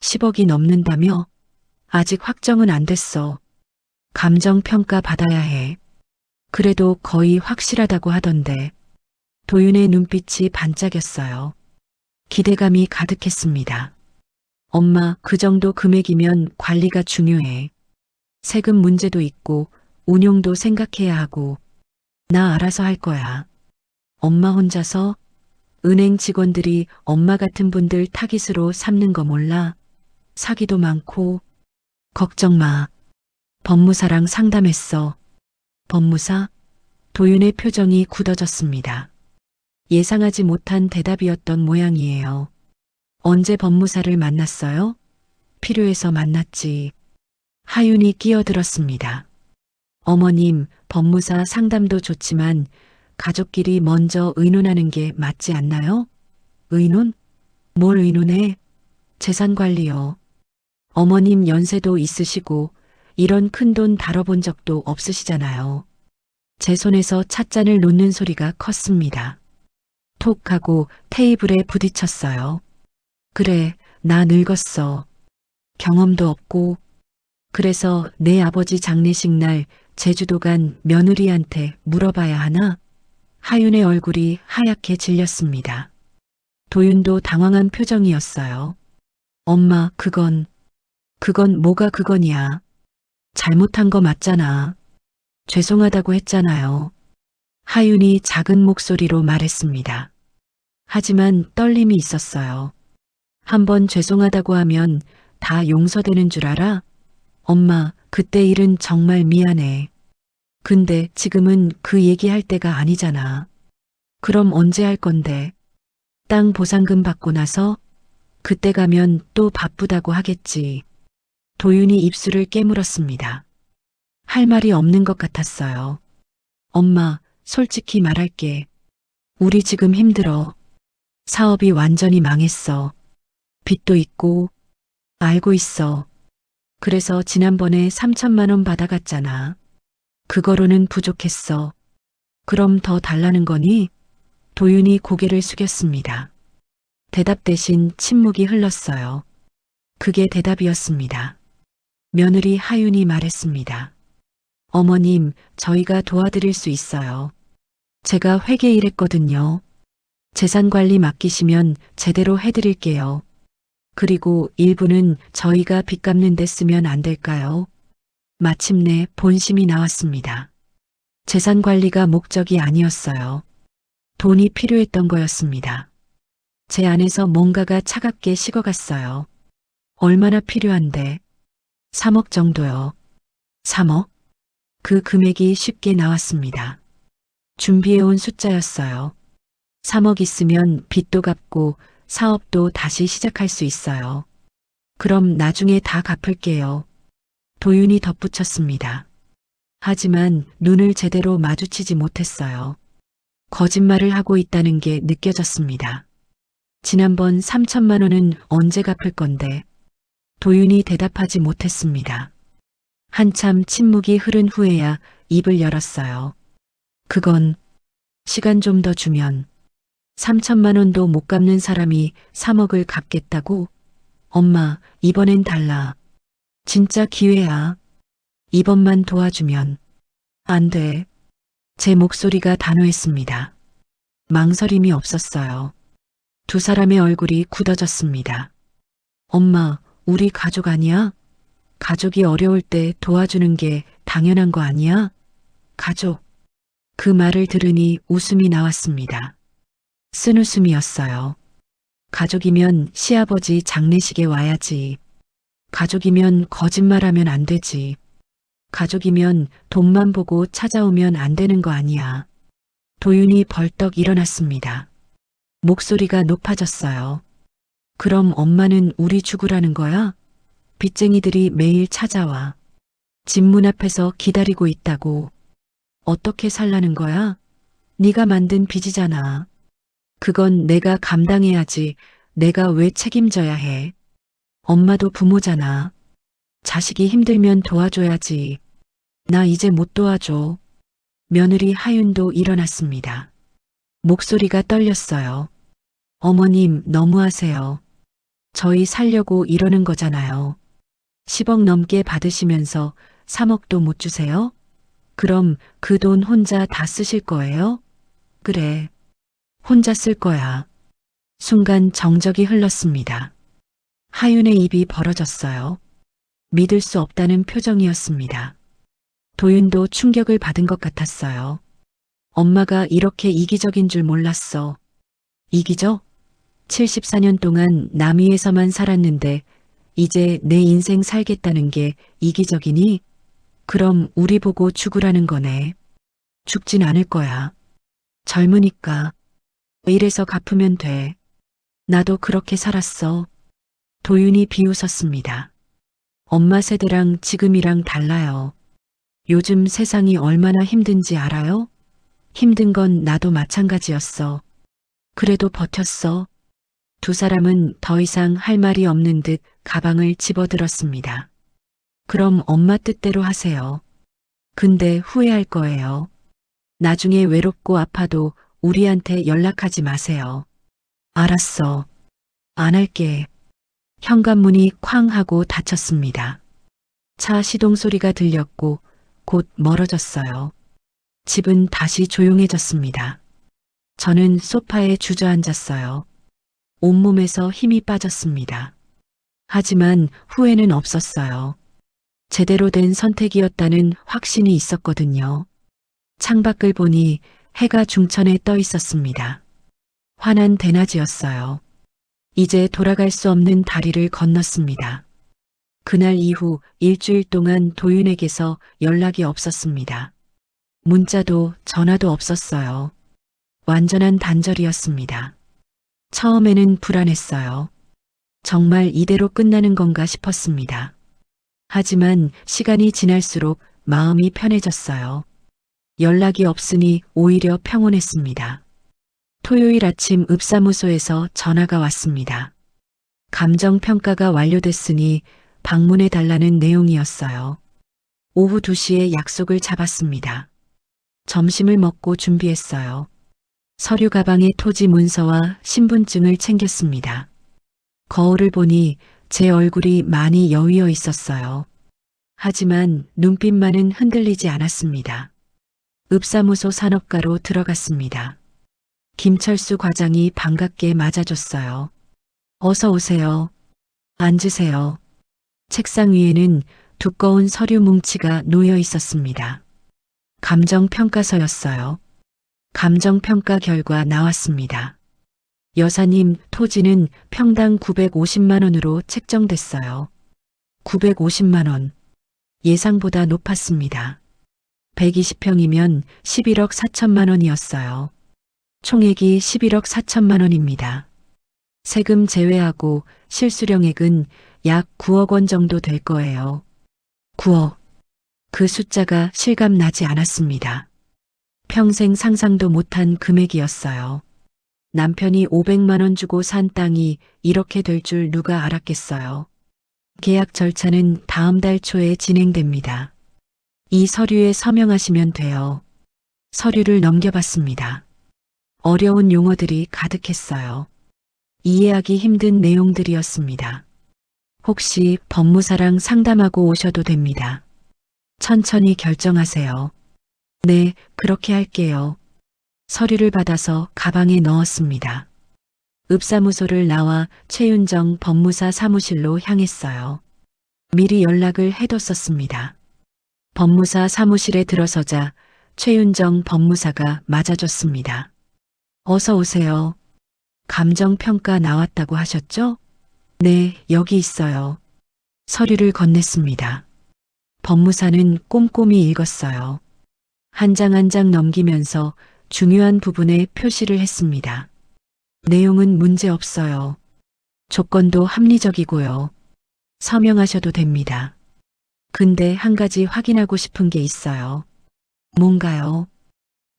10억이 넘는다며? 아직 확정은 안 됐어. 감정평가 받아야 해. 그래도 거의 확실하다고 하던데. 도윤의 눈빛이 반짝였어요. 기대감이 가득했습니다. 엄마, 그 정도 금액이면 관리가 중요해. 세금 문제도 있고 운용도 생각해야 하고. 나 알아서 할 거야. 엄마 혼자서? 은행 직원들이 엄마 같은 분들 타깃으로 삼는 거 몰라? 사기도 많고. 걱정 마. 법무사랑 상담했어. 법무사? 도윤의 표정이 굳어졌습니다. 예상하지 못한 대답이었던 모양이에요. 언제 법무사를 만났어요? 필요해서 만났지. 하윤이 끼어들었습니다. 어머님, 법무사 상담도 좋지만 가족끼리 먼저 의논하는 게 맞지 않나요? 의논? 뭘 의논해? 재산 관리요. 어머님 연세도 있으시고 이런 큰돈 다뤄본 적도 없으시잖아요. 제 손에서 찻잔을 놓는 소리가 컸습니다. 톡 하고 테이블에 부딪혔어요. 그래, 나 늙었어. 경험도 없고. 그래서 내 아버지 장례식 날 제주도 간 며느리한테 물어봐야 하나? 하윤의 얼굴이 하얗게 질렸습니다. 도윤도 당황한 표정이었어요. 엄마, 그건 뭐가 그건이야. 잘못한 거 맞잖아. 죄송하다고 했잖아요. 하윤이 작은 목소리로 말했습니다. 하지만 떨림이 있었어요. 한번 죄송하다고 하면 다 용서되는 줄 알아? 엄마, 그때 일은 정말 미안해. 근데 지금은 그 얘기할 때가 아니잖아. 그럼 언제 할 건데? 땅 보상금 받고 나서? 그때 가면 또 바쁘다고 하겠지. 도윤이 입술을 깨물었습니다. 할 말이 없는 것 같았어요. 엄마, 솔직히 말할게. 우리 지금 힘들어. 사업이 완전히 망했어. 빚도 있고, 알고 있어. 그래서 지난번에 3천만 원 받아갔잖아. 그거로는 부족했어. 그럼 더 달라는 거니? 도윤이 고개를 숙였습니다. 대답 대신 침묵이 흘렀어요. 그게 대답이었습니다. 며느리 하윤이 말했습니다. 어머님, 저희가 도와드릴 수 있어요. 제가 회계 일했거든요. 재산 관리 맡기시면 제대로 해드릴게요. 그리고 일부는 저희가 빚 갚는 데 쓰면 안 될까요? 마침내 본심이 나왔습니다. 재산 관리가 목적이 아니었어요. 돈이 필요했던 거였습니다. 제 안에서 뭔가가 차갑게 식어갔어요. 얼마나 필요한데? 3억 정도요. 3억? 그 금액이 쉽게 나왔습니다. 준비해온 숫자였어요. 3억 있으면 빚도 갚고 사업도 다시 시작할 수 있어요. 그럼 나중에 다 갚을게요. 도윤이 덧붙였습니다. 하지만 눈을 제대로 마주치지 못했어요. 거짓말을 하고 있다는 게 느껴졌습니다. 지난번 3천만 원은 언제 갚을 건데? 도윤이 대답하지 못했습니다. 한참 침묵이 흐른 후에야 입을 열었어요. 그건 시간 좀 더 주면 3천만 원도 못 갚는 사람이 3억을 갚겠다고? 엄마, 이번엔 달라. 진짜 기회야. 이번만 도와주면. 안 돼. 제 목소리가 단호했습니다. 망설임이 없었어요. 두 사람의 얼굴이 굳어졌습니다. 엄마, 우리 가족 아니야? 가족이 어려울 때 도와주는 게 당연한 거 아니야? 가족. 그 말을 들으니 웃음이 나왔습니다. 쓴웃음이었어요. 가족이면 시아버지 장례식에 와야지. 가족이면 거짓말하면 안 되지. 가족이면 돈만 보고 찾아오면 안 되는 거 아니야. 도윤이 벌떡 일어났습니다. 목소리가 높아졌어요. 그럼 엄마는 우리 죽으라는 거야? 빚쟁이들이 매일 찾아와. 집 문 앞에서 기다리고 있다고. 어떻게 살라는 거야? 네가 만든 빚이잖아. 그건 내가 감당해야지. 내가 왜 책임져야 해? 엄마도 부모잖아. 자식이 힘들면 도와줘야지. 나 이제 못 도와줘. 며느리 하윤도 일어났습니다. 목소리가 떨렸어요. 어머님, 너무하세요. 저희 살려고 이러는 거잖아요. 10억 넘게 받으시면서 3억도 못 주세요? 그럼 그 돈 혼자 다 쓰실 거예요? 그래. 혼자 쓸 거야. 순간 정적이 흘렀습니다. 하윤의 입이 벌어졌어요. 믿을 수 없다는 표정이었습니다. 도윤도 충격을 받은 것 같았어요. 엄마가 이렇게 이기적인 줄 몰랐어. 이기적? 74년 동안 남위에서만 살았는데 이제 내 인생 살겠다는 게 이기적이니? 그럼 우리 보고 죽으라는 거네. 죽진 않을 거야. 젊으니까. 이래서 갚으면 돼. 나도 그렇게 살았어. 도윤이 비웃었습니다. 엄마 세대랑 지금이랑 달라요. 요즘 세상이 얼마나 힘든지 알아요? 힘든 건 나도 마찬가지였어. 그래도 버텼어. 두 사람은 더 이상 할 말이 없는 듯 가방을 집어들었습니다. 그럼 엄마 뜻대로 하세요. 근데 후회할 거예요. 나중에 외롭고 아파도 우리한테 연락하지 마세요. 알았어. 안 할게. 현관문이 쾅 하고 닫혔습니다. 차 시동 소리가 들렸고 곧 멀어졌어요. 집은 다시 조용해졌습니다. 저는 소파에 주저앉았어요. 온몸에서 힘이 빠졌습니다. 하지만 후회는 없었어요. 제대로 된 선택이었다는 확신이 있었거든요. 창밖을 보니 해가 중천에 떠 있었습니다. 환한 대낮이었어요. 이제 돌아갈 수 없는 다리를 건넜습니다. 그날 이후 일주일 동안 도윤에게서 연락이 없었습니다. 문자도 전화도 없었어요. 완전한 단절이었습니다. 처음에는 불안했어요. 정말 이대로 끝나는 건가 싶었습니다. 하지만 시간이 지날수록 마음이 편해졌어요. 연락이 없으니 오히려 평온했습니다. 토요일 아침 읍사무소에서 전화가 왔습니다. 감정평가가 완료됐으니 방문해 달라는 내용이었어요. 오후 2시에 약속을 잡았습니다. 점심을 먹고 준비했어요. 서류 가방에 토지 문서와 신분증을 챙겼습니다. 거울을 보니 제 얼굴이 많이 여위어 있었어요. 하지만 눈빛만은 흔들리지 않았습니다. 읍사무소 산업가로 들어갔습니다. 김철수 과장이 반갑게 맞아줬어요. 어서 오세요. 앉으세요. 책상 위에는 두꺼운 서류 뭉치가 놓여 있었습니다. 감정평가서였어요. 감정평가 결과 나왔습니다. 여사님 토지는 평당 950만 원으로 책정됐어요. 950만 원. 예상보다 높았습니다. 120평이면 11억 4천만 원이었어요. 총액이 11억 4천만 원입니다. 세금 제외하고 실수령액은 약 9억 원 정도 될 거예요. 9억. 그 숫자가 실감 나지 않았습니다. 평생 상상도 못한 금액이었어요. 남편이 500만 원 주고 산 땅이 이렇게 될 줄 누가 알았겠어요. 계약 절차는 다음 달 초에 진행됩니다. 이 서류에 서명하시면 돼요. 서류를 넘겨봤습니다. 어려운 용어들이 가득했어요. 이해하기 힘든 내용들이었습니다. 혹시 법무사랑 상담하고 오셔도 됩니다. 천천히 결정하세요. 네, 그렇게 할게요. 서류를 받아서 가방에 넣었습니다. 읍사무소를 나와 최윤정 법무사 사무실로 향했어요. 미리 연락을 해뒀었습니다. 법무사 사무실에 들어서자 최윤정 법무사가 맞아줬습니다. 어서 오세요. 감정평가 나왔다고 하셨죠? 네, 여기 있어요. 서류를 건넸습니다. 법무사는 꼼꼼히 읽었어요. 한 장 한 장 넘기면서 중요한 부분에 표시를 했습니다. 내용은 문제 없어요. 조건도 합리적이고요. 서명하셔도 됩니다. 근데 한 가지 확인하고 싶은 게 있어요. 뭔가요?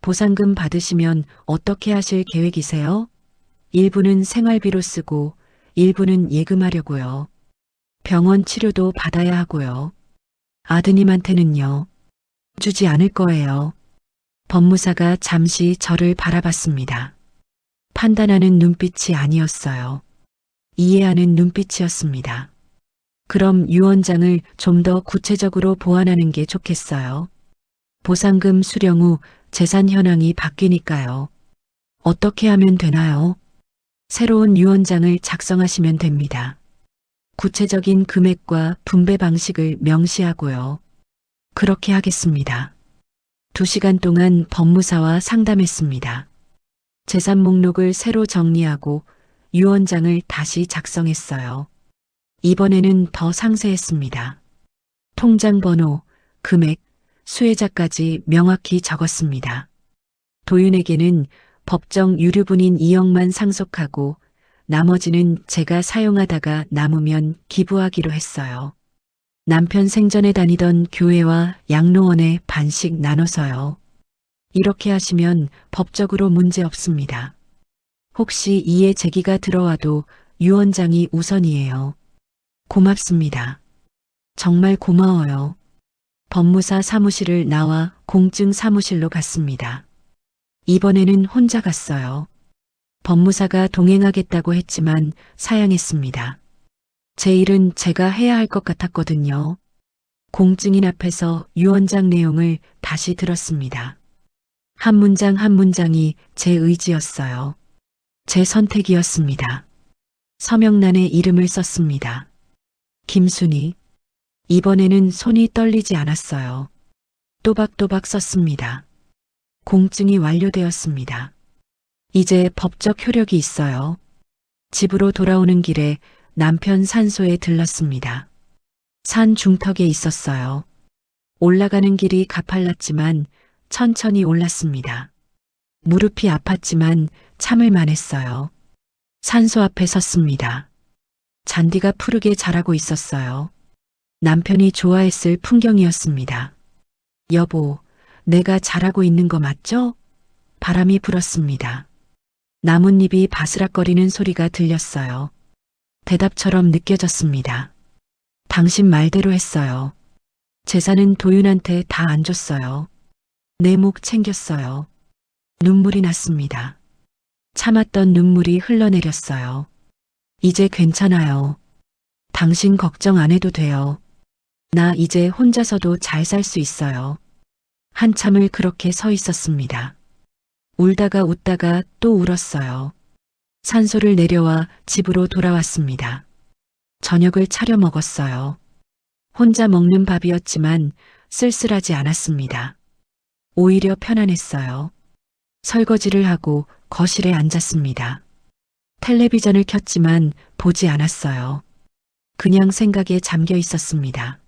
보상금 받으시면 어떻게 하실 계획이세요? 일부는 생활비로 쓰고 일부는 예금하려고요. 병원 치료도 받아야 하고요. 아드님한테는요. 주지 않을 거예요. 법무사가 잠시 저를 바라봤습니다. 판단하는 눈빛이 아니었어요. 이해하는 눈빛이었습니다. 그럼 유언장을 좀 더 구체적으로 보완하는 게 좋겠어요. 보상금 수령 후 재산 현황이 바뀌니까요. 어떻게 하면 되나요? 새로운 유언장을 작성하시면 됩니다. 구체적인 금액과 분배 방식을 명시하고요. 그렇게 하겠습니다. 2시간 동안 법무사와 상담했습니다. 재산 목록을 새로 정리하고 유언장을 다시 작성했어요. 이번에는 더 상세했습니다. 통장 번호, 금액, 수혜자까지 명확히 적었습니다. 도윤에게는 법정 유류분인 2억만 상속하고 나머지는 제가 사용하다가 남으면 기부하기로 했어요. 남편 생전에 다니던 교회와 양로원에 반씩 나눠서요. 이렇게 하시면 법적으로 문제 없습니다. 혹시 이해 제기가 들어와도 유원장이 우선이에요. 고맙습니다. 정말 고마워요. 법무사 사무실을 나와 공증 사무실로 갔습니다. 이번에는 혼자 갔어요. 법무사가 동행하겠다고 했지만 사양했습니다. 제 일은 제가 해야 할 것 같았거든요. 공증인 앞에서 유원장 내용을 다시 들었습니다. 한 문장 한 문장이 제 의지였어요. 제 선택이었습니다. 서명란에 이름을 썼습니다. 김순희. 이번에는 손이 떨리지 않았어요. 또박또박 썼습니다. 공증이 완료되었습니다. 이제 법적 효력이 있어요. 집으로 돌아오는 길에 남편 산소에 들렀습니다. 산 중턱에 있었어요. 올라가는 길이 가팔랐지만 천천히 올랐습니다. 무릎이 아팠지만 참을 만했어요. 산소 앞에 섰습니다. 잔디가 푸르게 자라고 있었어요. 남편이 좋아했을 풍경이었습니다. 여보, 내가 잘하고 있는 거 맞죠? 바람이 불었습니다. 나뭇잎이 바스락거리는 소리가 들렸어요. 대답처럼 느껴졌습니다. 당신 말대로 했어요. 재산은 도윤한테 다 안 줬어요. 내 목 챙겼어요. 눈물이 났습니다. 참았던 눈물이 흘러내렸어요. 이제 괜찮아요. 당신 걱정 안 해도 돼요. 나 이제 혼자서도 잘 살 수 있어요. 한참을 그렇게 서 있었습니다. 울다가 웃다가 또 울었어요. 산소를 내려와 집으로 돌아왔습니다. 저녁을 차려 먹었어요. 혼자 먹는 밥이었지만 쓸쓸하지 않았습니다. 오히려 편안했어요. 설거지를 하고 거실에 앉았습니다. 텔레비전을 켰지만 보지 않았어요. 그냥 생각에 잠겨 있었습니다.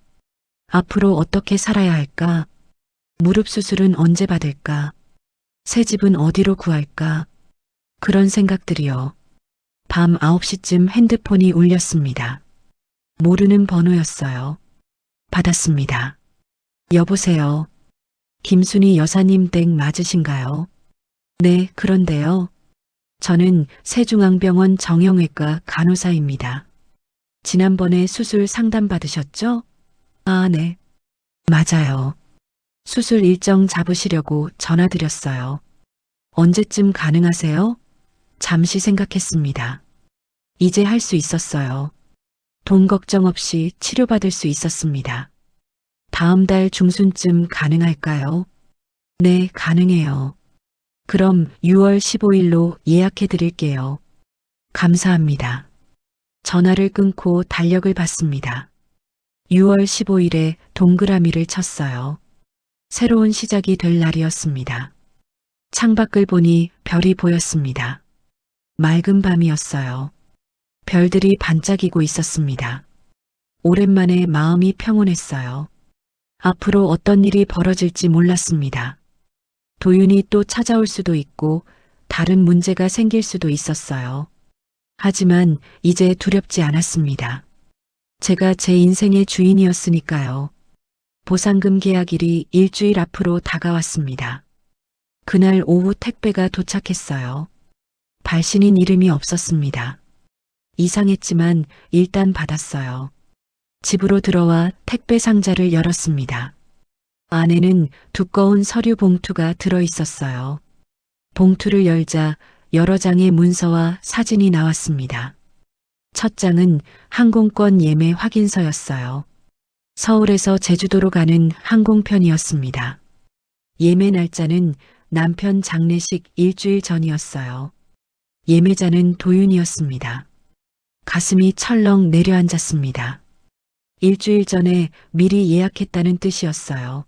앞으로 어떻게 살아야 할까? 무릎 수술은 언제 받을까? 새 집은 어디로 구할까? 그런 생각들이요. 밤 9시쯤 핸드폰이 울렸습니다. 모르는 번호였어요. 받았습니다. 여보세요. 김순희 여사님 댁 맞으신가요? 네, 그런데요. 저는 세중앙병원 정형외과 간호사입니다. 지난번에 수술 상담 받으셨죠? 아, 네. 맞아요. 수술 일정 잡으시려고 전화드렸어요. 언제쯤 가능하세요? 잠시 생각했습니다. 이제 할 수 있었어요. 돈 걱정 없이 치료받을 수 있었습니다. 다음 달 중순쯤 가능할까요? 네, 가능해요. 그럼 6월 15일로 예약해 드릴게요. 감사합니다. 전화를 끊고 달력을 봤습니다. 6월 15일에 동그라미를 쳤어요. 새로운 시작이 될 날이었습니다. 창밖을 보니 별이 보였습니다. 맑은 밤이었어요. 별들이 반짝이고 있었습니다. 오랜만에 마음이 평온했어요. 앞으로 어떤 일이 벌어질지 몰랐습니다. 도윤이 또 찾아올 수도 있고 다른 문제가 생길 수도 있었어요. 하지만 이제 두렵지 않았습니다. 제가 제 인생의 주인이었으니까요. 보상금 계약일이 일주일 앞으로 다가왔습니다. 그날 오후 택배가 도착했어요. 발신인 이름이 없었습니다. 이상했지만 일단 받았어요. 집으로 들어와 택배 상자를 열었습니다. 안에는 두꺼운 서류 봉투가 들어 있었어요. 봉투를 열자 여러 장의 문서와 사진이 나왔습니다. 첫 장은 항공권 예매 확인서였어요. 서울에서 제주도로 가는 항공편이었습니다. 예매 날짜는 남편 장례식 일주일 전이었어요. 예매자는 도윤이었습니다. 가슴이 철렁 내려앉았습니다. 일주일 전에 미리 예약했다는 뜻이었어요.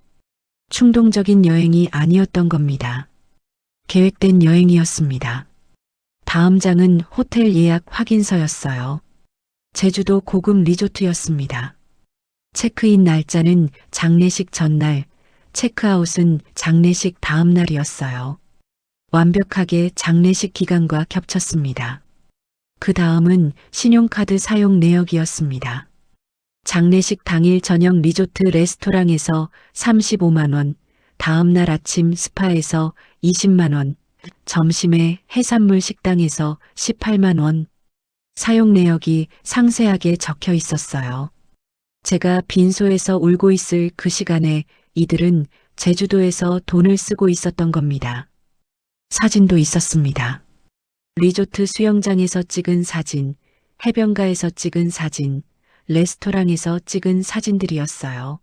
충동적인 여행이 아니었던 겁니다. 계획된 여행이었습니다. 다음 장은 호텔 예약 확인서였어요. 제주도 고급 리조트였습니다. 체크인 날짜는 장례식 전날, 체크아웃은 장례식 다음 날이었어요. 완벽하게 장례식 기간과 겹쳤습니다. 그 다음은 신용카드 사용 내역이었습니다. 장례식 당일 저녁 리조트 레스토랑에서 35만 원, 다음 날 아침 스파에서 20만 원, 점심에 해산물 식당에서 18만 원. 사용 내역이 상세하게 적혀 있었어요. 제가 빈소에서 울고 있을 그 시간에 이들은 제주도에서 돈을 쓰고 있었던 겁니다. 사진도 있었습니다. 리조트 수영장에서 찍은 사진, 해변가에서 찍은 사진, 레스토랑에서 찍은 사진들이었어요.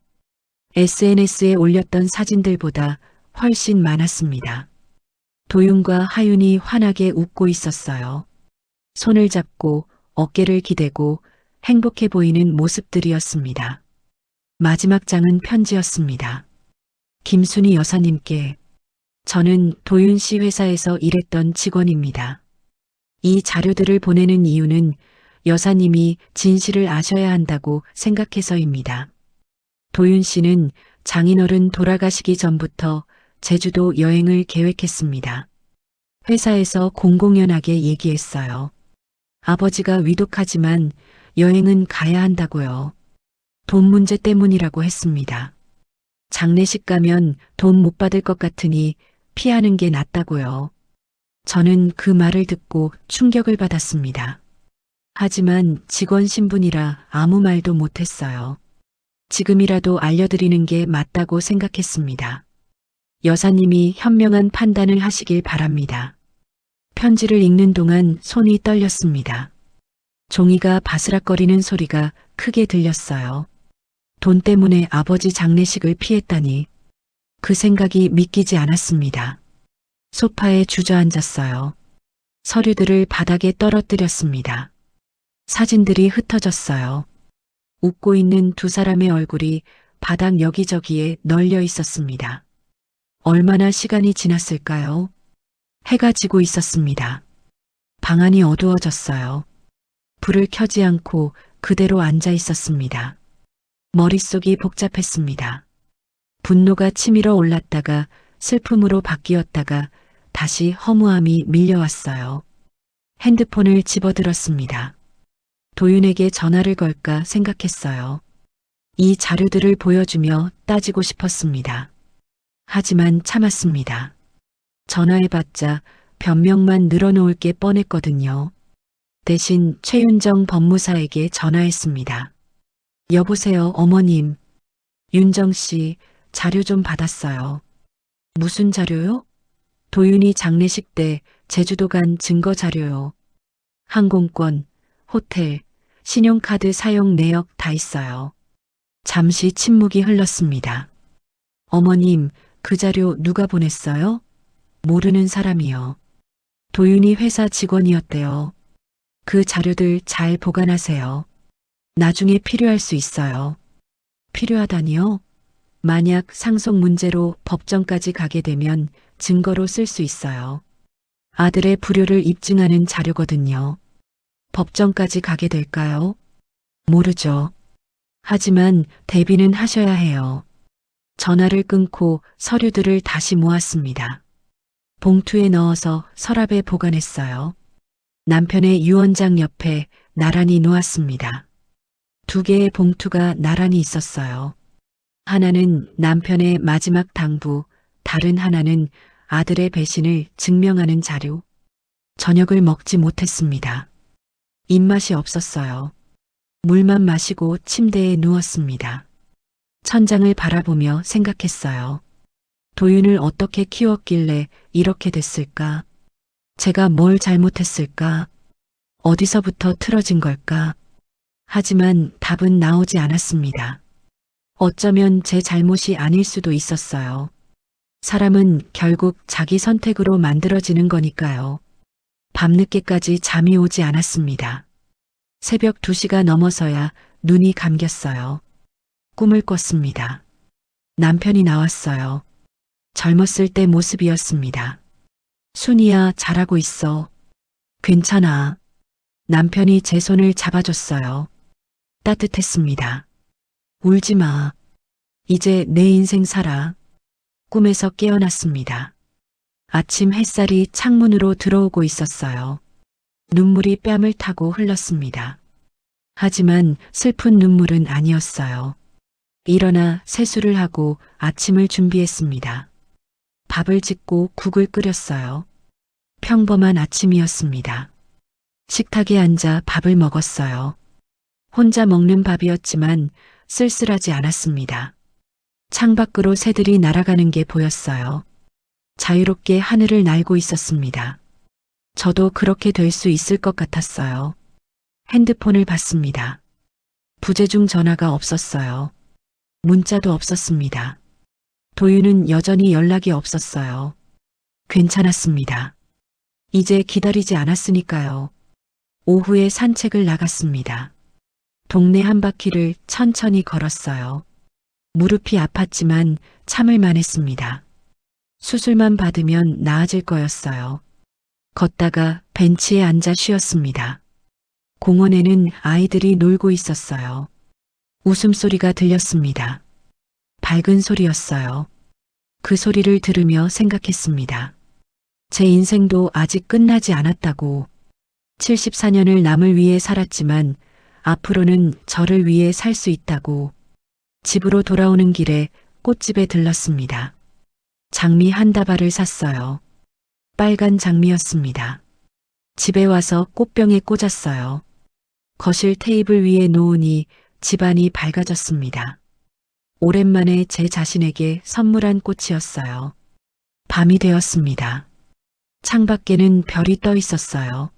SNS에 올렸던 사진들보다 훨씬 많았습니다. 도윤과 하윤이 환하게 웃고 있었어요. 손을 잡고 어깨를 기대고 행복해 보이는 모습들이었습니다. 마지막 장은 편지였습니다. 김순희 여사님께. 저는 도윤 씨 회사에서 일했던 직원입니다. 이 자료들을 보내는 이유는 여사님이 진실을 아셔야 한다고 생각해서입니다. 도윤 씨는 장인어른 돌아가시기 전부터 제주도 여행을 계획했습니다. 회사에서 공공연하게 얘기했어요. 아버지가 위독하지만 여행은 가야 한다고요. 돈 문제 때문이라고 했습니다. 장례식 가면 돈 못 받을 것 같으니 피하는 게 낫다고요. 저는 그 말을 듣고 충격을 받았습니다. 하지만 직원 신분이라 아무 말도 못했어요. 지금이라도 알려드리는 게 맞다고 생각했습니다. 여사님이 현명한 판단을 하시길 바랍니다. 편지를 읽는 동안 손이 떨렸습니다. 종이가 바스락거리는 소리가 크게 들렸어요. 돈 때문에 아버지 장례식을 피했다니. 그 생각이 믿기지 않았습니다. 소파에 주저앉았어요. 서류들을 바닥에 떨어뜨렸습니다. 사진들이 흩어졌어요. 웃고 있는 두 사람의 얼굴이 바닥 여기저기에 널려 있었습니다. 얼마나 시간이 지났을까요? 해가 지고 있었습니다. 방 안이 어두워졌어요. 불을 켜지 않고 그대로 앉아 있었습니다. 머릿속이 복잡했습니다. 분노가 치밀어 올랐다가 슬픔으로 바뀌었다가 다시 허무함이 밀려왔어요. 핸드폰을 집어들었습니다. 도윤에게 전화를 걸까 생각했어요. 이 자료들을 보여주며 따지고 싶었습니다. 하지만 참았습니다. 전화해봤자 변명만 늘어놓을 게 뻔했거든요. 대신 최윤정 법무사에게 전화했습니다. 여보세요, 어머님. 윤정 씨, 자료 좀 받았어요. 무슨 자료요? 도윤이 장례식 때 제주도 간 증거 자료요. 항공권, 호텔, 신용카드 사용 내역 다 있어요. 잠시 침묵이 흘렀습니다. 어머님, 그 자료 누가 보냈어요? 모르는 사람이요. 도윤이 회사 직원이었대요. 그 자료들 잘 보관하세요. 나중에 필요할 수 있어요. 필요하다니요? 만약 상속 문제로 법정까지 가게 되면 증거로 쓸 수 있어요. 아들의 불효를 입증하는 자료거든요. 법정까지 가게 될까요? 모르죠. 하지만 대비는 하셔야 해요. 전화를 끊고 서류들을 다시 모았습니다. 봉투에 넣어서 서랍에 보관했어요. 남편의 유언장 옆에 나란히 놓았습니다. 두 개의 봉투가 나란히 있었어요. 하나는 남편의 마지막 당부, 다른 하나는 아들의 배신을 증명하는 자료. 저녁을 먹지 못했습니다. 입맛이 없었어요. 물만 마시고 침대에 누웠습니다. 천장을 바라보며 생각했어요. 도윤을 어떻게 키웠길래 이렇게 됐을까? 제가 뭘 잘못했을까? 어디서부터 틀어진 걸까? 하지만 답은 나오지 않았습니다. 어쩌면 제 잘못이 아닐 수도 있었어요. 사람은 결국 자기 선택으로 만들어지는 거니까요. 밤늦게까지 잠이 오지 않았습니다. 새벽 2시가 넘어서야 눈이 감겼어요. 꿈을 꿨습니다. 남편이 나왔어요. 젊었을 때 모습이었습니다. 순이야, 잘하고 있어. 괜찮아. 남편이 제 손을 잡아줬어요. 따뜻했습니다. 울지 마. 이제 내 인생 살아. 꿈에서 깨어났습니다. 아침 햇살이 창문으로 들어오고 있었어요. 눈물이 뺨을 타고 흘렀습니다. 하지만 슬픈 눈물은 아니었어요. 일어나 세수를 하고 아침을 준비했습니다. 밥을 짓고 국을 끓였어요. 평범한 아침이었습니다. 식탁에 앉아 밥을 먹었어요. 혼자 먹는 밥이었지만 쓸쓸하지 않았습니다. 창밖으로 새들이 날아가는 게 보였어요. 자유롭게 하늘을 날고 있었습니다. 저도 그렇게 될 수 있을 것 같았어요. 핸드폰을 봤습니다. 부재중 전화가 없었어요. 문자도 없었습니다. 도윤은 여전히 연락이 없었어요. 괜찮았습니다. 이제 기다리지 않았으니까요. 오후에 산책을 나갔습니다. 동네 한 바퀴를 천천히 걸었어요. 무릎이 아팠지만 참을만 했습니다. 수술만 받으면 나아질 거였어요. 걷다가 벤치에 앉아 쉬었습니다. 공원에는 아이들이 놀고 있었어요. 웃음소리가 들렸습니다. 밝은 소리였어요. 그 소리를 들으며 생각했습니다. 제 인생도 아직 끝나지 않았다고. 74년을 남을 위해 살았지만 앞으로는 저를 위해 살 수 있다고. 집으로 돌아오는 길에 꽃집에 들렀습니다. 장미 한 다발을 샀어요. 빨간 장미였습니다. 집에 와서 꽃병에 꽂았어요. 거실 테이블 위에 놓으니 집안이 밝아졌습니다. 오랜만에 제 자신에게 선물한 꽃이었어요. 밤이 되었습니다. 창밖에는 별이 떠 있었어요.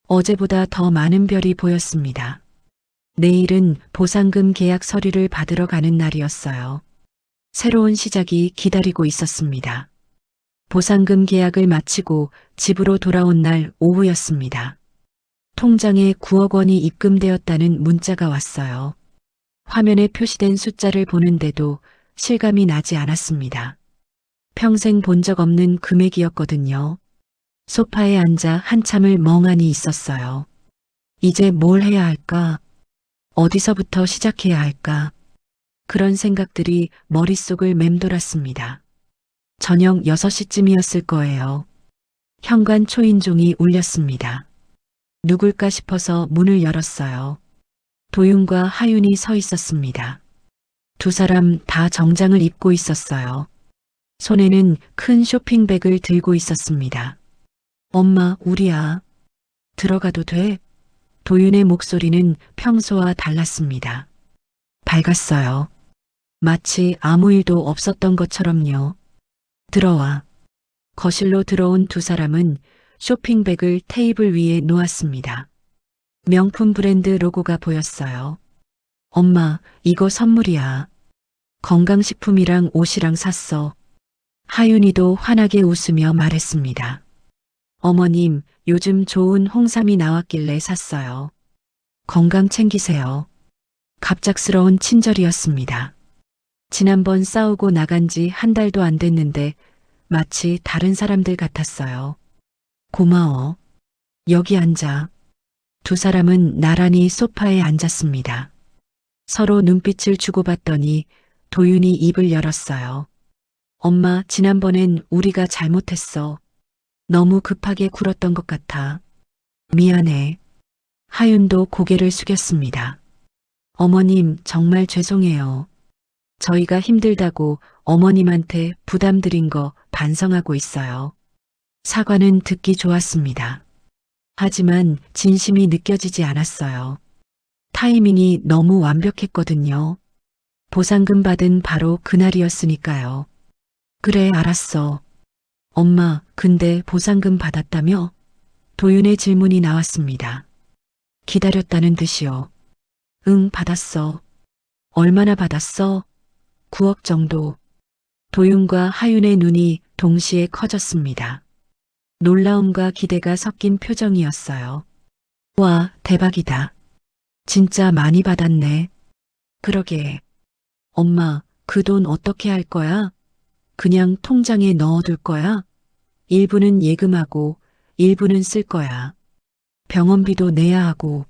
어제보다 더 많은 별이 보였습니다. 내일은 보상금 계약 서류를 받으러 가는 날이었어요. 새로운 시작이 기다리고 있었습니다. 보상금 계약을 마치고 집으로 돌아온 날 오후였습니다. 통장에 9억 원이 입금되었다는 문자가 왔어요. 화면에 표시된 숫자를 보는데도 실감이 나지 않았습니다. 평생 본 적 없는 금액이었거든요. 소파에 앉아 한참을 멍하니 있었어요. 이제 뭘 해야 할까? 어디서부터 시작해야 할까? 그런 생각들이 머릿속을 맴돌았습니다. 저녁 6시쯤이었을 거예요. 현관 초인종이 울렸습니다. 누굴까 싶어서 문을 열었어요. 도윤과 하윤이 서 있었습니다. 두 사람 다 정장을 입고 있었어요. 손에는 큰 쇼핑백을 들고 있었습니다. 엄마, 우리야. 들어가도 돼? 도윤의 목소리는 평소와 달랐습니다. 밝았어요. 마치 아무 일도 없었던 것처럼요. 들어와. 거실로 들어온 두 사람은 쇼핑백을 테이블 위에 놓았습니다. 명품 브랜드 로고가 보였어요. 엄마, 이거 선물이야. 건강식품이랑 옷이랑 샀어. 하윤이도 환하게 웃으며 말했습니다. 어머님, 요즘 좋은 홍삼이 나왔길래 샀어요. 건강 챙기세요. 갑작스러운 친절이었습니다. 지난번 싸우고 나간 지 한 달도 안 됐는데 마치 다른 사람들 같았어요. 고마워. 여기 앉아. 두 사람은 나란히 소파에 앉았습니다. 서로 눈빛을 주고받더니 도윤이 입을 열었어요. 엄마, 지난번엔 우리가 잘못했어. 너무 급하게 굴었던 것 같아. 미안해. 하윤도 고개를 숙였습니다. 어머님, 정말 죄송해요. 저희가 힘들다고 어머님한테 부담 드린 거 반성하고 있어요. 사과는 듣기 좋았습니다. 하지만 진심이 느껴지지 않았어요. 타이밍이 너무 완벽했거든요. 보상금 받은 바로 그날이었으니까요. 그래, 알았어. 엄마, 근데 보상금 받았다며? 도윤의 질문이 나왔습니다. 기다렸다는 듯이요. 응, 받았어. 얼마나 받았어? 9억 정도. 도윤과 하윤의 눈이 동시에 커졌습니다. 놀라움과 기대가 섞인 표정이었어요. 와, 대박이다. 진짜 많이 받았네. 그러게. 엄마, 그 돈 어떻게 할 거야? 그냥 통장에 넣어둘 거야? 일부는 예금하고 일부는 쓸 거야. 병원비도 내야 하고.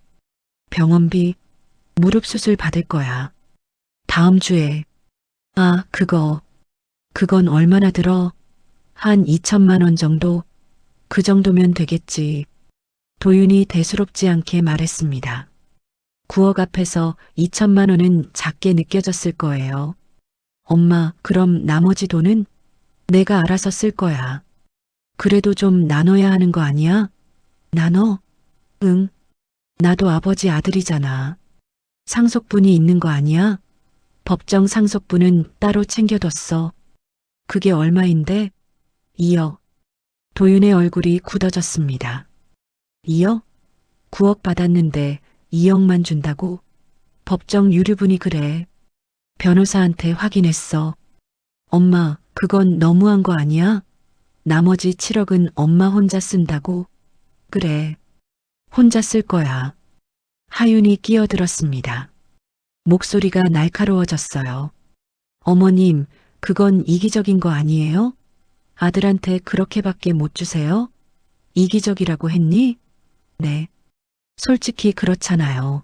병원비, 무릎 수술 받을 거야. 다음 주에. 아, 그건 얼마나 들어? 한 2천만 원 정도? 그 정도면 되겠지. 도윤이 대수롭지 않게 말했습니다. 9억 앞에서 2천만 원은 작게 느껴졌을 거예요. 엄마, 그럼 나머지 돈은 내가 알아서 쓸 거야. 그래도 좀 나눠야 하는 거 아니야? 나눠? 응. 나도 아버지 아들이잖아. 상속분이 있는 거 아니야? 법정 상속분은 따로 챙겨뒀어. 그게 얼마인데? 2억. 도윤의 얼굴이 굳어졌습니다. 2억? 9억 받았는데 2억만 준다고? 법정 유류분이 그래. 변호사한테 확인했어. 엄마, 그건 너무한 거 아니야? 나머지 7억은 엄마 혼자 쓴다고? 그래. 혼자 쓸 거야. 하윤이 끼어들었습니다. 목소리가 날카로워졌어요. 어머님, 그건 이기적인 거 아니에요? 아들한테 그렇게밖에 못 주세요? 이기적이라고 했니? 네. 솔직히 그렇잖아요.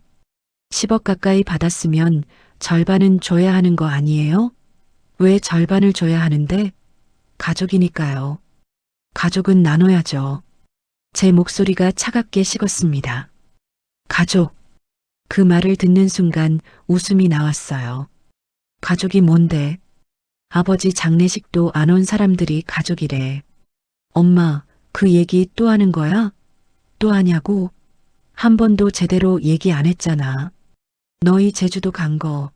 10억 가까이 받았으면 절반은 줘야 하는 거 아니에요? 왜 절반을 줘야 하는데? 가족이니까요. 가족은 나눠야죠. 제 목소리가 차갑게 식었습니다. 가족. 그 말을 듣는 순간 웃음이 나왔어요. 가족이 뭔데? 아버지 장례식도 안 온 사람들이 가족이래. 엄마, 그 얘기 또 하는 거야? 또 하냐고? 한 번도 제대로 얘기 안 했잖아. 너희 제주도 간 거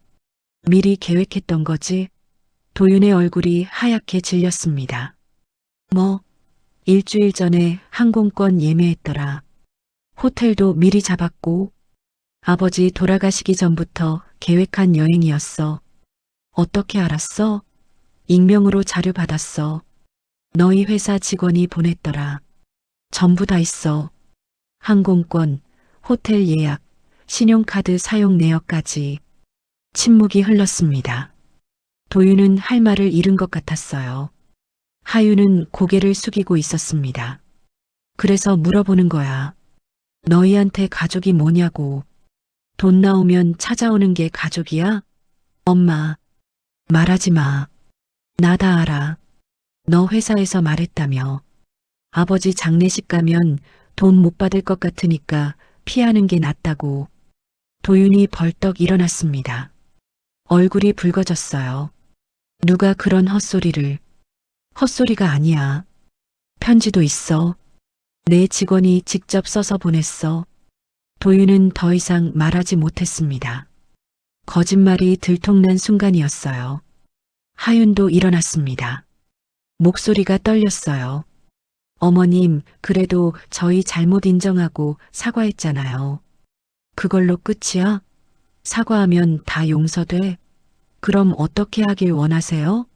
미리 계획했던 거지? 도윤의 얼굴이 하얗게 질렸습니다. 뭐, 일주일 전에 항공권 예매했더라. 호텔도 미리 잡았고, 아버지 돌아가시기 전부터 계획한 여행이었어. 어떻게 알았어? 익명으로 자료 받았어. 너희 회사 직원이 보냈더라. 전부 다 있어. 항공권, 호텔 예약, 신용카드 사용 내역까지. 침묵이 흘렀습니다. 도윤은 할 말을 잃은 것 같았어요. 하윤은 고개를 숙이고 있었습니다. 그래서 물어보는 거야. 너희한테 가족이 뭐냐고. 돈 나오면 찾아오는 게 가족이야? 엄마, 말하지 마. 나 다 알아. 너 회사에서 말했다며. 아버지 장례식 가면 돈 못 받을 것 같으니까 피하는 게 낫다고. 도윤이 벌떡 일어났습니다. 얼굴이 붉어졌어요. 누가 그런 헛소리를. 헛소리가 아니야. 편지도 있어. 내 직원이 직접 써서 보냈어. 도윤은 더 이상 말하지 못했습니다. 거짓말이 들통난 순간이었어요. 하윤도 일어났습니다. 목소리가 떨렸어요. 어머님, 그래도 저희 잘못 인정하고 사과했잖아요. 그걸로 끝이야? 사과하면 다 용서돼? 그럼 어떻게 하길 원하세요?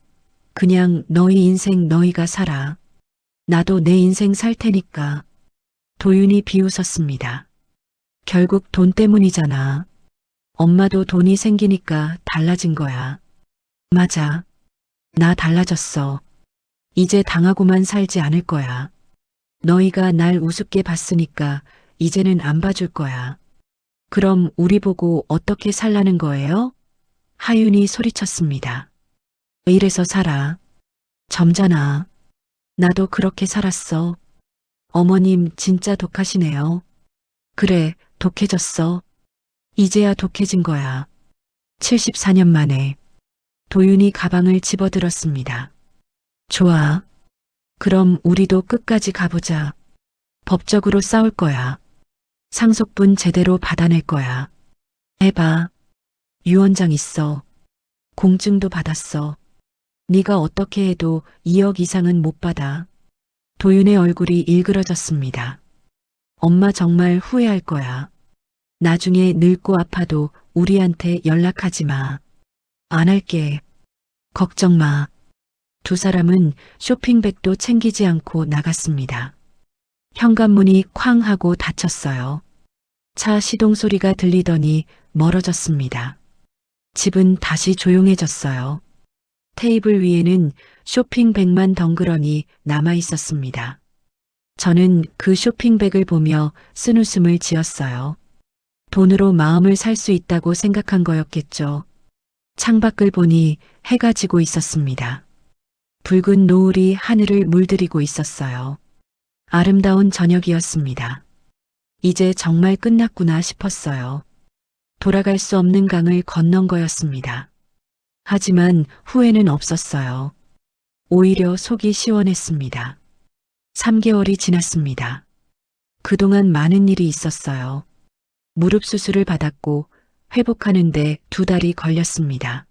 그냥 너희 인생 너희가 살아. 나도 내 인생 살 테니까. 도윤이 비웃었습니다. 결국 돈 때문이잖아. 엄마도 돈이 생기니까 달라진 거야. 맞아. 나 달라졌어. 이제 당하고만 살지 않을 거야. 너희가 날 우습게 봤으니까 이제는 안 봐줄 거야. 그럼 우리 보고 어떻게 살라는 거예요? 하윤이 소리쳤습니다. 이래서 살아. 점잖아. 나도 그렇게 살았어. 어머님 진짜 독하시네요. 그래, 독해졌어. 이제야 독해진 거야. 74년 만에. 도윤이 가방을 집어들었습니다. 좋아. 그럼 우리도 끝까지 가보자. 법적으로 싸울 거야. 상속분 제대로 받아낼 거야. 해봐. 유언장 있어. 공증도 받았어. 네가 어떻게 해도 2억 이상은 못 받아. 도윤의 얼굴이 일그러졌습니다. 엄마 정말 후회할 거야. 나중에 늙고 아파도 우리한테 연락하지 마. 안 할게. 걱정 마. 두 사람은 쇼핑백도 챙기지 않고 나갔습니다. 현관문이 쾅 하고 닫혔어요. 차 시동 소리가 들리더니 멀어졌습니다. 집은 다시 조용해졌어요. 테이블 위에는 쇼핑백만 덩그러니 남아 있었습니다. 저는 그 쇼핑백을 보며 쓴웃음을 지었어요. 돈으로 마음을 살 수 있다고 생각한 거였겠죠. 창밖을 보니 해가 지고 있었습니다. 붉은 노을이 하늘을 물들이고 있었어요. 아름다운 저녁이었습니다. 이제 정말 끝났구나 싶었어요. 돌아갈 수 없는 강을 건넌 거였습니다. 하지만 후회는 없었어요. 오히려 속이 시원했습니다. 3개월이 지났습니다. 그동안 많은 일이 있었어요. 무릎 수술을 받았고 회복하는데 2달이 걸렸습니다.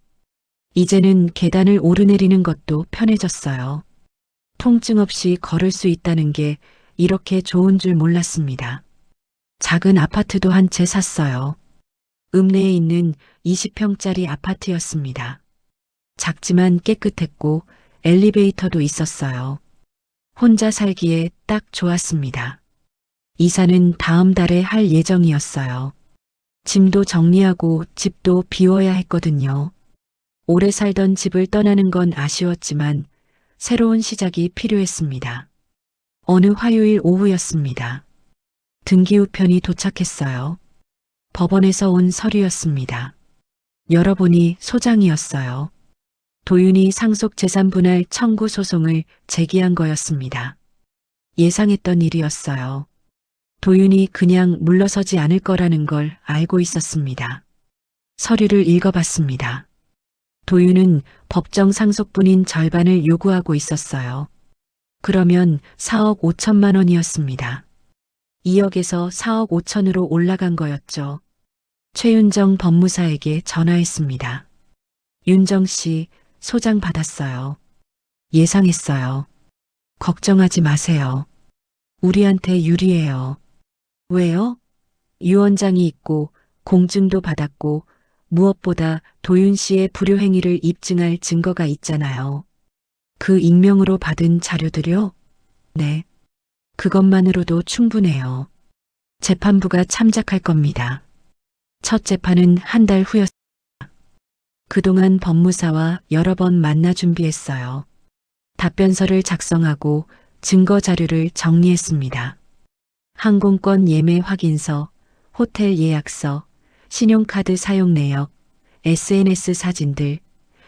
이제는 계단을 오르내리는 것도 편해졌어요. 통증 없이 걸을 수 있다는 게 이렇게 좋은 줄 몰랐습니다. 작은 아파트도 한 채 샀어요. 읍내에 있는 20평짜리 아파트였습니다. 작지만 깨끗했고 엘리베이터도 있었어요. 혼자 살기에 딱 좋았습니다. 이사는 다음 달에 할 예정이었어요. 짐도 정리하고 집도 비워야 했거든요. 오래 살던 집을 떠나는 건 아쉬웠지만 새로운 시작이 필요했습니다. 어느 화요일 오후였습니다. 등기우편이 도착했어요. 법원에서 온 서류였습니다. 열어보니 소장이었어요. 도윤이 상속재산분할 청구 소송을 제기한 거였습니다. 예상했던 일이었어요. 도윤이 그냥 물러서지 않을 거라는 걸 알고 있었습니다. 서류를 읽어봤습니다. 도윤은 법정 상속분인 절반을 요구하고 있었어요. 그러면 4억 5천만 원이었습니다. 2억에서 4억 5천으로 올라간 거였죠. 최윤정 법무사에게 전화했습니다. 윤정 씨, 소장 받았어요. 예상했어요. 걱정하지 마세요. 우리한테 유리해요. 왜요? 유언장이 있고 공증도 받았고 무엇보다 도윤 씨의 불효행위를 입증할 증거가 있잖아요. 그 익명으로 받은 자료들요? 네. 그것만으로도 충분해요. 재판부가 참작할 겁니다. 첫 재판은 한 달 후였습니다. 그동안 법무사와 여러 번 만나 준비했어요. 답변서를 작성하고 증거 자료를 정리했습니다. 항공권 예매 확인서, 호텔 예약서, 신용카드 사용 내역, SNS 사진들,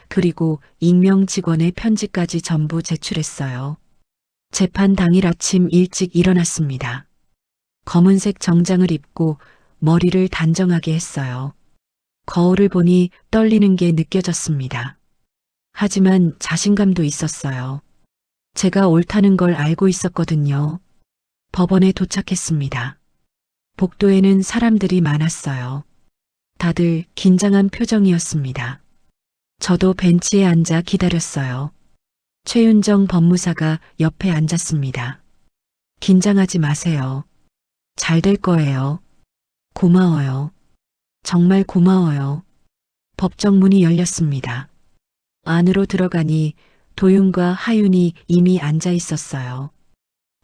그리고 익명 직원의 편지까지 전부 제출했어요. 재판 당일 아침 일찍 일어났습니다. 검은색 정장을 입고 머리를 단정하게 했어요. 거울을 보니 떨리는 게 느껴졌습니다. 하지만 자신감도 있었어요. 제가 옳다는 걸 알고 있었거든요. 법원에 도착했습니다. 복도에는 사람들이 많았어요. 다들 긴장한 표정이었습니다. 저도 벤치에 앉아 기다렸어요. 최윤정 법무사가 옆에 앉았습니다. 긴장하지 마세요. 잘 될 거예요. 고마워요. 정말 고마워요. 법정 문이 열렸습니다. 안으로 들어가니 도윤과 하윤이 이미 앉아 있었어요.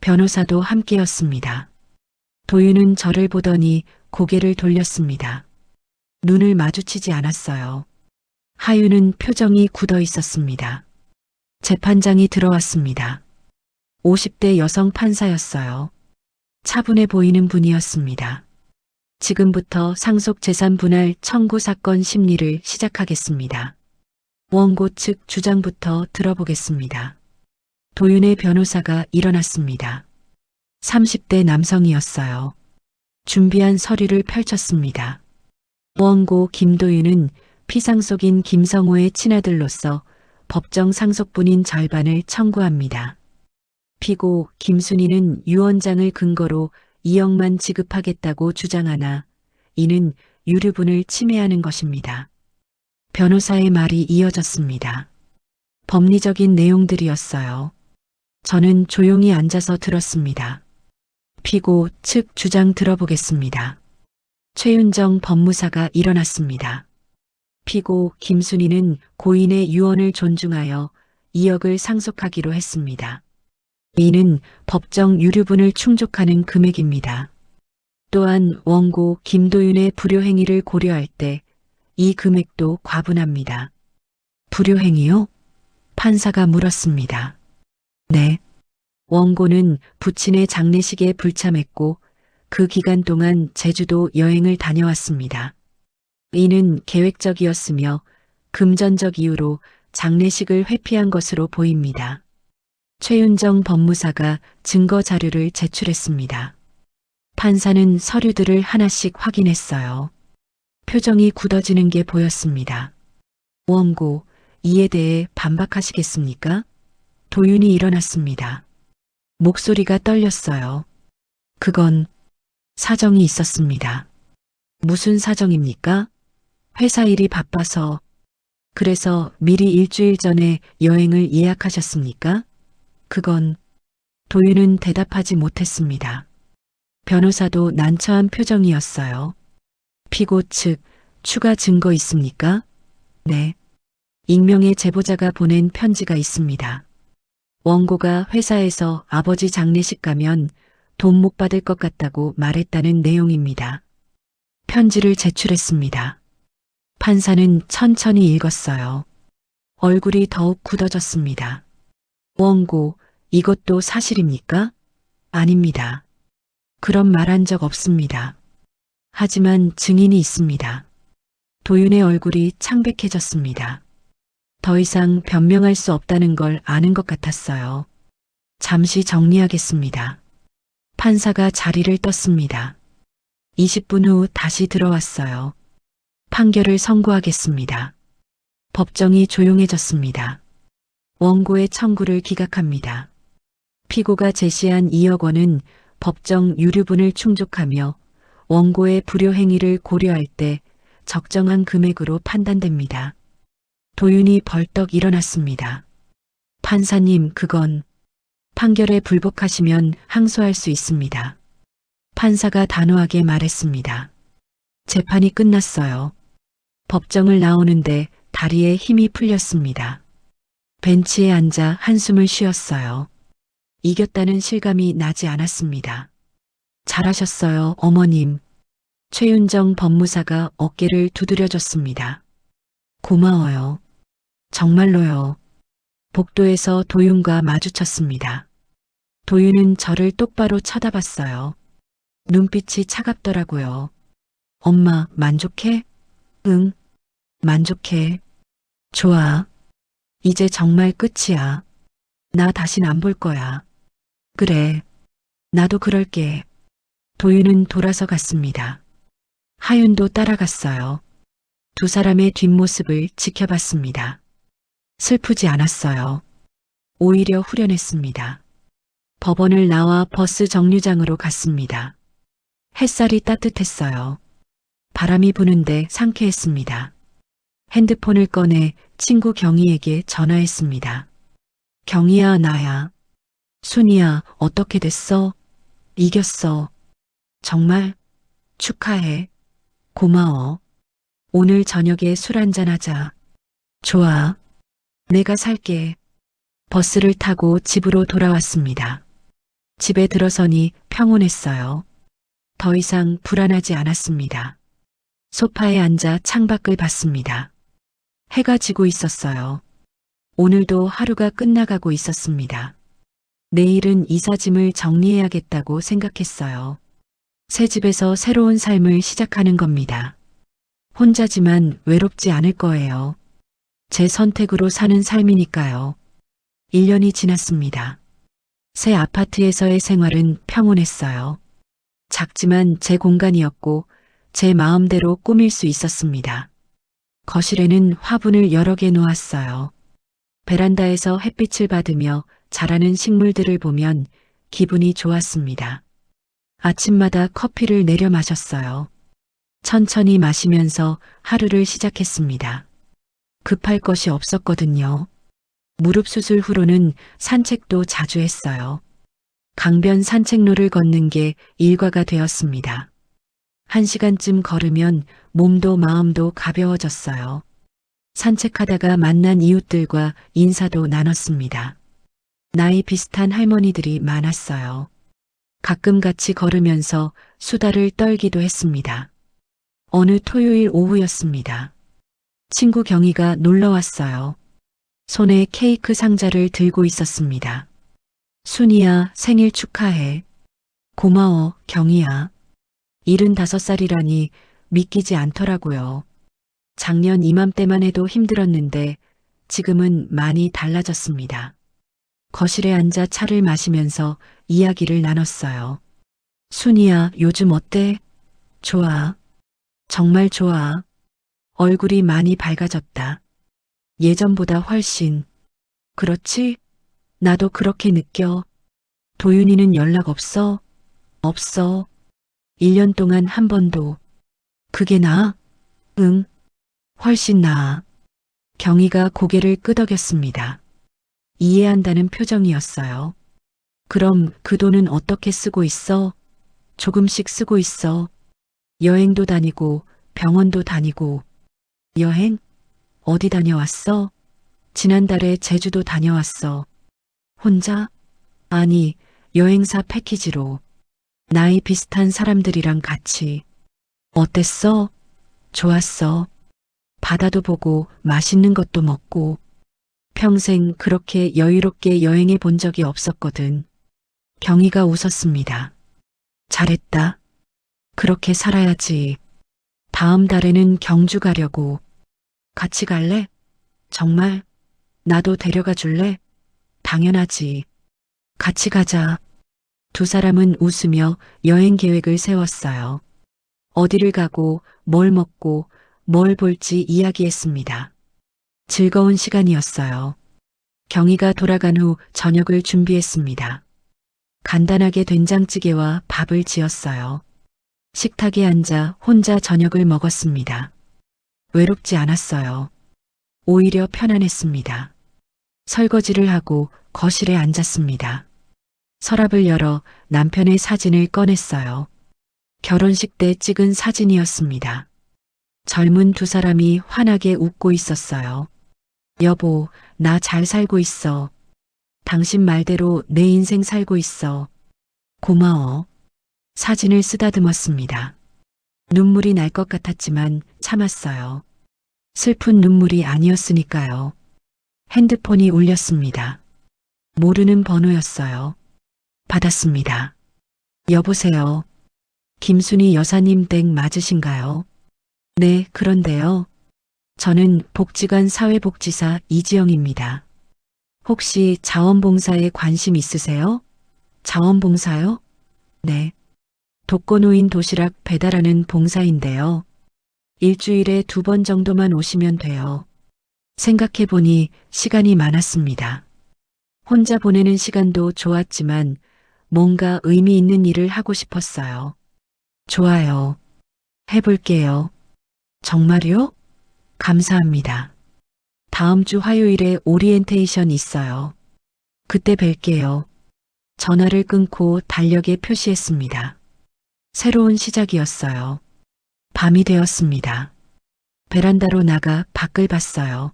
변호사도 함께였습니다. 도윤은 저를 보더니 고개를 돌렸습니다. 눈을 마주치지 않았어요. 하윤은 표정이 굳어 있었습니다. 재판장이 들어왔습니다. 50대 여성 판사였어요. 차분해 보이는 분이었습니다. 지금부터 상속재산 분할 청구 사건 심리를 시작하겠습니다. 원고 측 주장부터 들어보겠습니다. 도윤의 변호사가 일어났습니다. 30대 남성이었어요. 준비한 서류를 펼쳤습니다. 원고 김도윤은 피상속인 김성호의 친아들로서 법정 상속분인 절반을 청구합니다. 피고 김순희는 유언장을 근거로 2억만 지급하겠다고 주장하나 이는 유류분을 침해하는 것입니다. 변호사의 말이 이어졌습니다. 법리적인 내용들이었어요. 저는 조용히 앉아서 들었습니다. 피고 측 주장 들어보겠습니다. 최윤정 법무사가 일어났습니다. 피고 김순희는 고인의 유언을 존중하여 2억을 상속하기로 했습니다. 이는 법정 유류분을 충족하는 금액입니다. 또한 원고 김도윤의 불효행위를 고려할 때 이 금액도 과분합니다. 불효행위요? 판사가 물었습니다. 네. 원고는 부친의 장례식에 불참했고 그 기간 동안 제주도 여행을 다녀왔습니다. 이는 계획적이었으며 금전적 이유로 장례식을 회피한 것으로 보입니다. 최윤정 법무사가 증거 자료를 제출했습니다. 판사는 서류들을 하나씩 확인했어요. 표정이 굳어지는 게 보였습니다. 원고, 이에 대해 반박하시겠습니까? 도윤이 일어났습니다. 목소리가 떨렸어요. 그건 사정이 있었습니다. 무슨 사정입니까? 회사 일이 바빠서. 그래서 미리 일주일 전에 여행을 예약하셨습니까? 그건 도윤은 대답하지 못했습니다. 변호사도 난처한 표정이었어요. 피고 측 추가 증거 있습니까? 네. 익명의 제보자가 보낸 편지가 있습니다. 원고가 회사에서 아버지 장례식 가면 돈 못 받을 것 같다고 말했다는 내용입니다. 편지를 제출했습니다. 판사는 천천히 읽었어요. 얼굴이 더욱 굳어졌습니다. 원고, 이것도 사실입니까? 아닙니다. 그런 말 한 적 없습니다. 하지만 증인이 있습니다. 도윤의 얼굴이 창백해졌습니다. 더 이상 변명할 수 없다는 걸 아는 것 같았어요. 잠시 정리하겠습니다. 판사가 자리를 떴습니다. 20분 후 다시 들어왔어요. 판결을 선고하겠습니다. 법정이 조용해졌습니다. 원고의 청구를 기각합니다. 피고가 제시한 2억 원은 법정 유류분을 충족하며 원고의 불효 행위를 고려할 때 적정한 금액으로 판단됩니다. 도윤이 벌떡 일어났습니다. 판사님, 그건 판결에 불복하시면 항소할 수 있습니다. 판사가 단호하게 말했습니다. 재판이 끝났어요. 법정을 나오는데 다리에 힘이 풀렸습니다. 벤치에 앉아 한숨을 쉬었어요. 이겼다는 실감이 나지 않았습니다. 잘하셨어요, 어머님. 최윤정 법무사가 어깨를 두드려줬습니다. 고마워요. 정말로요. 복도에서 도윤과 마주쳤습니다. 도윤은 저를 똑바로 쳐다봤어요. 눈빛이 차갑더라고요. 엄마, 만족해? 응, 만족해. 좋아. 이제 정말 끝이야. 나 다신 안 볼 거야. 그래. 나도 그럴게. 도윤은 돌아서 갔습니다. 하윤도 따라갔어요. 두 사람의 뒷모습을 지켜봤습니다. 슬프지 않았어요. 오히려 후련했습니다. 법원을 나와 버스 정류장으로 갔습니다. 햇살이 따뜻했어요. 바람이 부는데 상쾌했습니다. 핸드폰을 꺼내 친구 경희에게 전화했습니다. 경희야, 나야. 순이야, 어떻게 됐어? 이겼어. 정말? 축하해. 고마워. 오늘 저녁에 술 한잔 하자. 좋아. 내가 살게. 버스를 타고 집으로 돌아왔습니다. 집에 들어서니 평온했어요. 더 이상 불안하지 않았습니다. 소파에 앉아 창밖을 봤습니다. 해가 지고 있었어요. 오늘도 하루가 끝나가고 있었습니다. 내일은 이삿짐을 정리해야겠다고 생각했어요. 새 집에서 새로운 삶을 시작하는 겁니다. 혼자지만 외롭지 않을 거예요. 제 선택으로 사는 삶이니까요. 1년이 지났습니다. 새 아파트에서의 생활은 평온했어요. 작지만 제 공간이었고 제 마음대로 꾸밀 수 있었습니다. 거실에는 화분을 여러 개 놓았어요. 베란다에서 햇빛을 받으며 자라는 식물들을 보면 기분이 좋았습니다. 아침마다 커피를 내려 마셨어요. 천천히 마시면서 하루를 시작했습니다. 급할 것이 없었거든요. 무릎 수술 후로는 산책도 자주 했어요. 강변 산책로를 걷는 게 일과가 되었습니다. 1시간쯤 걸으면 몸도 마음도 가벼워졌어요. 산책하다가 만난 이웃들과 인사도 나눴습니다. 나이 비슷한 할머니들이 많았어요. 가끔 같이 걸으면서 수다를 떨기도 했습니다. 어느 토요일 오후였습니다. 친구 경희가 놀러 왔어요. 손에 케이크 상자를 들고 있었습니다. 순이야, 생일 축하해. 고마워, 경희야. 75살이라니 믿기지 않더라고요. 작년 이맘때만 해도 힘들었는데 지금은 많이 달라졌습니다. 거실에 앉아 차를 마시면서 이야기를 나눴어요. 순이야, 요즘 어때? 좋아. 정말 좋아. 얼굴이 많이 밝아졌다. 예전보다 훨씬. 그렇지? 나도 그렇게 느껴. 도윤이는 연락 없어? 없어. 1년 동안 한 번도. 그게 나아? 응. 훨씬 나아. 경희가 고개를 끄덕였습니다. 이해한다는 표정이었어요. 그럼 그 돈은 어떻게 쓰고 있어? 조금씩 쓰고 있어. 여행도 다니고 병원도 다니고. 여행? 어디 다녀왔어? 지난달에 제주도 다녀왔어. 혼자? 아니, 여행사 패키지로. 나이 비슷한 사람들이랑 같이. 어땠어? 좋았어. 바다도 보고 맛있는 것도 먹고. 평생 그렇게 여유롭게 여행해 본 적이 없었거든. 경희가 웃었습니다. 잘했다. 그렇게 살아야지. 다음 달에는 경주 가려고. 같이 갈래? 정말? 나도 데려가 줄래? 당연하지. 같이 가자. 두 사람은 웃으며 여행 계획을 세웠어요. 어디를 가고 뭘 먹고 뭘 볼지 이야기했습니다. 즐거운 시간이었어요. 경희가 돌아간 후 저녁을 준비했습니다. 간단하게 된장찌개와 밥을 지었어요. 식탁에 앉아 혼자 저녁을 먹었습니다. 외롭지 않았어요. 오히려 편안했습니다. 설거지를 하고 거실에 앉았습니다. 서랍을 열어 남편의 사진을 꺼냈어요. 결혼식 때 찍은 사진이었습니다. 젊은 두 사람이 환하게 웃고 있었어요. 여보, 나 잘 살고 있어. 당신 말대로 내 인생 살고 있어. 고마워. 사진을 쓰다듬었습니다. 눈물이 날 것 같았지만 참았어요. 슬픈 눈물이 아니었으니까요. 핸드폰이 울렸습니다. 모르는 번호였어요. 받았습니다. 여보세요. 김순희 여사님 댁 맞으신가요? 네, 그런데요. 저는 복지관 사회복지사 이지영입니다. 혹시 자원봉사에 관심 있으세요? 자원봉사요? 네. 독거노인 도시락 배달하는 봉사인데요. 일주일에 2번 정도만 오시면 돼요. 생각해보니 시간이 많았습니다. 혼자 보내는 시간도 좋았지만 뭔가 의미 있는 일을 하고 싶었어요. 좋아요. 해볼게요. 정말요? 감사합니다. 다음 주 화요일에 오리엔테이션 있어요. 그때 뵐게요. 전화를 끊고 달력에 표시했습니다. 새로운 시작이었어요. 밤이 되었습니다. 베란다로 나가 밖을 봤어요.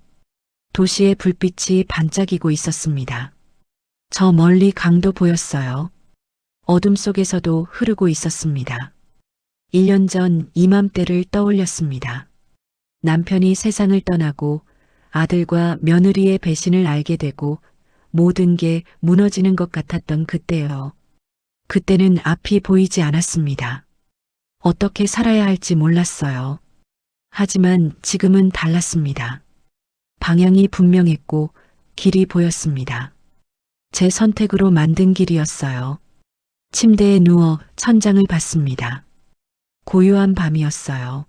도시의 불빛이 반짝이고 있었습니다. 저 멀리 강도 보였어요. 어둠 속에서도 흐르고 있었습니다. 1년 전 이맘때를 떠올렸습니다. 남편이 세상을 떠나고 아들과 며느리의 배신을 알게 되고 모든 게 무너지는 것 같았던 그때요. 그때는 앞이 보이지 않았습니다. 어떻게 살아야 할지 몰랐어요. 하지만 지금은 달랐습니다. 방향이 분명했고 길이 보였습니다. 제 선택으로 만든 길이었어요. 침대에 누워 천장을 봤습니다. 고요한 밤이었어요.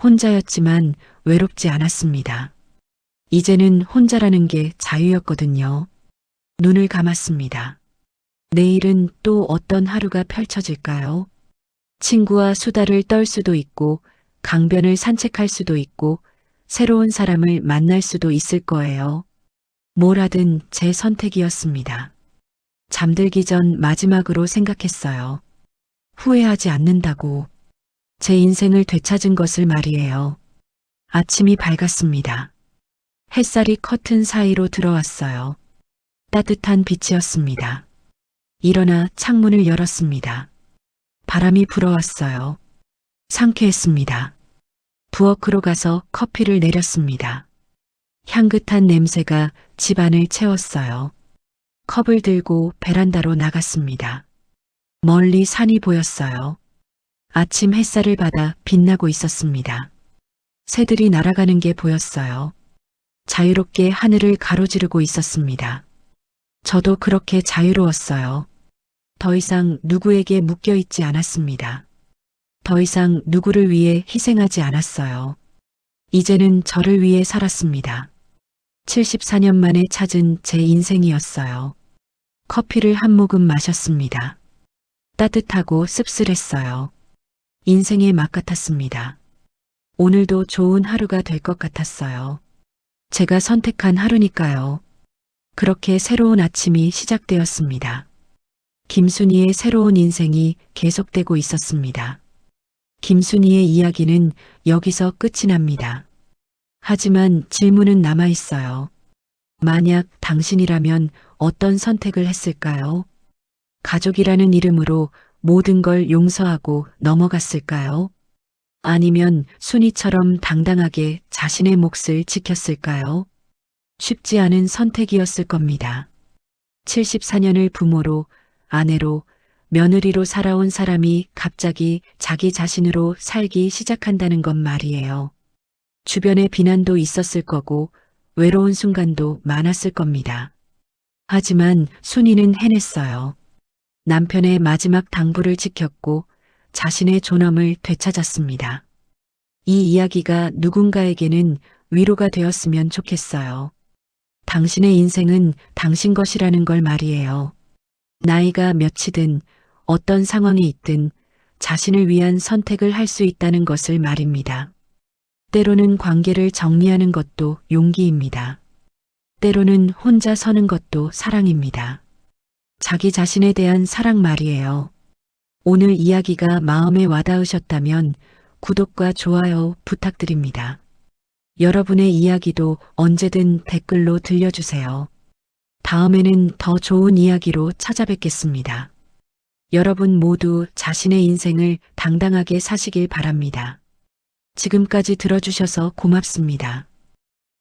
혼자였지만 외롭지 않았습니다. 이제는 혼자라는 게 자유였거든요. 눈을 감았습니다. 내일은 또 어떤 하루가 펼쳐질까요? 친구와 수다를 떨 수도 있고, 강변을 산책할 수도 있고, 새로운 사람을 만날 수도 있을 거예요. 뭘 하든 제 선택이었습니다. 잠들기 전 마지막으로 생각했어요. 후회하지 않는다고. 제 인생을 되찾은 것을 말이에요. 아침이 밝았습니다. 햇살이 커튼 사이로 들어왔어요. 따뜻한 빛이었습니다. 일어나 창문을 열었습니다. 바람이 불어왔어요. 상쾌했습니다. 부엌으로 가서 커피를 내렸습니다. 향긋한 냄새가 집안을 채웠어요. 컵을 들고 베란다로 나갔습니다. 멀리 산이 보였어요. 아침 햇살을 받아 빛나고 있었습니다. 새들이 날아가는 게 보였어요. 자유롭게 하늘을 가로지르고 있었습니다. 저도 그렇게 자유로웠어요. 더 이상 누구에게 묶여 있지 않았습니다. 더 이상 누구를 위해 희생하지 않았어요. 이제는 저를 위해 살았습니다. 74년 만에 찾은 제 인생이었어요. 커피를 한 모금 마셨습니다. 따뜻하고 씁쓸했어요. 인생의 맛 같았습니다. 오늘도 좋은 하루가 될 것 같았어요. 제가 선택한 하루니까요. 그렇게 새로운 아침이 시작되었습니다. 김순희의 새로운 인생이 계속되고 있었습니다. 김순희의 이야기는 여기서 끝이 납니다. 하지만 질문은 남아 있어요. 만약 당신이라면 어떤 선택을 했을까요? 가족이라는 이름으로 모든 걸 용서하고 넘어갔을까요? 아니면 순이처럼 당당하게 자신의 몫을 지켰을까요? 쉽지 않은 선택이었을 겁니다. 74년을 부모로, 아내로, 며느리로 살아온 사람이 갑자기 자기 자신으로 살기 시작한다는 건 말이에요. 주변에 비난도 있었을 거고 외로운 순간도 많았을 겁니다. 하지만 순이는 해냈어요. 남편의 마지막 당부를 지켰고 자신의 존엄을 되찾았습니다. 이 이야기가 누군가에게는 위로가 되었으면 좋겠어요. 당신의 인생은 당신 것이라는 걸 말이에요. 나이가 몇이든 어떤 상황이 있든 자신을 위한 선택을 할 수 있다는 것을 말입니다. 때로는 관계를 정리하는 것도 용기입니다. 때로는 혼자 서는 것도 사랑입니다. 자기 자신에 대한 사랑 말이에요. 오늘 이야기가 마음에 와닿으셨다면 구독과 좋아요 부탁드립니다. 여러분의 이야기도 언제든 댓글로 들려주세요. 다음에는 더 좋은 이야기로 찾아뵙겠습니다. 여러분 모두 자신의 인생을 당당하게 사시길 바랍니다. 지금까지 들어주셔서 고맙습니다.